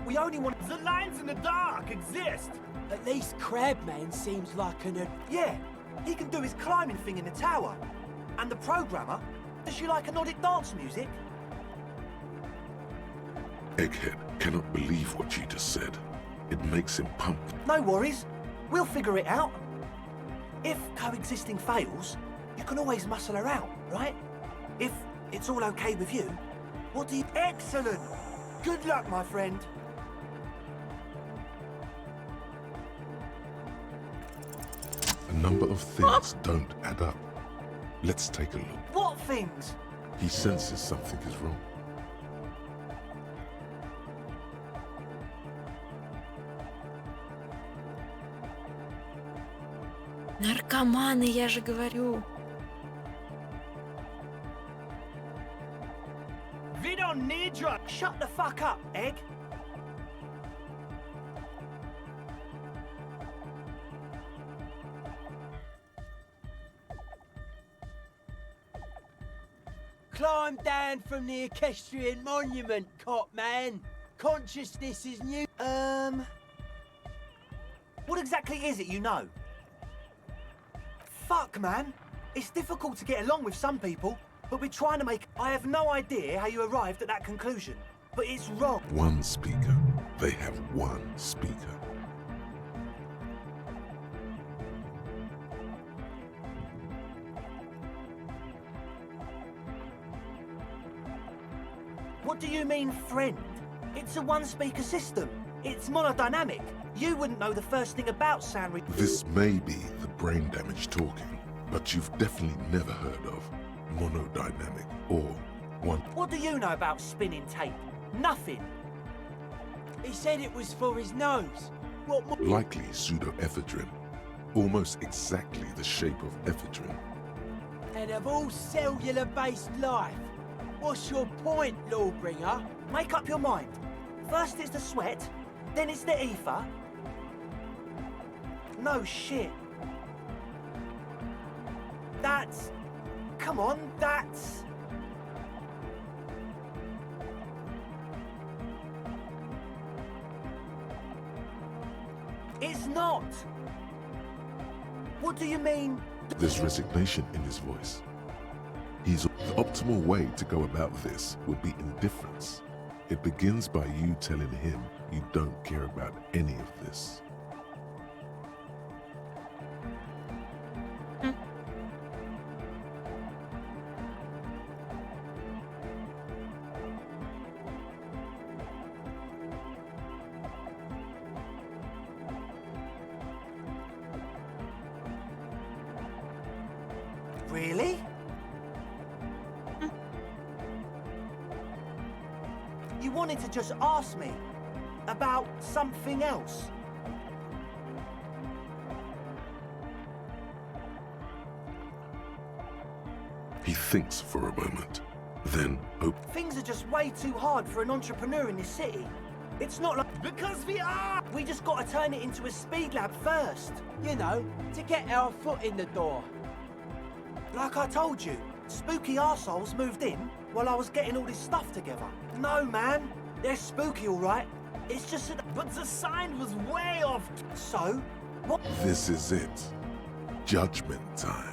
we only want... The lines in the dark exist! At least Crabman seems like an... Yeah, he can do his climbing thing in the tower. And the programmer, does she like Nordic dance music? Egghead cannot believe what you just said. It makes him pump. No worries. We'll figure it out. If coexisting fails, you can always muscle her out, right? If it's all okay with you, what do you... Excellent! Good luck, my friend. A number of things don't add up. Let's take a look. What things? He senses something is wrong. Наркоманы, я же говорю. We don't need you. Shut the fuck up, Egg. Climb down from the equestrian monument, cop man. Consciousness is new. What exactly is it you know? Fuck, man. It's difficult to get along with some people, but we're trying to make... I have no idea how you arrived at that conclusion, but it's wrong. One speaker. They have one speaker. What do you mean, friend? It's a one-speaker system. It's monodynamic. You wouldn't know the first thing about sound... This may be the brain damage talking, but you've definitely never heard of monodynamic or one... What do you know about spinning tape? Nothing. He said it was for his nose. What more? Likely pseudoephedrine. Almost exactly the shape of ephedrine. And of all cellular-based life, what's your point, Lawbringer? Make up your mind. First it's the sweat, then it's the ether. No shit. That's... Come on, that's... It's not. What do you mean? There's resignation in his voice. The optimal way to go about this would be indifference. It begins by you telling him you don't care about any of this. Really? You wanted to just ask me about something else? He thinks for a moment, then Things are just way too hard for an entrepreneur in this city. It's not like... Because we are! We just gotta turn it into a speed lab first. You know, to get our foot in the door. Like I told you, spooky arseholes moved in while I was getting all this stuff together. No, man. They're spooky, all right. It's just that... But the sign was way off. So? What? this is it. Judgment time.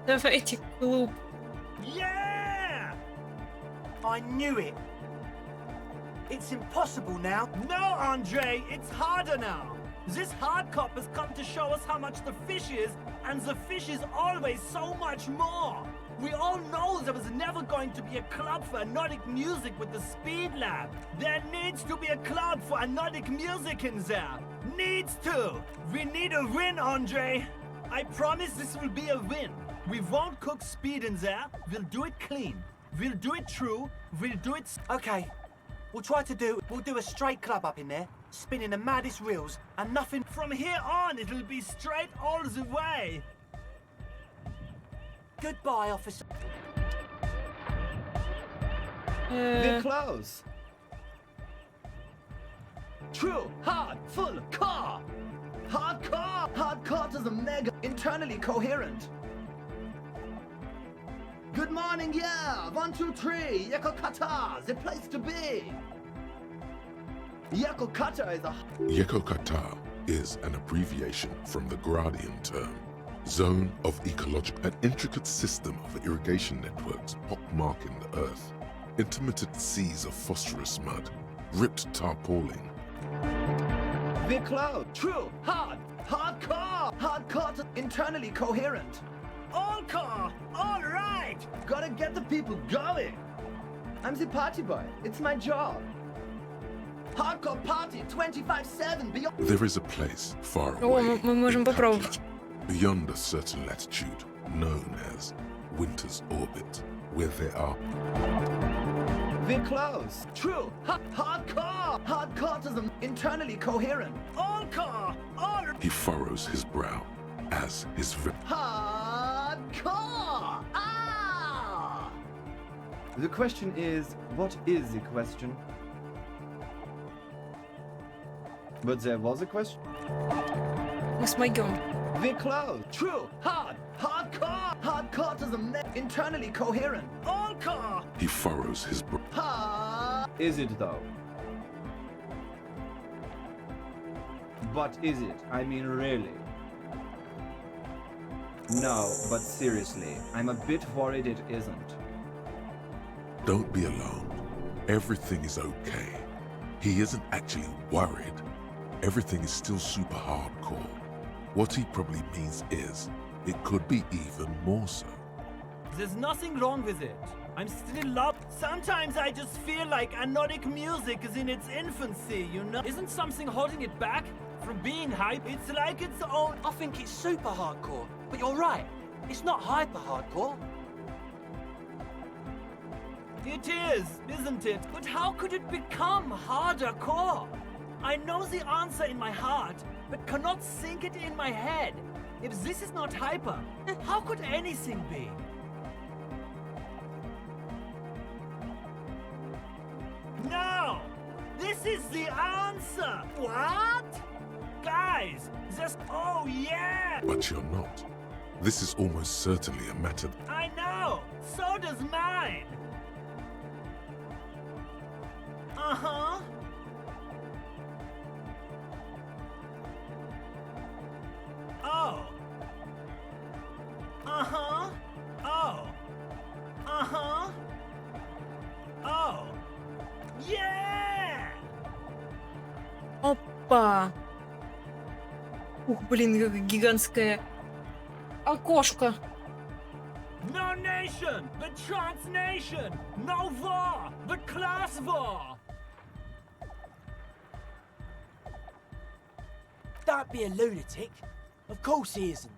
Давайте клуб. Yeah! I knew it. It's impossible now. No, Andre, it's harder now. This hard cop has come to show us how much the fish is, and the fish is always so much more. We all know there was never going to be a club for Nordic music with the Speed Lab. There needs to be a club for Nordic music in there. Needs to. We need a win, Andre. I promise this will be a win. We won't cook speed in there. We'll do it clean. We'll do it true. We'll do it... Okay. We'll do a straight club up in there, spinning the maddest reels, and nothing... From here on, it'll be straight all the way. Goodbye, officer. We're close. True, hard, full, car. Hardcore! Hardcore is a mega internally coherent. Good morning, yeah! 1, 2, 3, Yekokata, the place to be! Yekokata is a... Yekokata is an abbreviation from the Gradian term, Zone of Ecological, an intricate system of irrigation networks pockmarking the earth, intermittent seas of phosphorus mud, ripped tarpaulin. We're close. True, hard, hardcore! Hardcore is internally coherent. All car, all right! Gotta get the people going. I'm the party boy. It's my job. Hardcore party 25/7 beyond. There is a place far О, away мы можем попробовать. beyond a certain latitude known as Winter's Orbit, where there are... We're close. True, hardcore! Hardcore is internally coherent. All car, all... He furrows his brow as his... Hardcore! Ah! The question is, what is the question? But there was a question. Мы смогем. We're close. True, hardcore! Hardcore is internally coherent. All car! He furrows his brow. Is it though? But is it? I mean, really? No, but seriously, I'm a bit worried it isn't. Don't be alarmed. Everything is okay. He isn't actually worried. Everything is still super hardcore. What he probably means is, it could be even more so. There's nothing wrong with it. I'm still in love. Sometimes I just feel like Nordic music is in its infancy, you know? Isn't something holding it back from being hype? It's like its own... I think it's super hardcore. But you're right. It's not hyper hardcore. It is, isn't it? But how could it become harder core? I know the answer in my heart, but cannot sink it in my head. If this is not hyper, how could anything be? No! This is the answer! What? Guys, this... Oh, yeah! But you're not. This is almost certainly a matter... I know! So does mine! Uh-huh. Oh. Uh-huh. Oh. Uh-huh. Oh. Yeah! Опа! Ух, блин, какая гигантская окошко. No nation, but transnation! No war, but class war! Don't be a lunatic. Of course he isn't.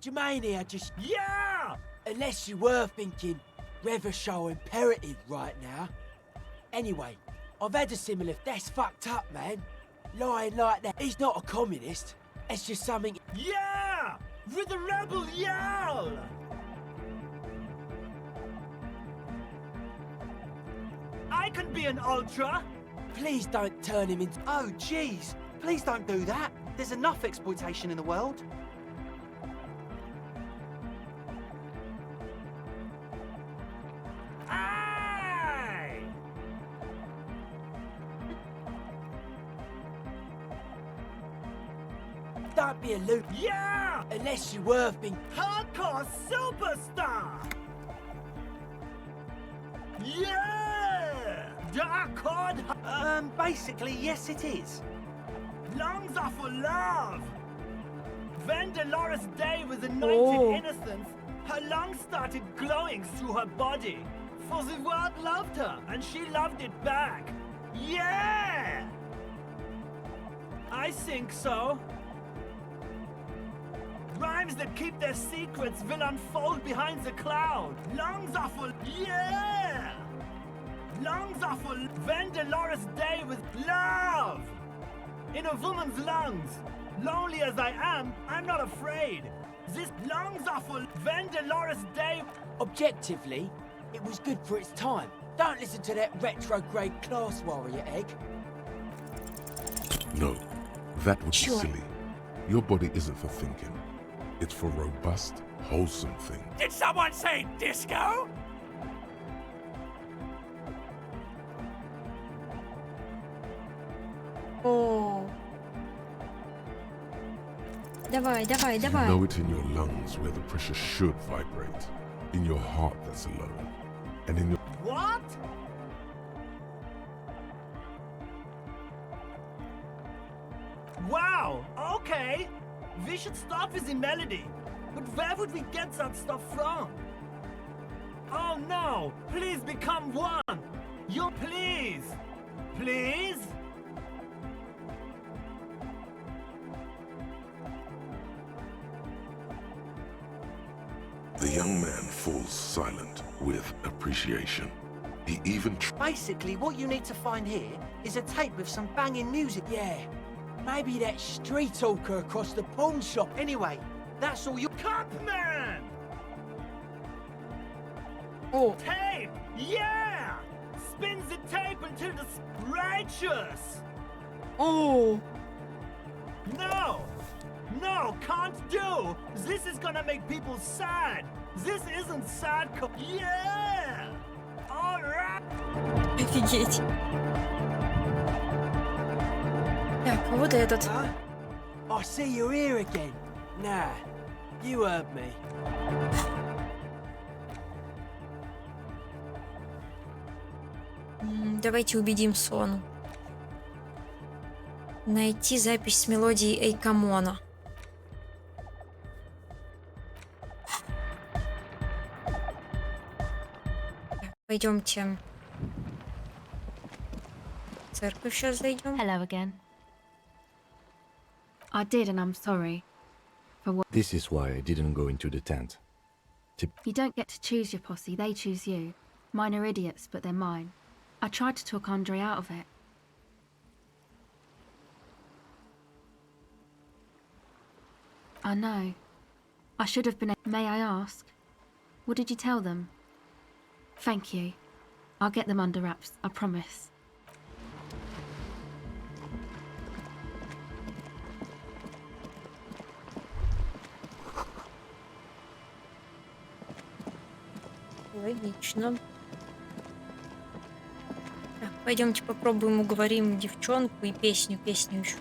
Jermaine here just... Yeah! Unless you were thinking Revershow imperative right now. Anyway, I've had a similar... That's fucked up, man. Lying like that. He's not a communist. It's just something... Yeah! With the rebel yell! I can be an ultra! Please don't turn him into... Oh, jeez. Please don't do that. There's enough exploitation in the world. Aye! Don't be a loot. Yeah! Unless you were thinking... Hardcore superstar! Yeah! Dark chord... Basically, yes it is. Lungs are for love! When Dolores Day was anointed innocence, her lungs started glowing through her body. For the world loved her, and she loved it back. Yeah! I think so. Rhymes that keep their secrets will unfold behind the cloud. Lungs are for... Yeah! Lungs are for... When Dolores Day was love! In a woman's lungs. Lonely as I am, I'm not afraid. This lungs are for... When Dolores Day... Objectively, it was good for its time. Don't listen to that retrograde class warrior egg. No, that would be silly. Your body isn't for thinking. It's for robust, wholesome things. Did someone say disco? О. Давай, давай, You давай. know it in your lungs where the pressure should vibrate. In your heart that's alone. And in your... What? Wow, okay. We should start with the melody. But where would we get that stuff from? Oh no, please become one. You please. Please? The young man falls silent with appreciation. He even... Basically, what you need to find here is a tape with some banging music. Yeah, maybe that street talker across the pawn shop. Anyway, that's all you... Cupman! Oh. Tape! Yeah! Spins the tape until it's righteous! Oh. No! No, can't do! This is gonna make people sad! This isn't sad Yeah! Alright! Офигеть. Так, а вот этот. I see you're here again. Nah, you heard me. Давайте убедим Сону. Найти запись с мелодией Эйкамона. Пойдемте. В церковь сейчас зайдем. Hello again. I did, and I'm sorry for what. This is why I didn't go into the tent. You don't get to choose your posse, they choose you. Mine are idiots, but they're mine. I tried to talk Andre out of it. I know. I should have been. May I ask? What did you tell them? Thank you. I'll get them under wraps, I promise. Логично. Так, пойдемте попробуем уговорим девчонку и песню еще.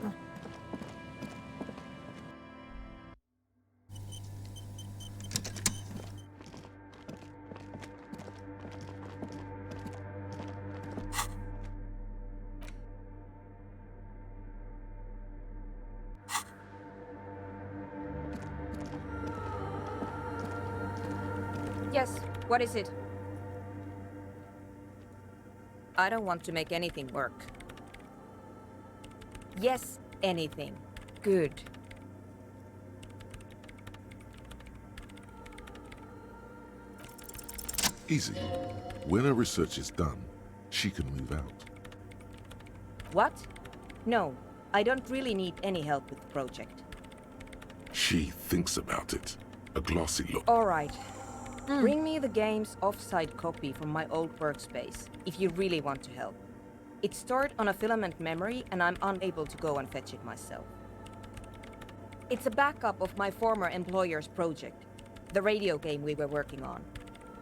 Yes, what is it? I don't want to make anything work. Yes, anything. Good. Easy. When her research is done, she can move out. What? No, I don't really need any help with the project. She thinks about it. A glossy look. All right. Bring me the game's off-site copy from my old workspace, if you really want to help. It's stored on a filament memory, and I'm unable to go and fetch it myself. It's a backup of my former employer's project, the radio game we were working on.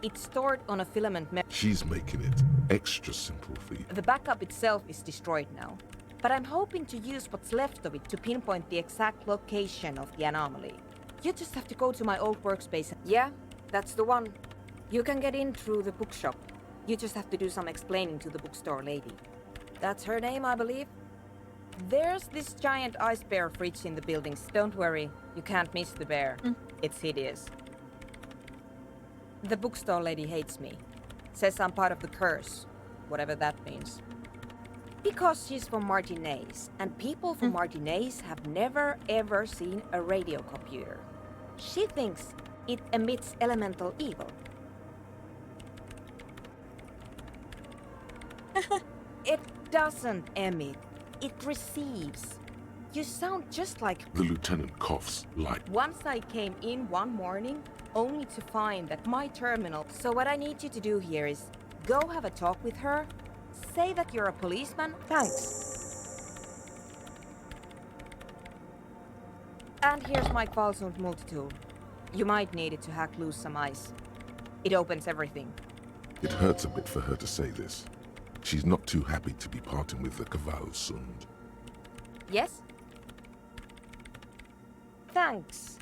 It's stored on a filament memory. She's making it extra simple for you. The backup itself is destroyed now, but I'm hoping to use what's left of it to pinpoint the exact location of the anomaly. You just have to go to my old workspace. Yeah, that's the one. You can get in through the bookshop. You just have to do some explaining to the bookstore lady. That's her name, I believe. There's this giant ice bear fridge in the buildings. Don't worry, you can't miss the bear. It's hideous. The bookstore lady hates me. Says I'm part of the curse, whatever that means. Because she's from Martinez, and people from Martinez have never ever seen a radio computer. She thinks it emits elemental evil. It doesn't emit, it receives. You sound just like... The lieutenant coughs light. Once I came in one morning, only to find that my terminal... So what I need you to do here is go have a talk with her, say that you're a policeman. Thanks. And here's my Qualsund multitool. You might need it to hack loose some ice. It opens everything. It hurts a bit for her to say this. She's not too happy to be parting with the Kvalsund. Yes? Thanks.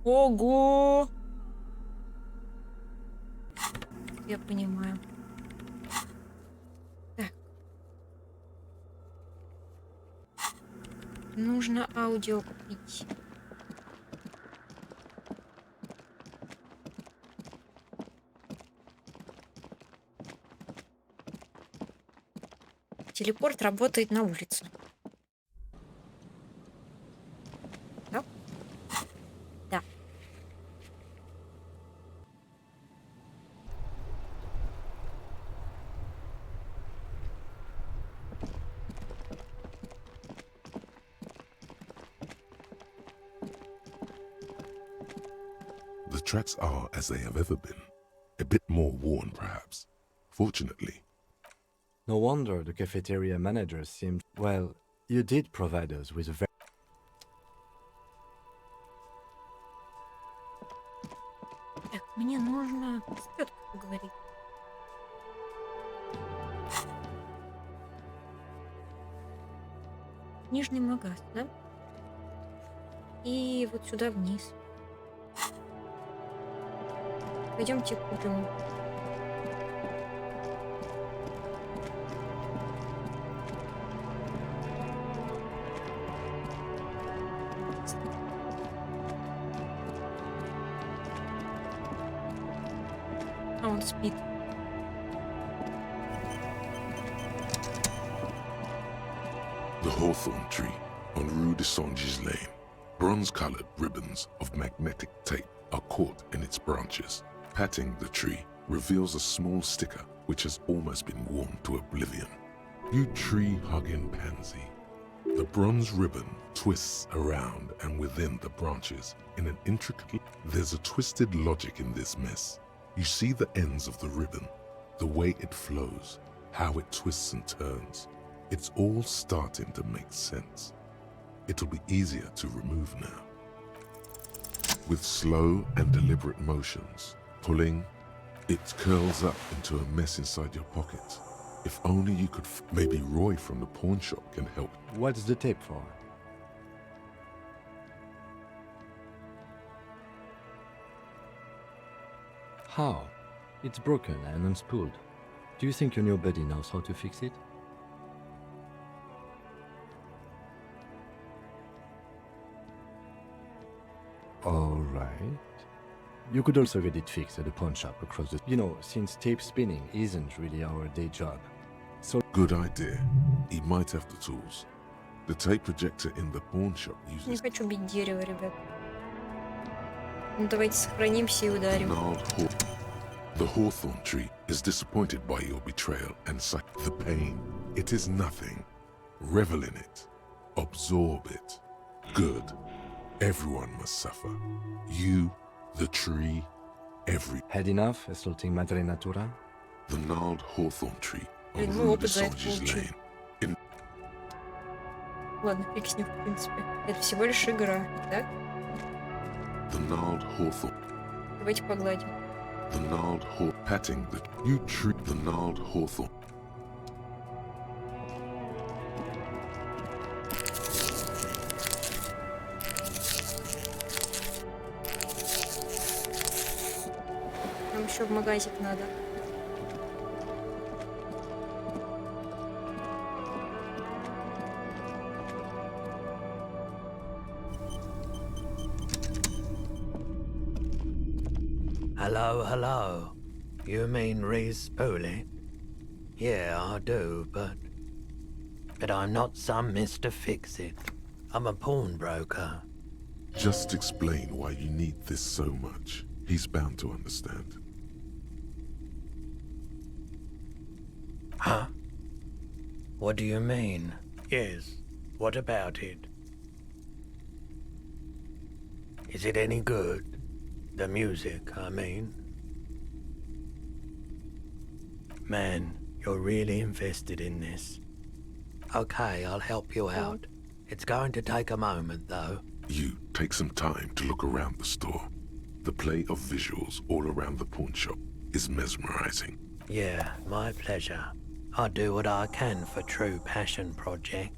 Ого! Я понимаю. Так. Нужно аудио купить. Телепорт работает на улице. Да? Да. The tracks are as they have ever been. A bit more worn, perhaps. Fortunately. No wonder the cafeteria manager seemed... Well, you did provide us with a very... Так, мне нужно с теткой поговорить. Нижний магаз, да? И вот сюда вниз. Пойдемте купим. А он спит. The hawthorn tree on Rue de Songes Lane. Bronze-colored ribbons of magnetic tape are caught in its branches. Patting the tree reveals a small sticker which has almost been worn to oblivion. You tree-hugging pansy. The bronze ribbon twists around and within the branches in an intricately... There's a twisted logic in this mess. You see the ends of the ribbon, the way it flows, how it twists and turns. It's all starting to make sense. It'll be easier to remove now. With slow and deliberate motions, pulling, it curls up into a mess inside your pocket. If only you could... Maybe Roy from the pawn shop can help. What's the tape for? How? It's broken and unspooled. Do you think your new buddy knows how to fix it? All right. You could also get it fixed at the pawn shop across the... You know, since tape spinning isn't really our day job. So... Good idea. He might have the tools. The tape projector in the pawn shop Не uses... хочу бить дерево, ребят. Ну, давайте сохранимся и ударим. The hawthorn tree is disappointed by your betrayal and the pain. It is nothing. Revel in it. Absorb it. Good. Everyone must suffer. You, the tree, every... Had enough assaulting Madre Natura? The gnarled hawthorn tree on Ну, Rue de опыт за это Songe's получил. Lane. In... Ладно, фиг с ним, в принципе. Это всего лишь игра, так? The gnarled hawthorn. Давайте погладим. The gnarled patting the... You tree... The gnarled hawthorn. Нам еще в магазик надо. Hello, hello. You mean Reese Pooley? Yeah, I do, but I'm not some Mr. Fix-It. I'm a pawnbroker. Just explain why you need this so much. He's bound to understand. Huh? What do you mean? Yes, what about it? Is it any good? The music, I mean. Man, you're really invested in this. Okay, I'll help you out. It's going to take a moment, though. You take some time to look around the store. The play of visuals all around the pawn shop is mesmerizing. Yeah, my pleasure. I'll do what I can for true passion projects.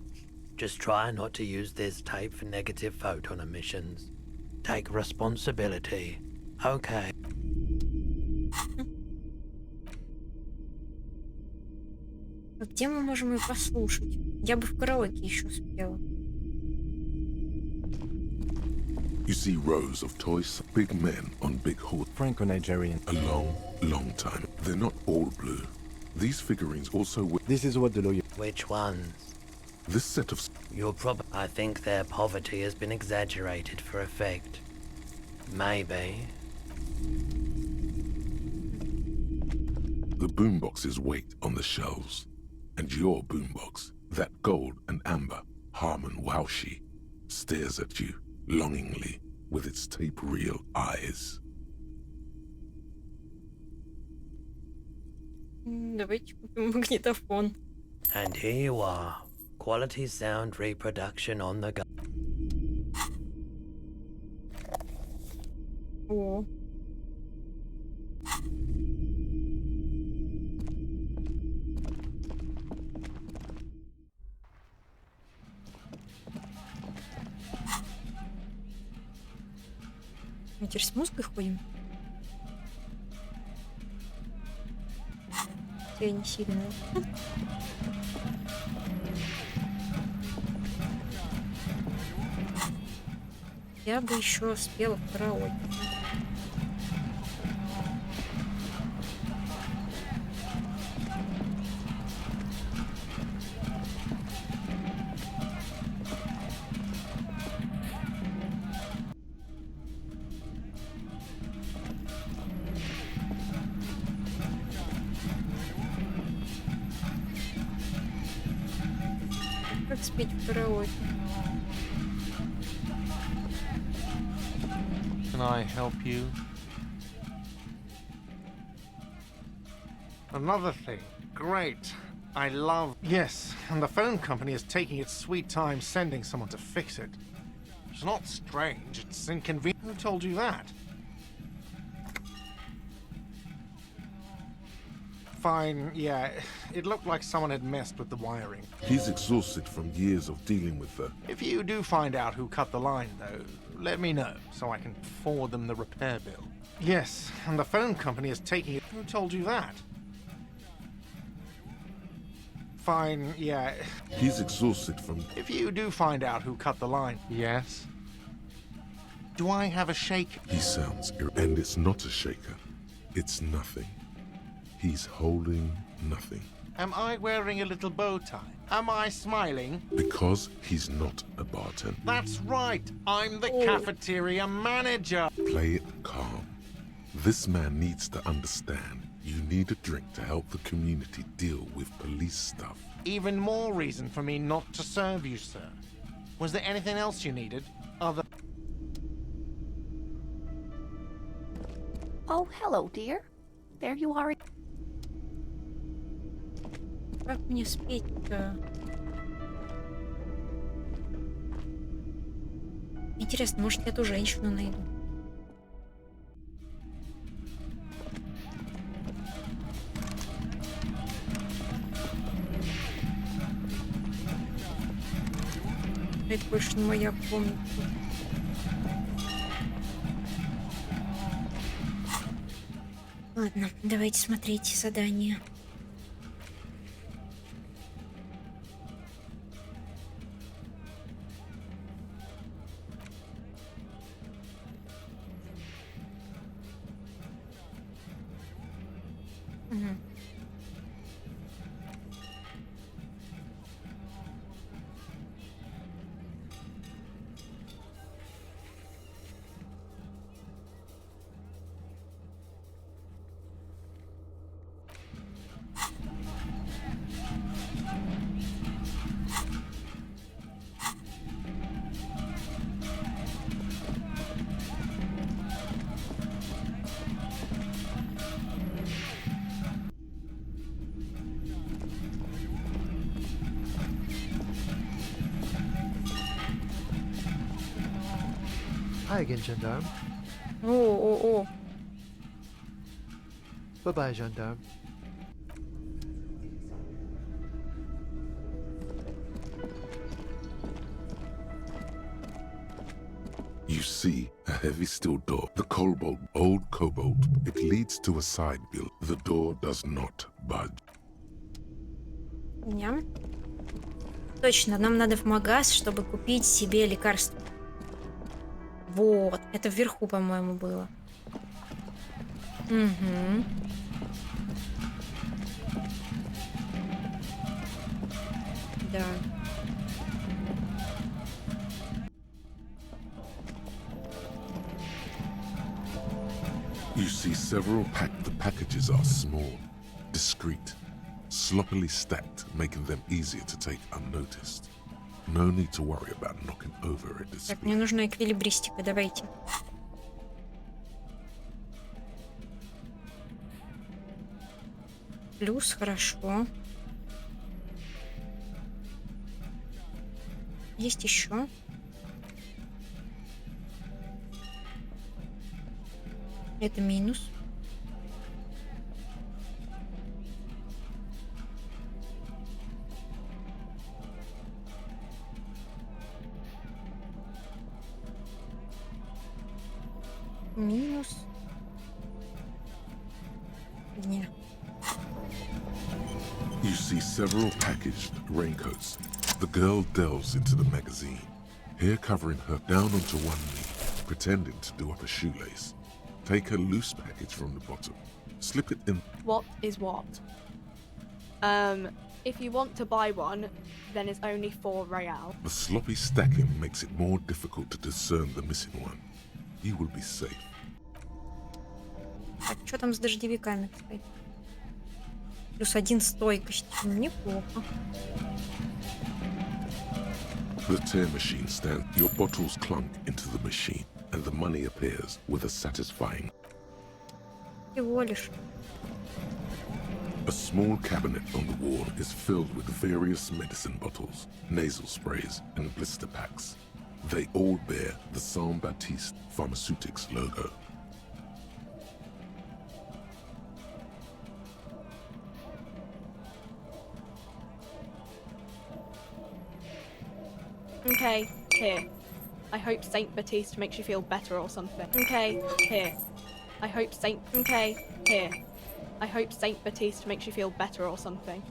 Just try not to use this tape for negative photon emissions. Take responsibility. Okay. А где мы можем ее послушать? Я бы в караоке еще спела. You see rows of toys, big men on big horse. Franco-Nigerian. A long, long time. They're not all blue. These figurines also... This is what the lawyer... Which ones? This set of... You're I think their poverty has been exaggerated for effect. Maybe. The boomboxes wait on the shelves. And your boombox, that gold and amber, Harmon Waushi, stares at you longingly with its tape-reel eyes. Давайте купим магнитофон. And here you are. Quality sound reproduction on the go. О. Мы теперь с музыкой ходим? Я не сильно. Я бы еще спела в караоке. Как спеть в караоке? Can I help you? Another thing. Great. I love... Yes, and the phone company is taking its sweet time sending someone to fix it. It's not strange, it's inconvenient. Who told you that? Fine, yeah. It looked like someone had messed with the wiring. He's exhausted from years of dealing with her. If you do find out who cut the line, though, let me know, so I can forward them the repair bill. Yes, and the phone company is taking it. Who told you that? Fine, yeah. He's exhausted from... If you do find out who cut the line... Yes? Do I have a shake? He sounds... And it's not a shaker. It's nothing. He's holding nothing. Am I wearing a little bow tie? Am I smiling? Because he's not a bartender. That's right. I'm the cafeteria manager. Play it calm. This man needs to understand you need a drink to help the community deal with police stuff. Even more reason for me not to serve you, sir. Was there anything else you needed? Other... Oh, hello, dear. There you are. Как мне спеть-то? Интересно, может, я ту женщину найду? Это больше не моя комната. Ладно, давайте смотреть задание. Угу. Hi again, gendarme. О. Bye-bye, gendarme. You see a heavy steel door. The old cobalt. It leads to a side bill. The door does not budge. Ням. Точно, нам надо в магаз, чтобы купить себе лекарство. Вот, это вверху, по-моему, было. Угу. Да. You see several the packages are small, discreet, sloppily stacked, making them easier to take unnoticed. No need to worry about knocking over a display. Так, мне нужна эквилибристика, давайте. Плюс, хорошо. Есть еще. Это минус. Минус. Не. You see several packaged raincoats. The girl delves into the magazine, hair covering her down onto one knee, pretending to do up a shoelace. Take a loose package from the bottom, slip it in. What is what? If you want to buy one, then it's only 4 real. The sloppy stacking makes it more difficult to discern the missing one. You will be safe. Так, что там с дождевиками, кстати? +1 стойкость. Ну, неплохо. The tear machine stands. Your bottles clunk into the machine, and the money appears with a satisfying. Всего лишь. A small cabinet on the wall is filled with various medicine bottles, nasal sprays, and blister packs. They all bear the Saint Baptiste Pharmaceutics logo. Okay, here. I hope Saint Baptiste makes you feel better or something. Okay, here. I hope Saint... Okay, here. I hope Saint Baptiste makes you feel better or something.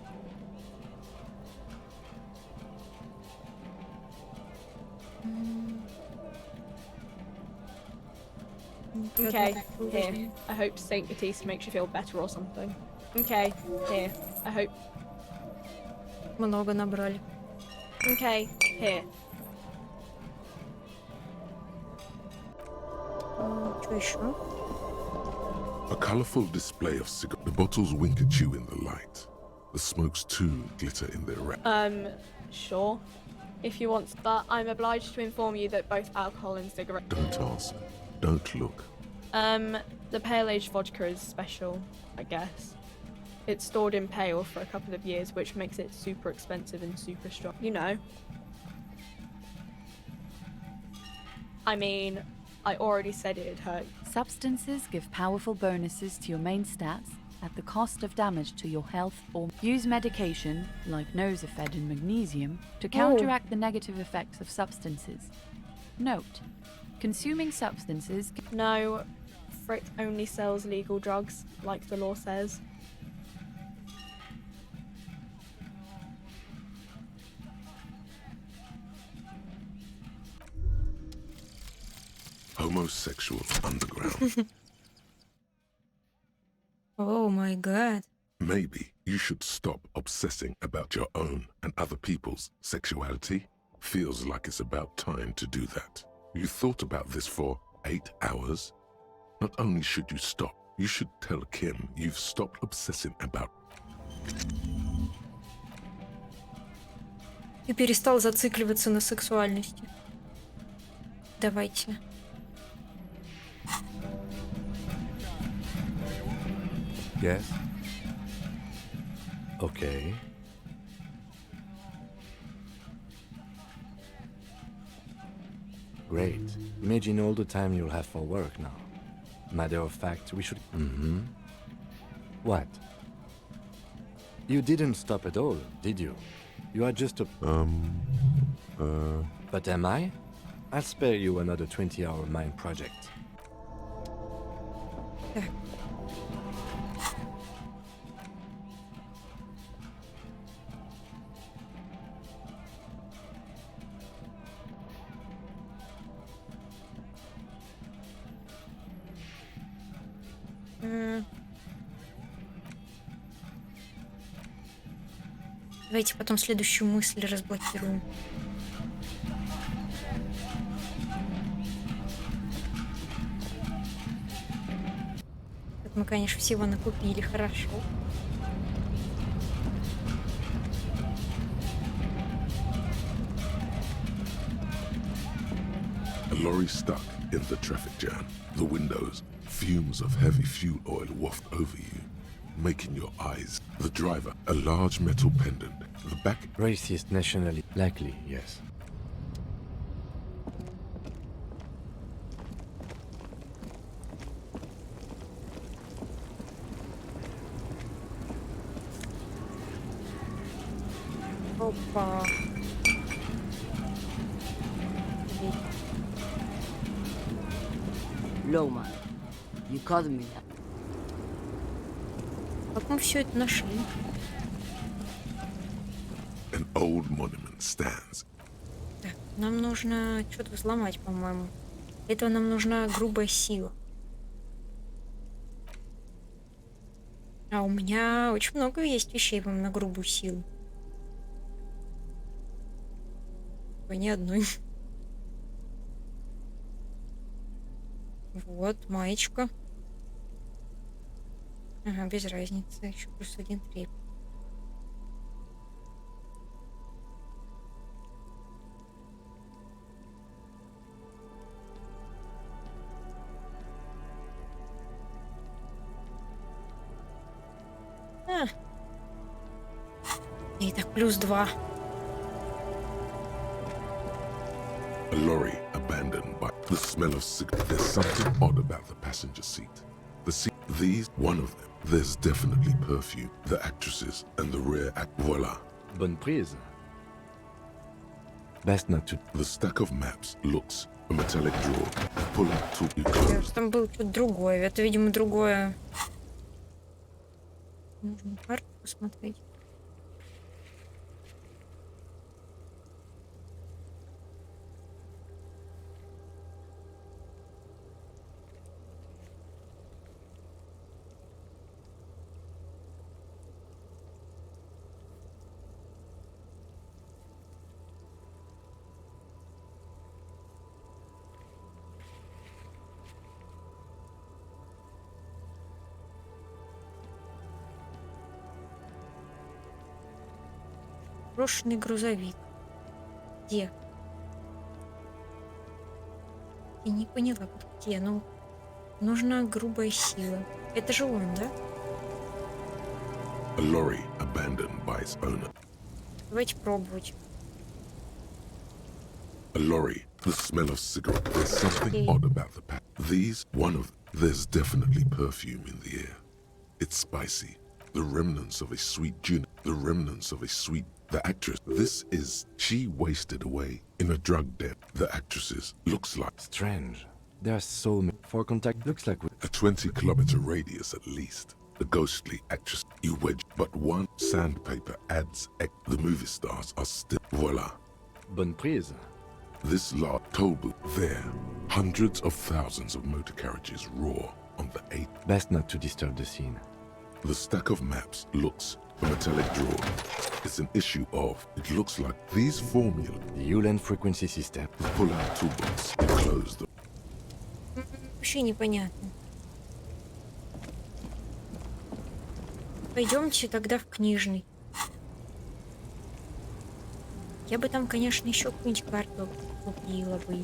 Okay, here. I hope Saint Baptiste makes you feel better or something. Okay, here. I hope... Много набрали. Okay, here. Что еще? A colorful display of cigarettes. The bottles wink at you in the light. The smokes too glitter in their wrap. Sure. If you want that, I'm obliged to inform you that both alcohol and cigarettes... Don't answer. Don't look. The pale aged vodka is special, I guess. It's stored in pale for a couple of years, which makes it super expensive and super strong. You know. I mean, I already said it'd hurt. Substances give powerful bonuses to your main stats at the cost of damage to your health, or use medication, like Nosafed and magnesium, to counteract the negative effects of substances. Note, consuming substances... No, Frick only sells legal drugs, like the law says. Homosexual underground. Oh my god. Maybe you should stop obsessing about your own and other people's sexuality. Feels like it's about time to do that. You thought about this for 8 hours? Not only should you stop, you should tell Kim you've stopped obsessing about... И перестал зацикливаться на сексуальности. Давайте. Yes? Okay. Great. Imagine all the time you'll have for work now. Matter of fact, we should... What? You didn't stop at all, did you? You are just a... But am I? I'll spare you another 20-hour mine project. Давайте потом следующую мысль разблокируем. Тут мы, конечно, всего накупили, хорошо. A lorry stuck in the traffic jam. The windows, fumes of heavy fuel oil waft over you, making your eyes. The driver, a large metal pendant. The back... Racist nationally. Likely, yes. Опа. Лома, you caught me. Как мы все это нашли? An old monument stands. Так, нам нужно что-то взломать, по-моему. Для этого нам нужна грубая сила. А у меня очень много есть вещей вам на грубую силу. Ни одной. Вот, маечка. Ага, без разницы. Еще плюс 1 треп. Итак, +2. A lorry abandoned by the smell of cigarette. There's something odd about the passenger seat. The seat, these, one of them. There's definitely perfume. The actresses and the rear act. Voila. Bonne prise. Best not to. The stack of maps looks a metallic drawer. Pull out to you close. Там было что-то другое. Это, видимо, другое. Нужно карту посмотреть. Брошенный грузовик. Где? Я не поняла, где. Ну, нужна грубая сила. Это же он, да? A lorry abandoned by its owner. Давайте пробовать. A lorry. The smell of cigarette. There's something odd about the pack. These, one of them. There's definitely perfume in the air. It's spicy. The remnants of a sweet June. The remnants of a sweet. The actress. This is. She wasted away in a drug den. The actresses. Looks like. Strange. There are so many. For contact, looks like. A 20-kilometer radius at least. The ghostly actress. You wedge. But one sandpaper adds. The movie stars are still. Voila. Bonne prise. This large toll booth there. Hundreds of thousands of motor carriages roar on the 8th. Best not to disturb the scene. The stack of maps looks a metallic drawer. It's an issue of. It looks like these formula. The Ulan frequency system. Pull out toolbox. You close the. Вообще непонятно. Пойдемте тогда в книжный. Я бы там, конечно, еще какую-нибудь карту купила бы.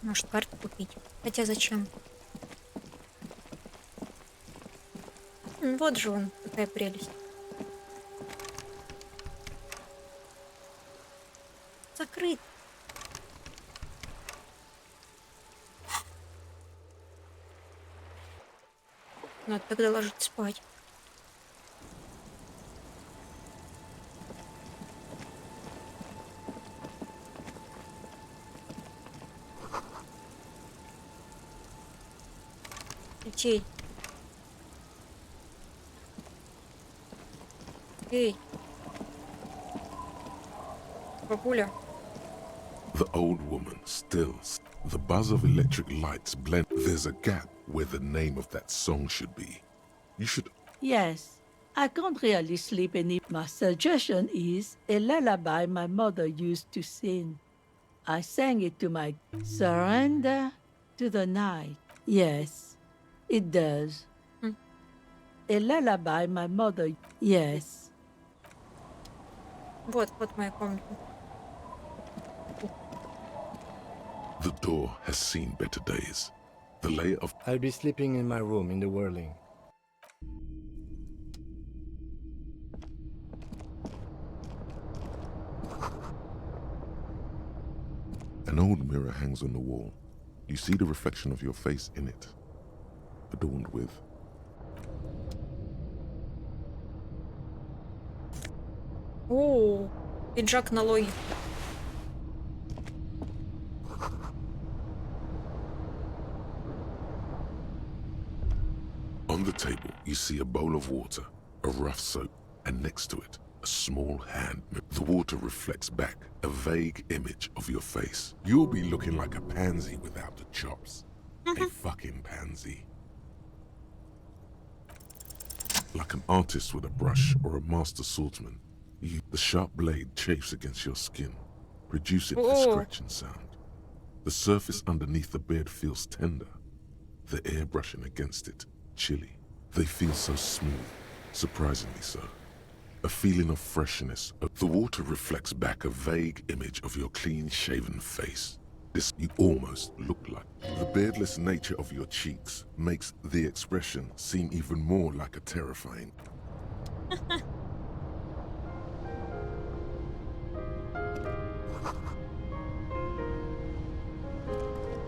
Может, карту купить? Хотя зачем? Вот же он, какая прелесть. Закрыт. Надо тогда ложиться спать. Детей. Эй. Бабуля. The old woman stills. The buzz of electric lights blend. There's a gap where the name of that song should be. You should. Yes, I can't really sleep any. My suggestion is a lullaby my mother used to sing. I sang it to my surrender to the night. Yes, it does. A lullaby my mother. Yes. Вот моя комната. The door has seen better days. The layer of. I'll be sleeping in my room in the whirling. An old mirror hangs on the wall. You see the reflection of your face in it, adorned with. О, пиджак на логику. On the table, you see a bowl of water, a rough soap, and next to it, a small hand. The water reflects back a vague image of your face. You'll be looking like a pansy without the chops. A fucking pansy. Like an artist with a brush or a master swordsman. The sharp blade chafes against your skin, producing a scratching sound. The surface underneath the beard feels tender, the air brushing against it, chilly. They feel so smooth, surprisingly so. A feeling of freshness. The water reflects back a vague image of your clean-shaven face. This you almost look like. The beardless nature of your cheeks makes the expression seem even more like a terrifying.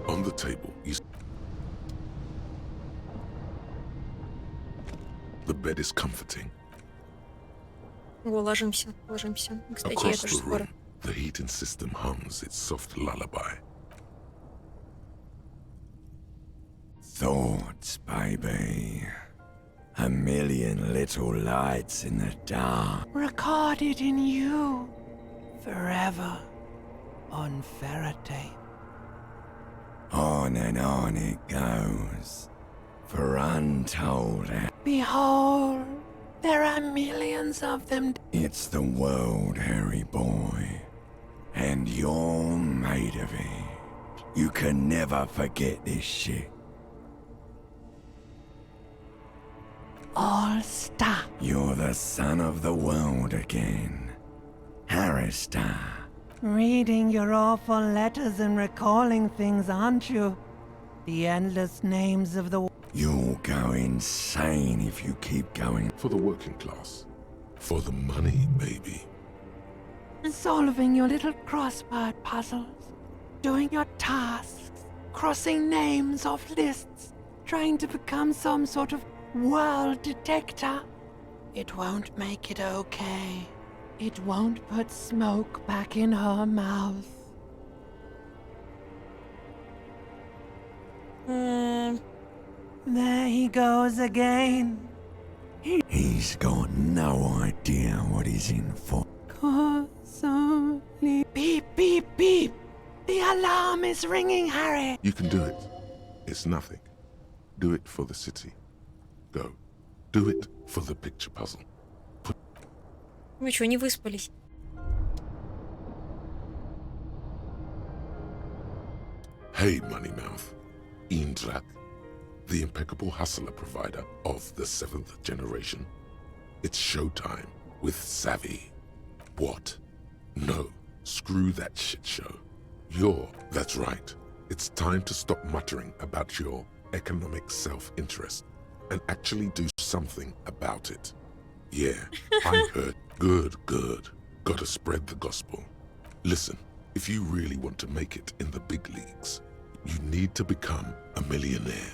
On the table, the bed is comforting. О, ложимся, ложимся. Кстати, я Across тоже the скоро. room, the heating system hums its soft lullaby. Thoughts, baby. A million little lights in the dark. Recorded in you. Forever. On Faraday. On and on it goes. For untold. Behold, there are millions of them. It's the world, Harry boy. And you're made of it. You can never forget this shit. All stop. You're the son of the world again. Harristar. Reading your awful letters and recalling things, aren't you? The endless names of the... You'll go insane if you keep going. For the working class. For the money, baby. Solving your little crossword puzzles. Doing your tasks. Crossing names off lists. Trying to become some sort of world detector. It won't make it okay. It won't put smoke back in her mouth. There he goes again. He's got no idea what he's in for. Beep, beep, beep. The alarm is ringing, Harry. You can do it. It's nothing. Do it for the city. Go. Do it for the picture puzzle. Вы что, не выспались? Hey, Moneymouth. Indrak, the impeccable hustler provider of the 7th generation. It's showtime with Savvy. What? No, screw that shit show. That's right. It's time to stop muttering about your economic self-interest and actually do something about it. Yeah, I heard. Good. Gotta spread the gospel. Listen, if you really want to make it in the big leagues, you need to become a millionaire.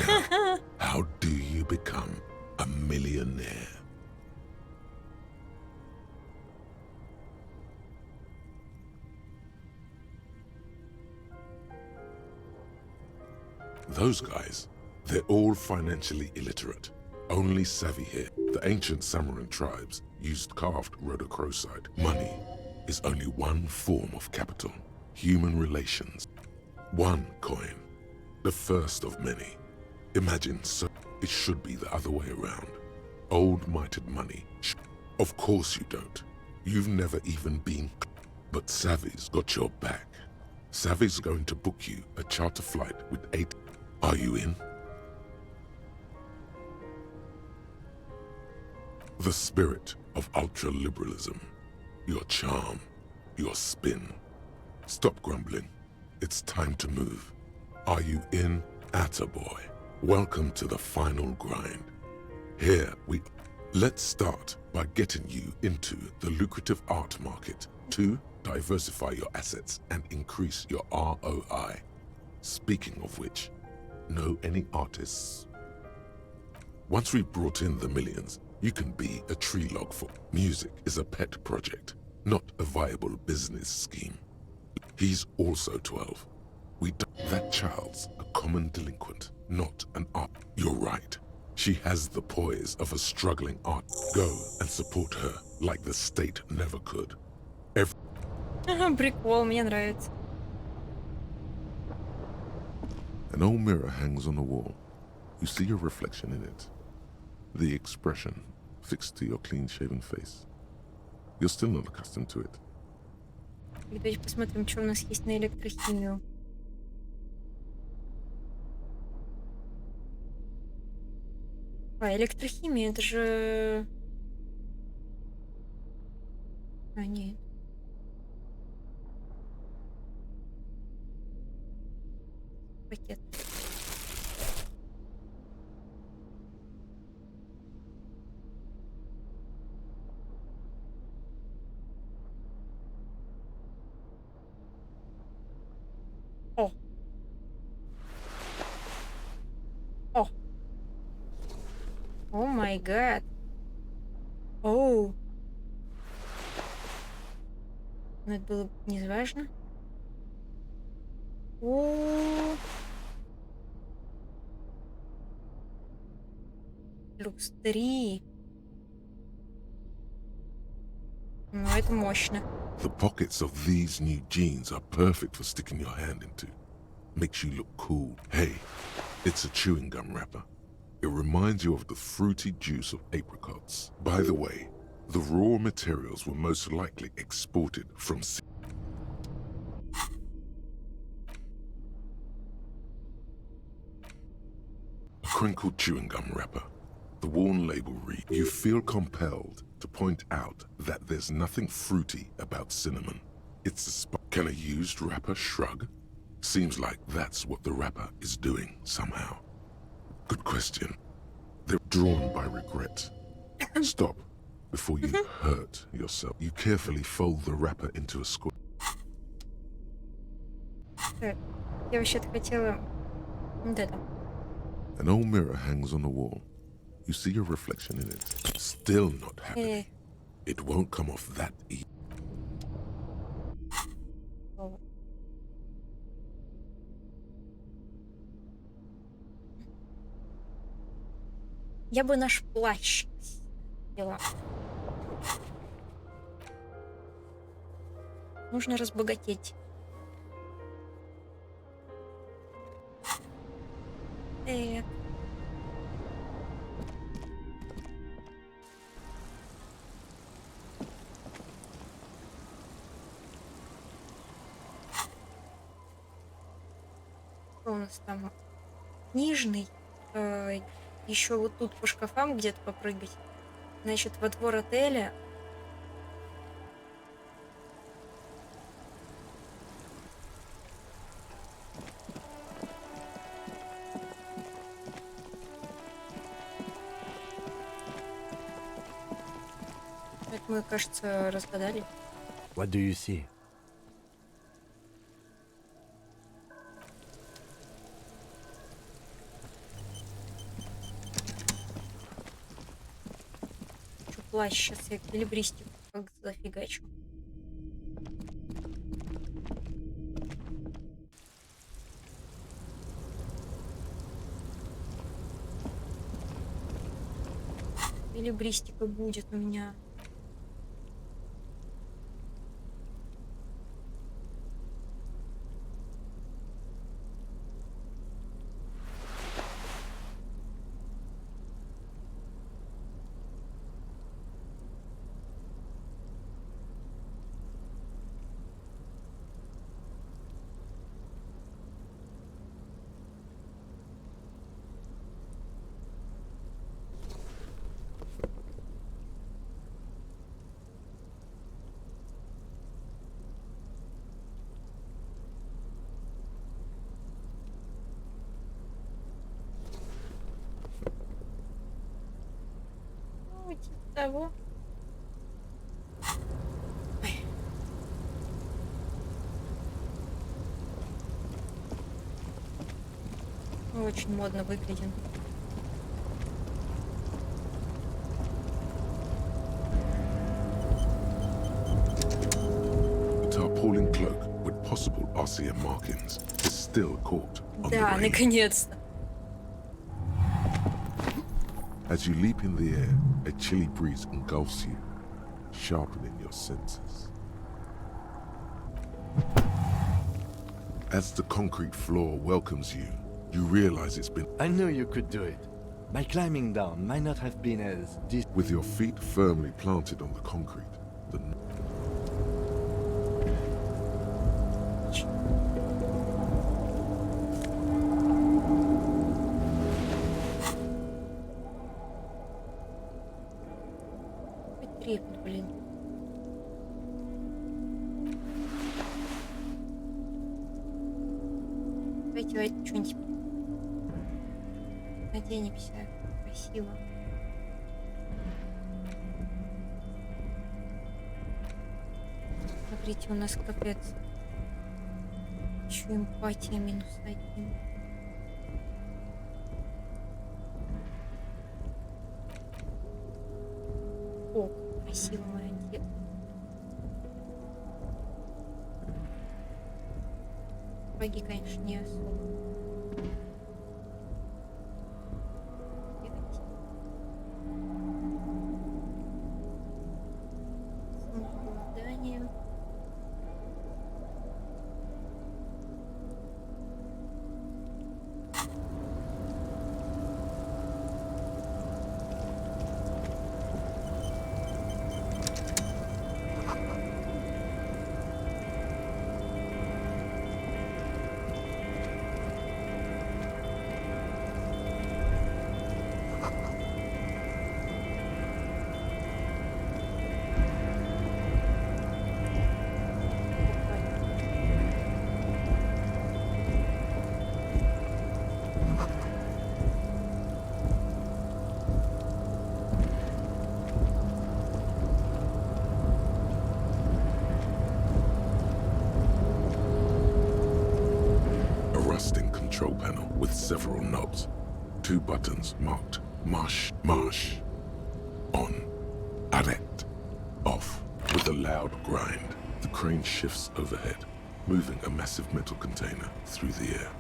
Now, how do you become a millionaire? Those guys, they're all financially illiterate. Only Savvy here. The ancient Samaran tribes used carved rhodochrosite. Money is only one form of capital. Human relations. One coin. The first of many. Imagine so. It should be the other way around. Old mitred money. Of course you don't. You've never even been. But Savvy's got your back. Savvy's going to book you a charter flight with 8. Are you in? The spirit of ultra-liberalism. Your charm. Your spin. Stop grumbling. It's time to move. Are you in? Attaboy. Welcome to the final grind. Here we... Let's start by getting you into the lucrative art market to diversify your assets and increase your ROI. Speaking of which, know any artists? Once we've brought in the millions, you can be a tree log for. Music is a pet project, not a viable business scheme. He's also 12. That child's a common delinquent, not an art. You're right. She has the poise of a struggling art. Go and support her like the state never could. Прикол, мне нравится. An old mirror hangs on the wall. You see your reflection in it. The expression fixed to your clean-shaven face. You're still not accustomed to it. Давайте посмотрим, что у нас есть на электрохимию. А, электрохимия, это же... А, нет. Пакет. О. О. О май гад. Оу. Но это было неважно. О. Люкс 3. Ну, это мощно. The pockets of these new jeans are perfect for sticking your hand into. Makes you look cool. Hey, it's a chewing gum wrapper. It reminds you of the fruity juice of apricots. By the way, the raw materials were most likely exported from a crinkled chewing gum wrapper. The worn label reads, "You feel compelled to point out that there's nothing fruity about cinnamon. It's a Can a used wrapper shrug? Seems like that's what the wrapper is doing somehow. Good question. They're drawn by regret. Stop before you hurt yourself. You carefully fold the wrapper into a square. Так, я вообще-то хотела вот это. An old mirror hangs on the wall. You see your reflection in it. Still not happy. It won't come off that easy. Я бы наш плащ взяла. Нужно разбогатеть. Так. Что у нас там? Книжный. Еще вот тут по шкафам где-то попрыгать. Значит, во двор отеля. Это мы, кажется, разгадали. What do you see? Плащ, сейчас я эквилибристику как зафигачу. Эквилибристика будет у меня. Того. Ой. Очень модно выглядим. Tarpaulin cloak with possible RCM markings is still caught on the Да, rain. наконец-то. As you leap in the air, a chilly breeze engulfs you, sharpening your senses. As the concrete floor welcomes you, you realize it's been... I knew you could do it. My climbing down might not have been as... With your feet firmly planted on the concrete, the... Трепет, блин. Давайте что-нибудь наденемся красиво. Смотрите, у нас капец. Еще эмпатия -1. О, красиво моя одежда. Баги, конечно, не особо. Самообладание. Control panel with several knobs. 2 buttons marked marsh, on, arrête, off. With a loud grind, the crane shifts overhead, moving a massive metal container through the air.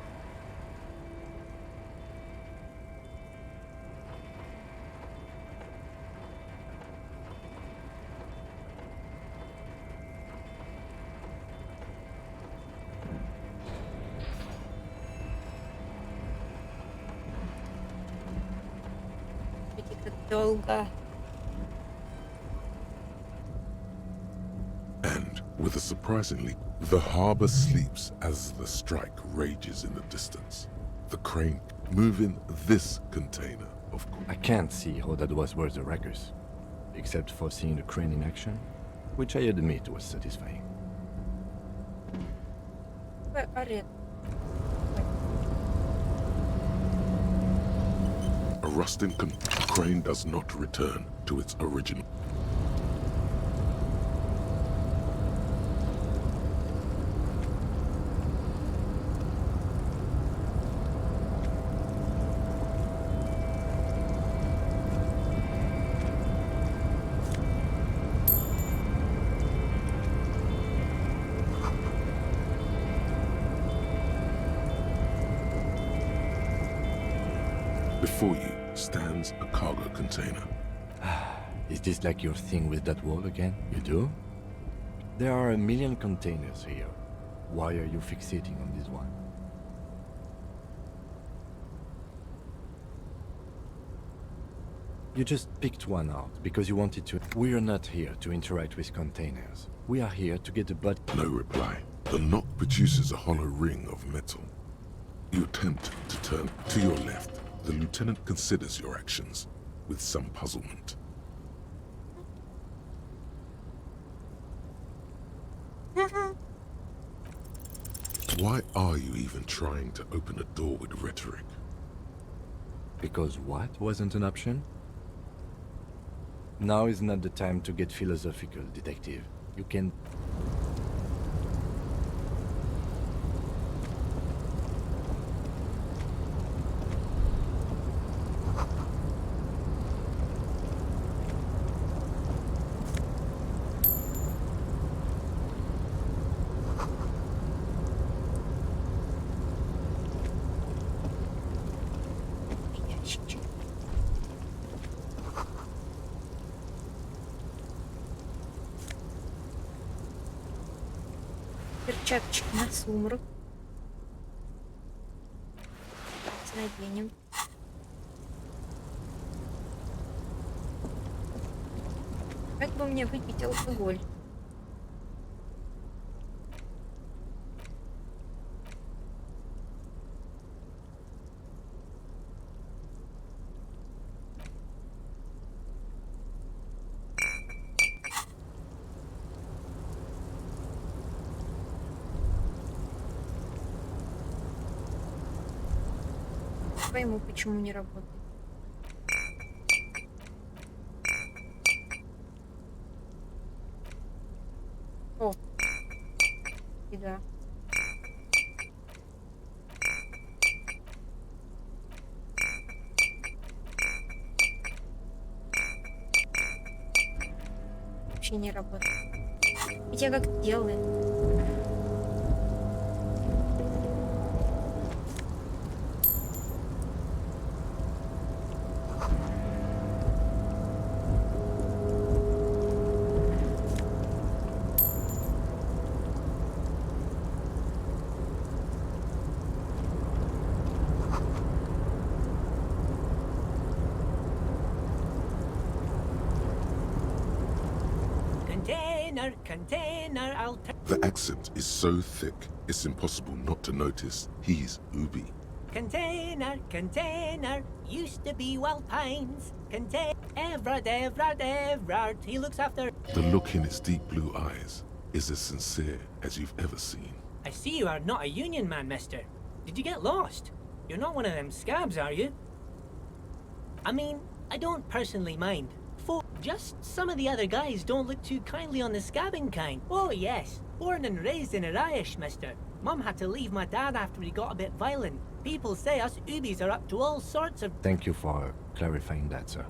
Долго. And, with a surprisingly, the harbor sleeps as the strike rages in the distance. The crane moving this container, of course. I can't see how that was worth the wreckers, except for seeing the crane in action, which I admit was satisfying. A rusting crane does not return to its original. Before you stands a cargo container. Is this like your thing with that wall again? You do? There are a million containers here. Why are you fixating on this one? You just picked one out because you wanted to. We are not here to interact with containers. We are here to get the butt. No reply. The knock produces a hollow ring of metal. You attempt to turn to your left. The lieutenant considers your actions with some puzzlement. Why are you even trying to open a door with rhetoric? Because what wasn't an option? Now is not the time to get philosophical, detective. You can... Перчаточки на сумрак. Наденем. Как бы мне выпить алкоголь? пойму, почему не работает. О. И да. Вообще не работает. Ведь я как делаю. Container, I'll The accent is so thick, it's impossible not to notice he's Ubi. Container, used to be Wild Pines. Evrard, he looks after... The look in his deep blue eyes is as sincere as you've ever seen. I see you are not a union man, mister. Did you get lost? You're not one of them scabs, are you? I mean, I don't personally mind. Just some of the other guys don't look too kindly on the scabbing kind. Oh yes, born and raised in Irish, mister. Mum had to leave my dad after he got a bit violent. People say us Ubis are up to all sorts of... Thank you for clarifying that, sir.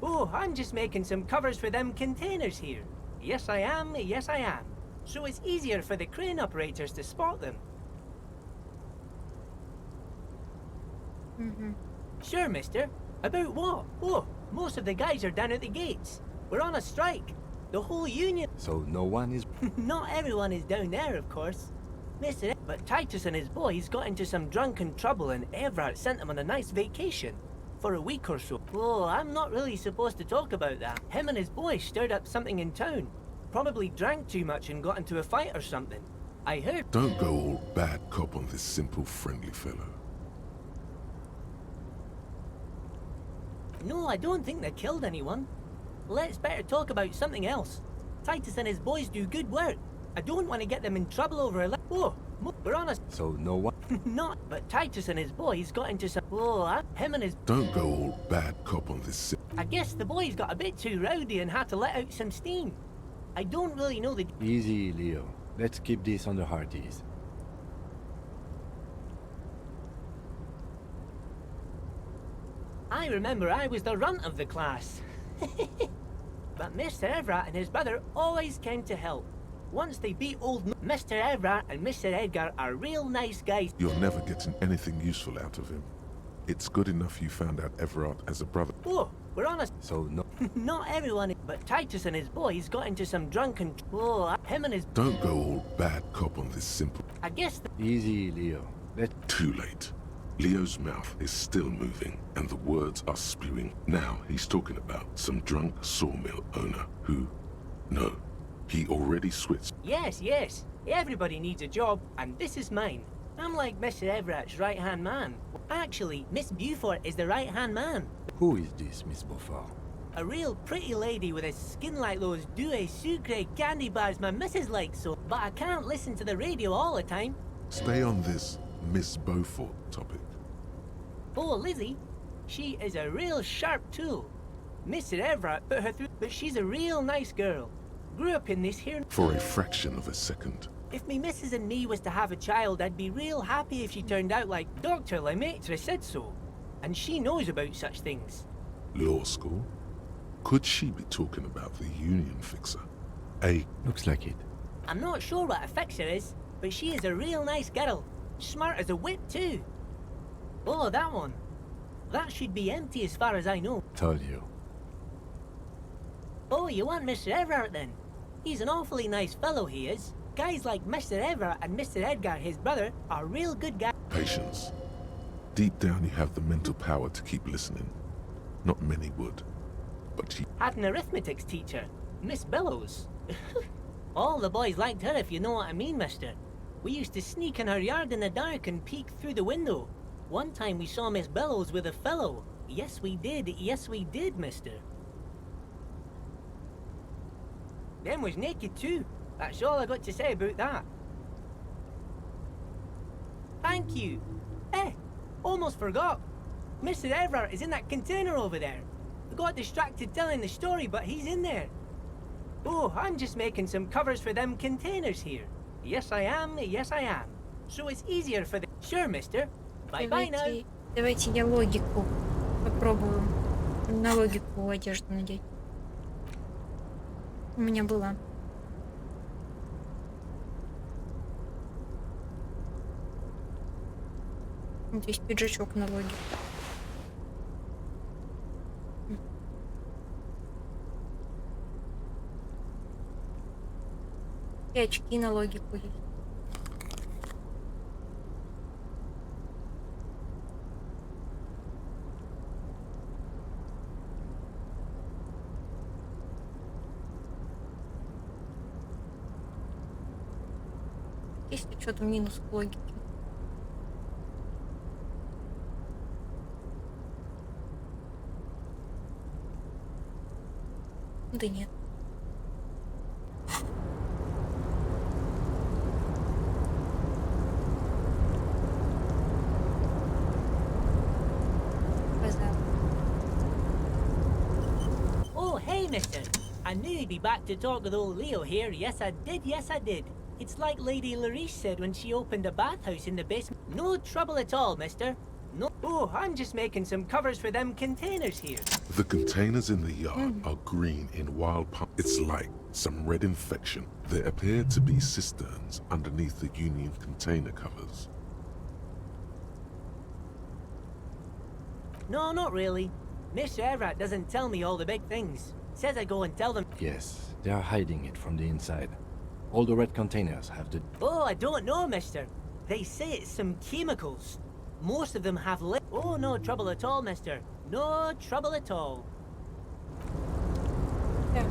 Oh, I'm just making some covers for them containers here. Yes I am. So it's easier for the crane operators to spot them. Sure, mister. About what? Oh, most of the guys are down at the gates. We're on a strike. The whole union... So no one is... Not everyone is down there, of course. But Titus and his boys got into some drunken trouble and Evrard sent them on a nice vacation. For a week or so. Oh, I'm not really supposed to talk about that. Him and his boys stirred up something in town. Probably drank too much and got into a fight or something. I heard... Don't go all bad cop on this simple, friendly fellow. No, I don't think they killed anyone. Let's better talk about something else. Titus and his boys do good work. I don't want to get them in trouble over a... Oh, we're on a... So no one... Not, but Titus and his boys got into some... Oh, him and his... Don't go all bad cop on this... I guess the boys got a bit too rowdy and had to let out some steam. I don't really know the... Easy, Leo. Let's keep this on the hearties. I remember I was the runt of the class. But Mr. Evrard and his brother always came to help. Once they beat old Mr. Evrard and Mr. Edgar are real nice guys. You're never getting anything useful out of him. It's good enough you found out Everard as a brother. Oh, we're on a... So no... Not everyone, but Titus and his boys got into some drunken... Oh, him and his... Don't go all bad cop on this simple... I guess... Easy, Leo. Too late. Leo's mouth is still moving, and the words are spewing. Now he's talking about some drunk sawmill owner who... No, he already switched. Yes. Everybody needs a job, and this is mine. I'm like Mr. Everett's right-hand man. Actually, Miss Beaufort is the right-hand man. Who is this, Miss Beaufort? A real pretty lady with a skin like those douce sucre candy bars my missus likes so. But I can't listen to the radio all the time. Stay on this Miss Beaufort topic. Oh, Lizzie, she is a real sharp tool. Mr. Everett put her through, but she's a real nice girl. Grew up in this here... For a fraction of a second. If me missus and me was to have a child, I'd be real happy if she turned out like Dr. Lemaitre said so. And she knows about such things. Law school? Could she be talking about the union fixer? Looks like it. I'm not sure what a fixer is, but she is a real nice girl. Smart as a whip too. Oh, that one. That should be empty as far as I know. Told you. Oh, you want Mr. Everett then? He's an awfully nice fellow, he is. Guys like Mr. Everett and Mr. Edgar, his brother, are real good guys. Patience. Deep down you have the mental power to keep listening. Not many would. But she... Had an arithmetics teacher, Miss Bellows. All the boys liked her, if you know what I mean, mister. We used to sneak in her yard in the dark and peek through the window. One time we saw Miss Bellows with a fellow. Yes, we did, mister. Them was naked too. That's all I got to say about that. Thank you. Almost forgot. Mr. Evrar is in that container over there. I got distracted telling the story, but he's in there. Oh, I'm just making some covers for them containers here. Yes, I am. Yes, I am. So it's easier for the... Sure, mister. Bye-bye now. Давайте я логику попробую. На логику одежду надеть. У меня была. Вот есть пиджачок на логику. И очки на логику есть. Есть ли что-то минус к логике? Да нет. Oh, hey, mister. I knew you'd be back to talk with old Leo here. Yes, I did. Yes, I did. It's like Lady Larice said when she opened a bathhouse in the basement. No trouble at all, mister. No. Oh, I'm just making some covers for them containers here. The containers in the yard are green in wild pump. It's like some red infection. There appear to be cisterns underneath the Union container covers. No, not really. Mr. Evrard doesn't tell me all the big things. Says I go and tell them. Yes, they are hiding it from the inside. All the red containers have the... Oh, I don't know, mister. They say it's some chemicals. Most of them have Oh, no trouble at all, mister. No trouble at all. Yeah.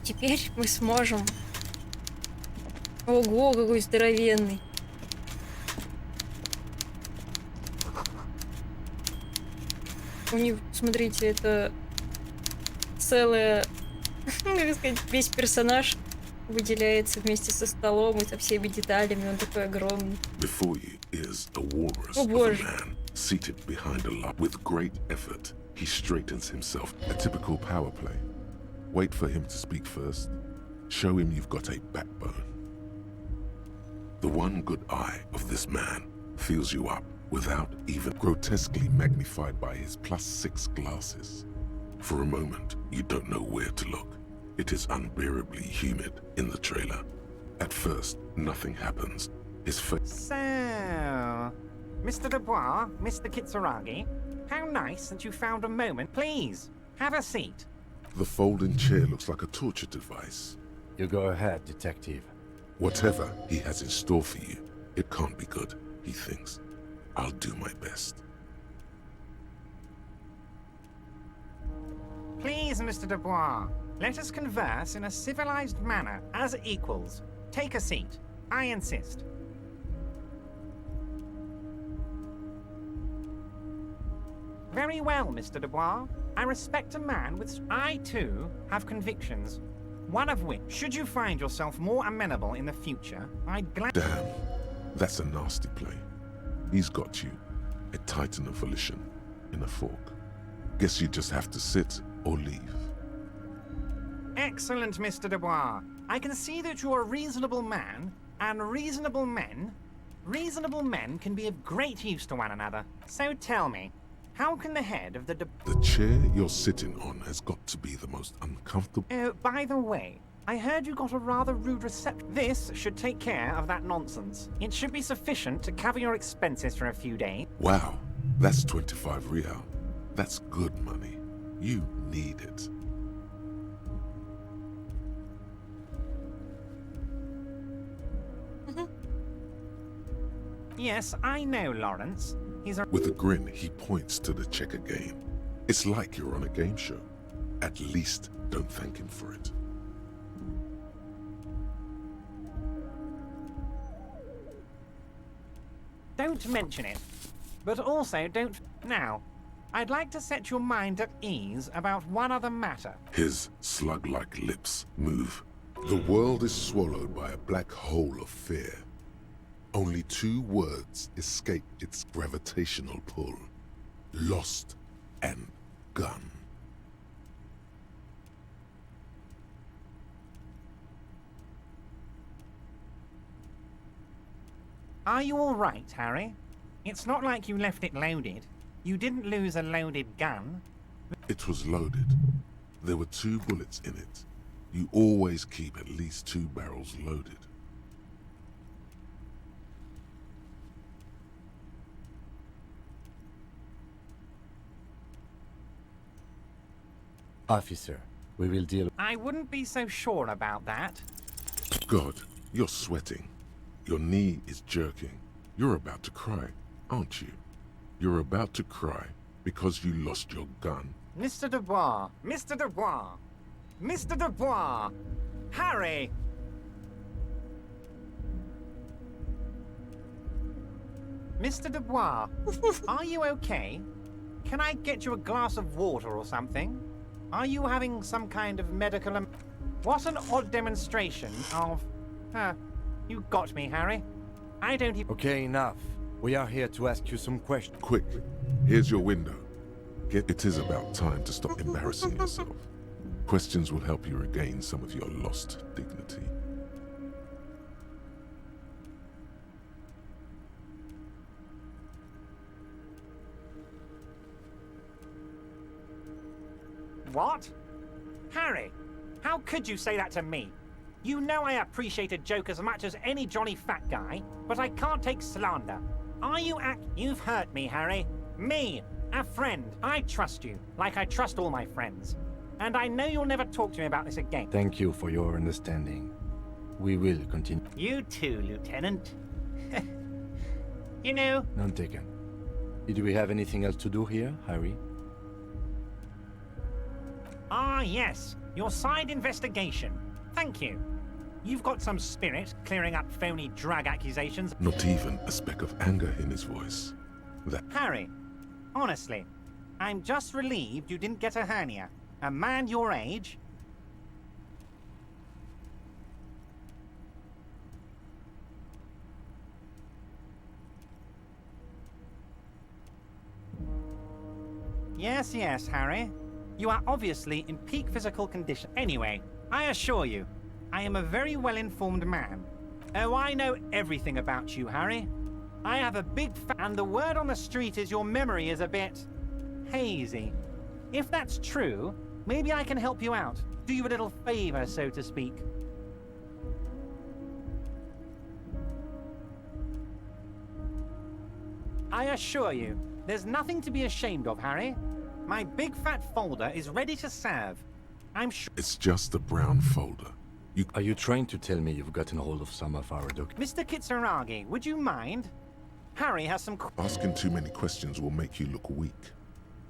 Теперь мы сможем. Ого, какой здоровенный. У них, смотрите, это целая, как сказать, весь персонаж выделяется вместе со столом и со всеми деталями. Он такой огромный. Before you is a walrus О, of a боже. man seated behind a log. With great effort, he straightens himself. A typical power play. Wait for him to speak first. Show him you've got a backbone. The one good eye of this man fills you up without even grotesquely magnified by his +6 glasses. For a moment, you don't know where to look. It is unbearably humid in the trailer. At first, nothing happens. His face... So, Mr. Dubois, Mr. Kitsuragi, how nice that you found a moment. Please, have a seat. The folding chair looks like a torture device. You go ahead, detective. Whatever he has in store for you, it can't be good, he thinks. I'll do my best. Please, Mr. Dubois, let us converse in a civilized manner, as equals. Take a seat. I insist. Very well, Mr. Dubois. I respect a man with... I, too, have convictions. One of which, should you find yourself more amenable in the future, I'd gladly... Damn, that's a nasty play. He's got you, a titan of volition, in a fork. Guess you just have to sit or leave. Excellent, Mr. Dubois. I can see that you're a reasonable man, and reasonable men can be of great use to one another. So tell me, how can the head of the... The chair you're sitting on has got to be the most uncomfortable... Oh, by the way, I heard you got a rather rude reception. This should take care of that nonsense. It should be sufficient to cover your expenses for a few days. Wow, that's 25 real. That's good money. You need it. Yes, I know, Lawrence. He's a... With a grin, he points to the checker game. It's like you're on a game show. At least don't thank him for it. Don't mention it. But also don't... Now, I'd like to set your mind at ease about one other matter. His slug-like lips move. The world is swallowed by a black hole of fear. Only 2 words escape its gravitational pull. Lost and gone. Are you all right, Harry? It's not like you left it loaded. You didn't lose a loaded gun. It was loaded. There were 2 bullets in it. You always keep at least 2 barrels loaded. Officer, we will deal... I wouldn't be so sure about that. God, you're sweating. Your knee is jerking. You're about to cry, aren't you? You're about to cry because you lost your gun. Mr. Dubois! Mr. Dubois! Mr. Dubois! Harry! Mr. Dubois, are you okay? Can I get you a glass of water or something? Are you having some kind of medical... What an odd demonstration of... you got me, Harry. I don't even... Okay, enough. We are here to ask you some questions. Quick, here's your window. It is about time to stop embarrassing yourself. Questions will help you regain some of your lost dignity. What? Harry, how could you say that to me? You know I appreciate a joke as much as any jolly fat guy, but I can't take slander. Are you You've hurt me, Harry. Me, a friend. I trust you, like I trust all my friends. And I know you'll never talk to me about this again. Thank you for your understanding. We will continue. You too, Lieutenant. You know... None taken. Did we have anything else to do here, Harry? Ah, yes. Your side investigation. Thank you. You've got some spirit, clearing up phony drug accusations. Not even a speck of anger in his voice. Harry, honestly, I'm just relieved you didn't get a hernia. A man your age... Yes, yes, Harry. You are obviously in peak physical condition. Anyway, I assure you, I am a very well-informed man. Oh, I know everything about you, Harry. I have a big and the word on the street is your memory is a bit... hazy. If that's true, maybe I can help you out. Do you a little favor, so to speak. I assure you, there's nothing to be ashamed of, Harry. My big fat folder is ready to serve. I'm sure... It's just a brown folder. Are you trying to tell me you've gotten hold of some of our documents? Mr. Kitsuragi, would you mind? Harry has some... Asking too many questions will make you look weak.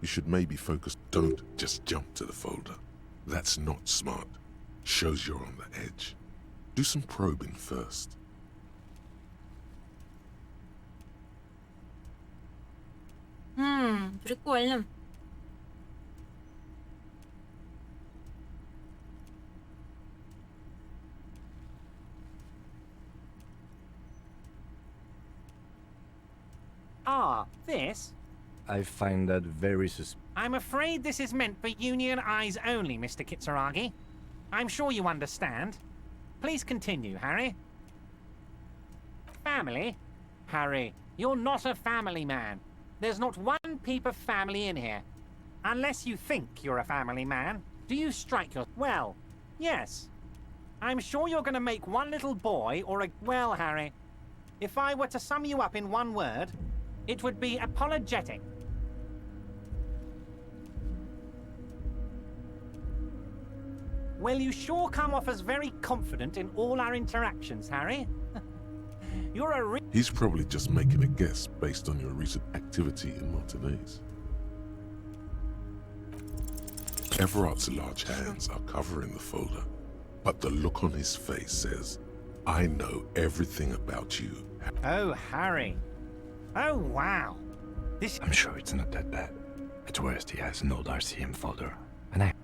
You should maybe focus. Don't just jump to the folder. That's not smart. Shows you're on the edge. Do some probing first. Прикольно. Ah, this? I find that very suspicious. I'm afraid this is meant for union eyes only, Mr. Kitsuragi. I'm sure you understand. Please continue, Harry. Family? Harry, you're not a family man. There's not one peep of family in here. Unless you think you're a family man. Do you strike your... Well, yes. I'm sure you're going to make one little boy or a... Well, Harry, if I were to sum you up in one word, it would be apologetic. Well, you sure come off as very confident in all our interactions, Harry. You're a He's probably just making a guess based on your recent activity in Martinez. Everard's large hands are covering the folder, but the look on his face says, I know everything about you. Oh, Harry. Oh, wow. This... I'm sure it's not that bad. At worst, he has an old RCM folder.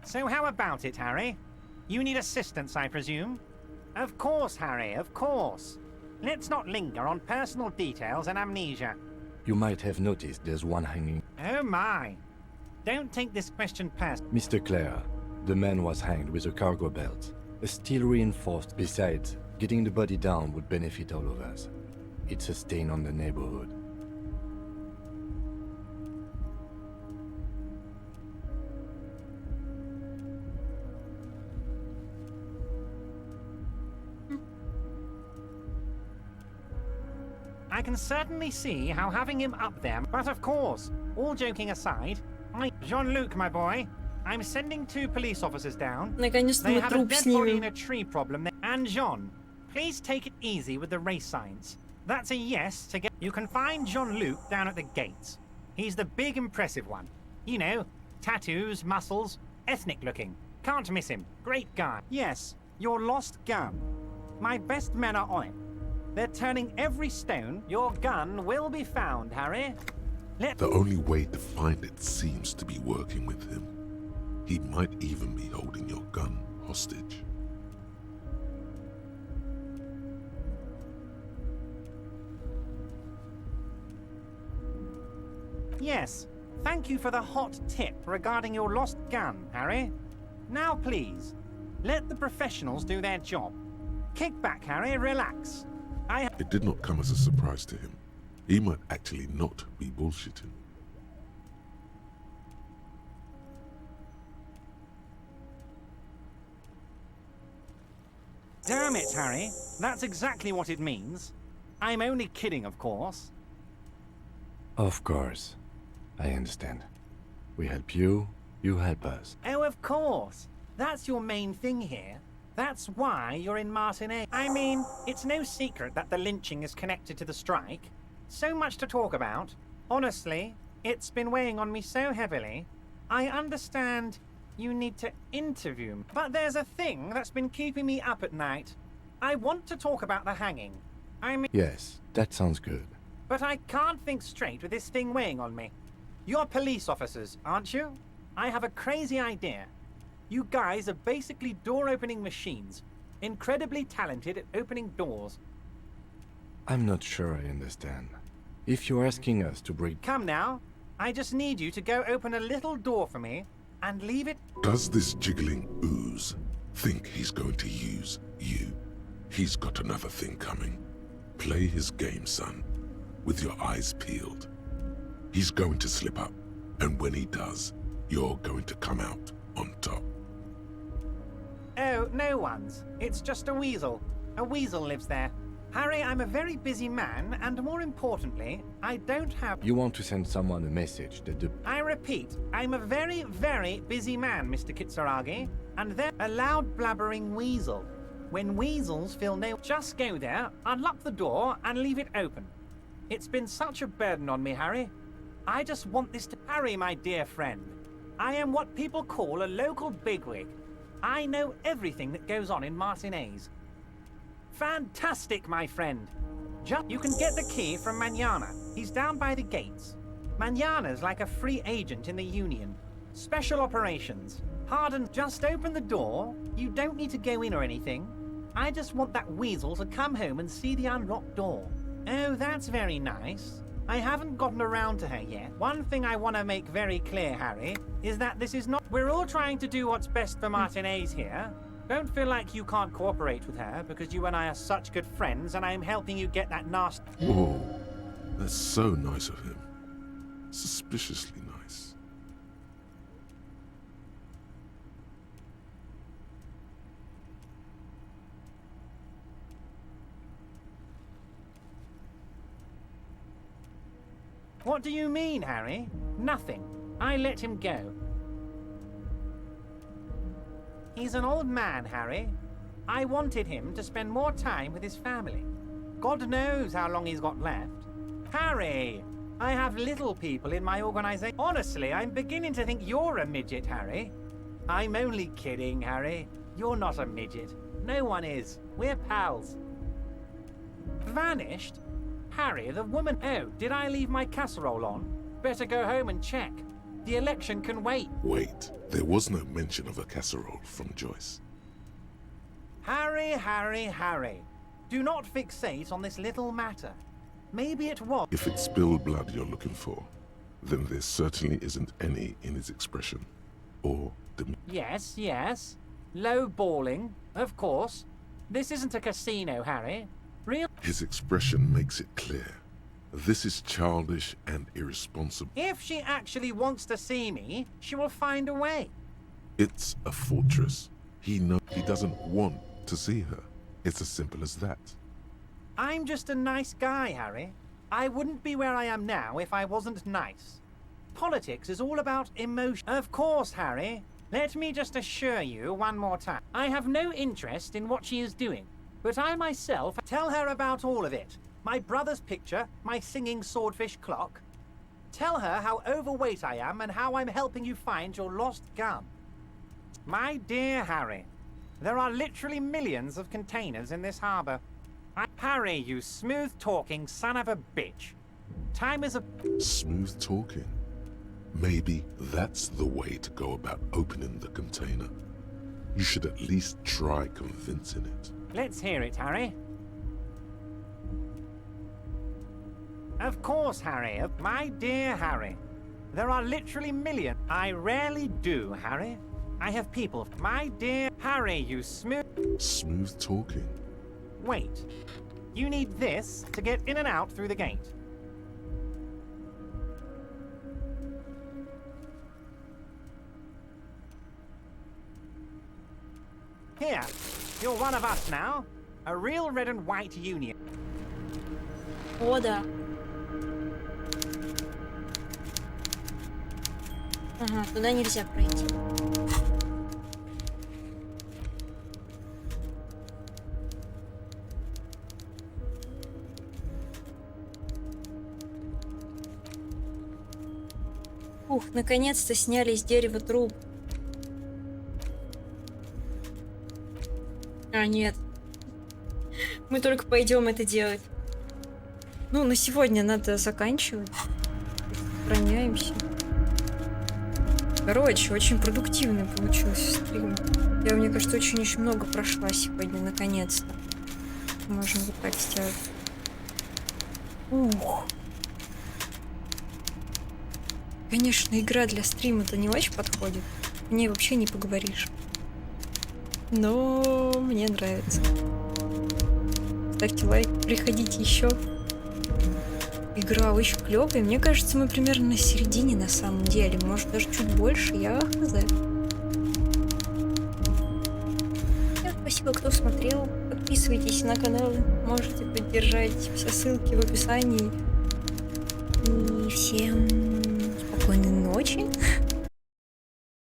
So how about it, Harry? You need assistance, I presume? Of course, Harry, of course. Let's not linger on personal details and amnesia. You might have noticed there's one hanging. Oh my. Don't take this question personally. Mr. Clare, the man was hanged with a cargo belt. A steel reinforced. Besides, getting the body down would benefit all of us. It's a stain on the neighborhood. I can certainly see how having him up there, but of course, all joking aside, Jean-Luc, my boy, I'm sending 2 police officers down. Наконец-то They мы have a труп dead body in снимем. a tree problem. And Jean, please take it easy with the race signs. That's a yes to get... You can find Jean-Luc down at the gates. He's the big impressive one. You know, tattoos, muscles, ethnic looking. Can't miss him. Great guy. Yes, your lost gun. My best men are on it. They're turning every stone. Your gun will be found, Harry. The only way to find it seems to be working with him. He might even be holding your gun hostage. Yes, thank you for the hot tip regarding your lost gun, Harry. Now please, let the professionals do their job. Kick back, Harry, relax. It did not come as a surprise to him. He might actually not be bullshitting. Damn it, Harry. That's exactly what it means. I'm only kidding, of course. Of course. I understand. We help you, you help us. Oh, of course. That's your main thing here. That's why you're in Martinez. I mean, it's no secret that the lynching is connected to the strike. So much to talk about. Honestly, it's been weighing on me so heavily. I understand you need to interview me. But there's a thing that's been keeping me up at night. I want to talk about the hanging. I mean... Yes, that sounds good. But I can't think straight with this thing weighing on me. You're police officers, aren't you? I have a crazy idea. You guys are basically door-opening machines. Incredibly talented at opening doors. I'm not sure I understand. If you're asking us to break... Come now. I just need you to go open a little door for me and leave it... Does this jiggling ooze think he's going to use you? He's got another thing coming. Play his game, son, with your eyes peeled. He's going to slip up, and when he does, you're going to come out on top. Oh, no one's. It's just a weasel. A weasel lives there. Harry, I'm a very busy man, and more importantly, I don't have... You want to send someone a message that the... I repeat, I'm a very, very busy man, Mr. Kitsuragi, and they're a loud blabbering weasel. When weasels feel no... Just go there, unlock the door, and leave it open. It's been such a burden on me, Harry. I just want this to... Harry, my dear friend, I am what people call a local bigwig. I know everything that goes on in Martinez. Fantastic, my friend. You can get the key from Manana. He's down by the gates. Manana's like a free agent in the Union. Special operations. Harden, just open the door. You don't need to go in or anything. I just want that weasel to come home and see the unlocked door. Oh, that's very nice. I haven't gotten around to her yet. One thing I want to make very clear, Harry, is that this is not... We're all trying to do what's best for Martinez here. Don't feel like you can't cooperate with her, because you and I are such good friends, and I'm helping you get that nasty... Whoa, that's so nice of him. Suspiciously nice. What do you mean, Harry? Nothing. I let him go. He's an old man, Harry. I wanted him to spend more time with his family. God knows how long he's got left. Harry! I have little people in my organization. Honestly, I'm beginning to think you're a midget, Harry. I'm only kidding, Harry. You're not a midget. No one is. We're pals. Vanished? Harry, the woman... Oh, did I leave my casserole on? Better go home and check. The election can wait. Wait, there was no mention of a casserole from Joyce. Harry, Harry, Harry. Do not fixate on this little matter. Maybe it was... If it's spilled blood you're looking for, then there certainly isn't any in his expression. Or... Yes, yes. Low balling, of course. This isn't a casino, Harry. Real... His expression makes it clear. This is childish and irresponsible. If she actually wants to see me, she will find a way. It's a fortress. He knows he doesn't want to see her. It's as simple as that. I'm just a nice guy, Harry. I wouldn't be where I am now if I wasn't nice. Politics is all about emotion. Of course, Harry. Let me just assure you one more time. I have no interest in what she is doing, but I myself tell her about all of it. My brother's picture, my singing swordfish clock. Tell her how overweight I am and how I'm helping you find your lost gun. My dear Harry, there are literally millions of containers in this harbor. Harry, you smooth-talking son of a bitch. Time is a... Smooth talking? Maybe that's the way to go about opening the container. You should at least try convincing it. Let's hear it, Harry. Of course, Harry. My dear Harry. There are literally millions. I rarely do, Harry. I have people. My dear Harry, you smooth... Smooth talking? Wait. You need this to get in and out through the gate. Here, you're one of us now. A real red and white union. О, да. Ага, туда нельзя пройти. Ух, наконец-то сняли с дерева труп. А, нет. Мы только пойдем это делать. Ну, на сегодня надо заканчивать. Сохраняемся. Короче, очень продуктивный получился стрим. Я, мне кажется, очень много прошла сегодня, наконец-то. Можно вот так сделать. Ух. Конечно, игра для стрима-то не очень подходит. В ней вообще не поговоришь. Но мне нравится. Ставьте лайк, приходите еще. Игра очень клевая. Мне кажется, мы примерно на середине на самом деле. Может, даже чуть больше. Я хз. Спасибо, кто смотрел. Подписывайтесь на канал. Можете поддержать. Все ссылки в описании. И всем спокойной ночи.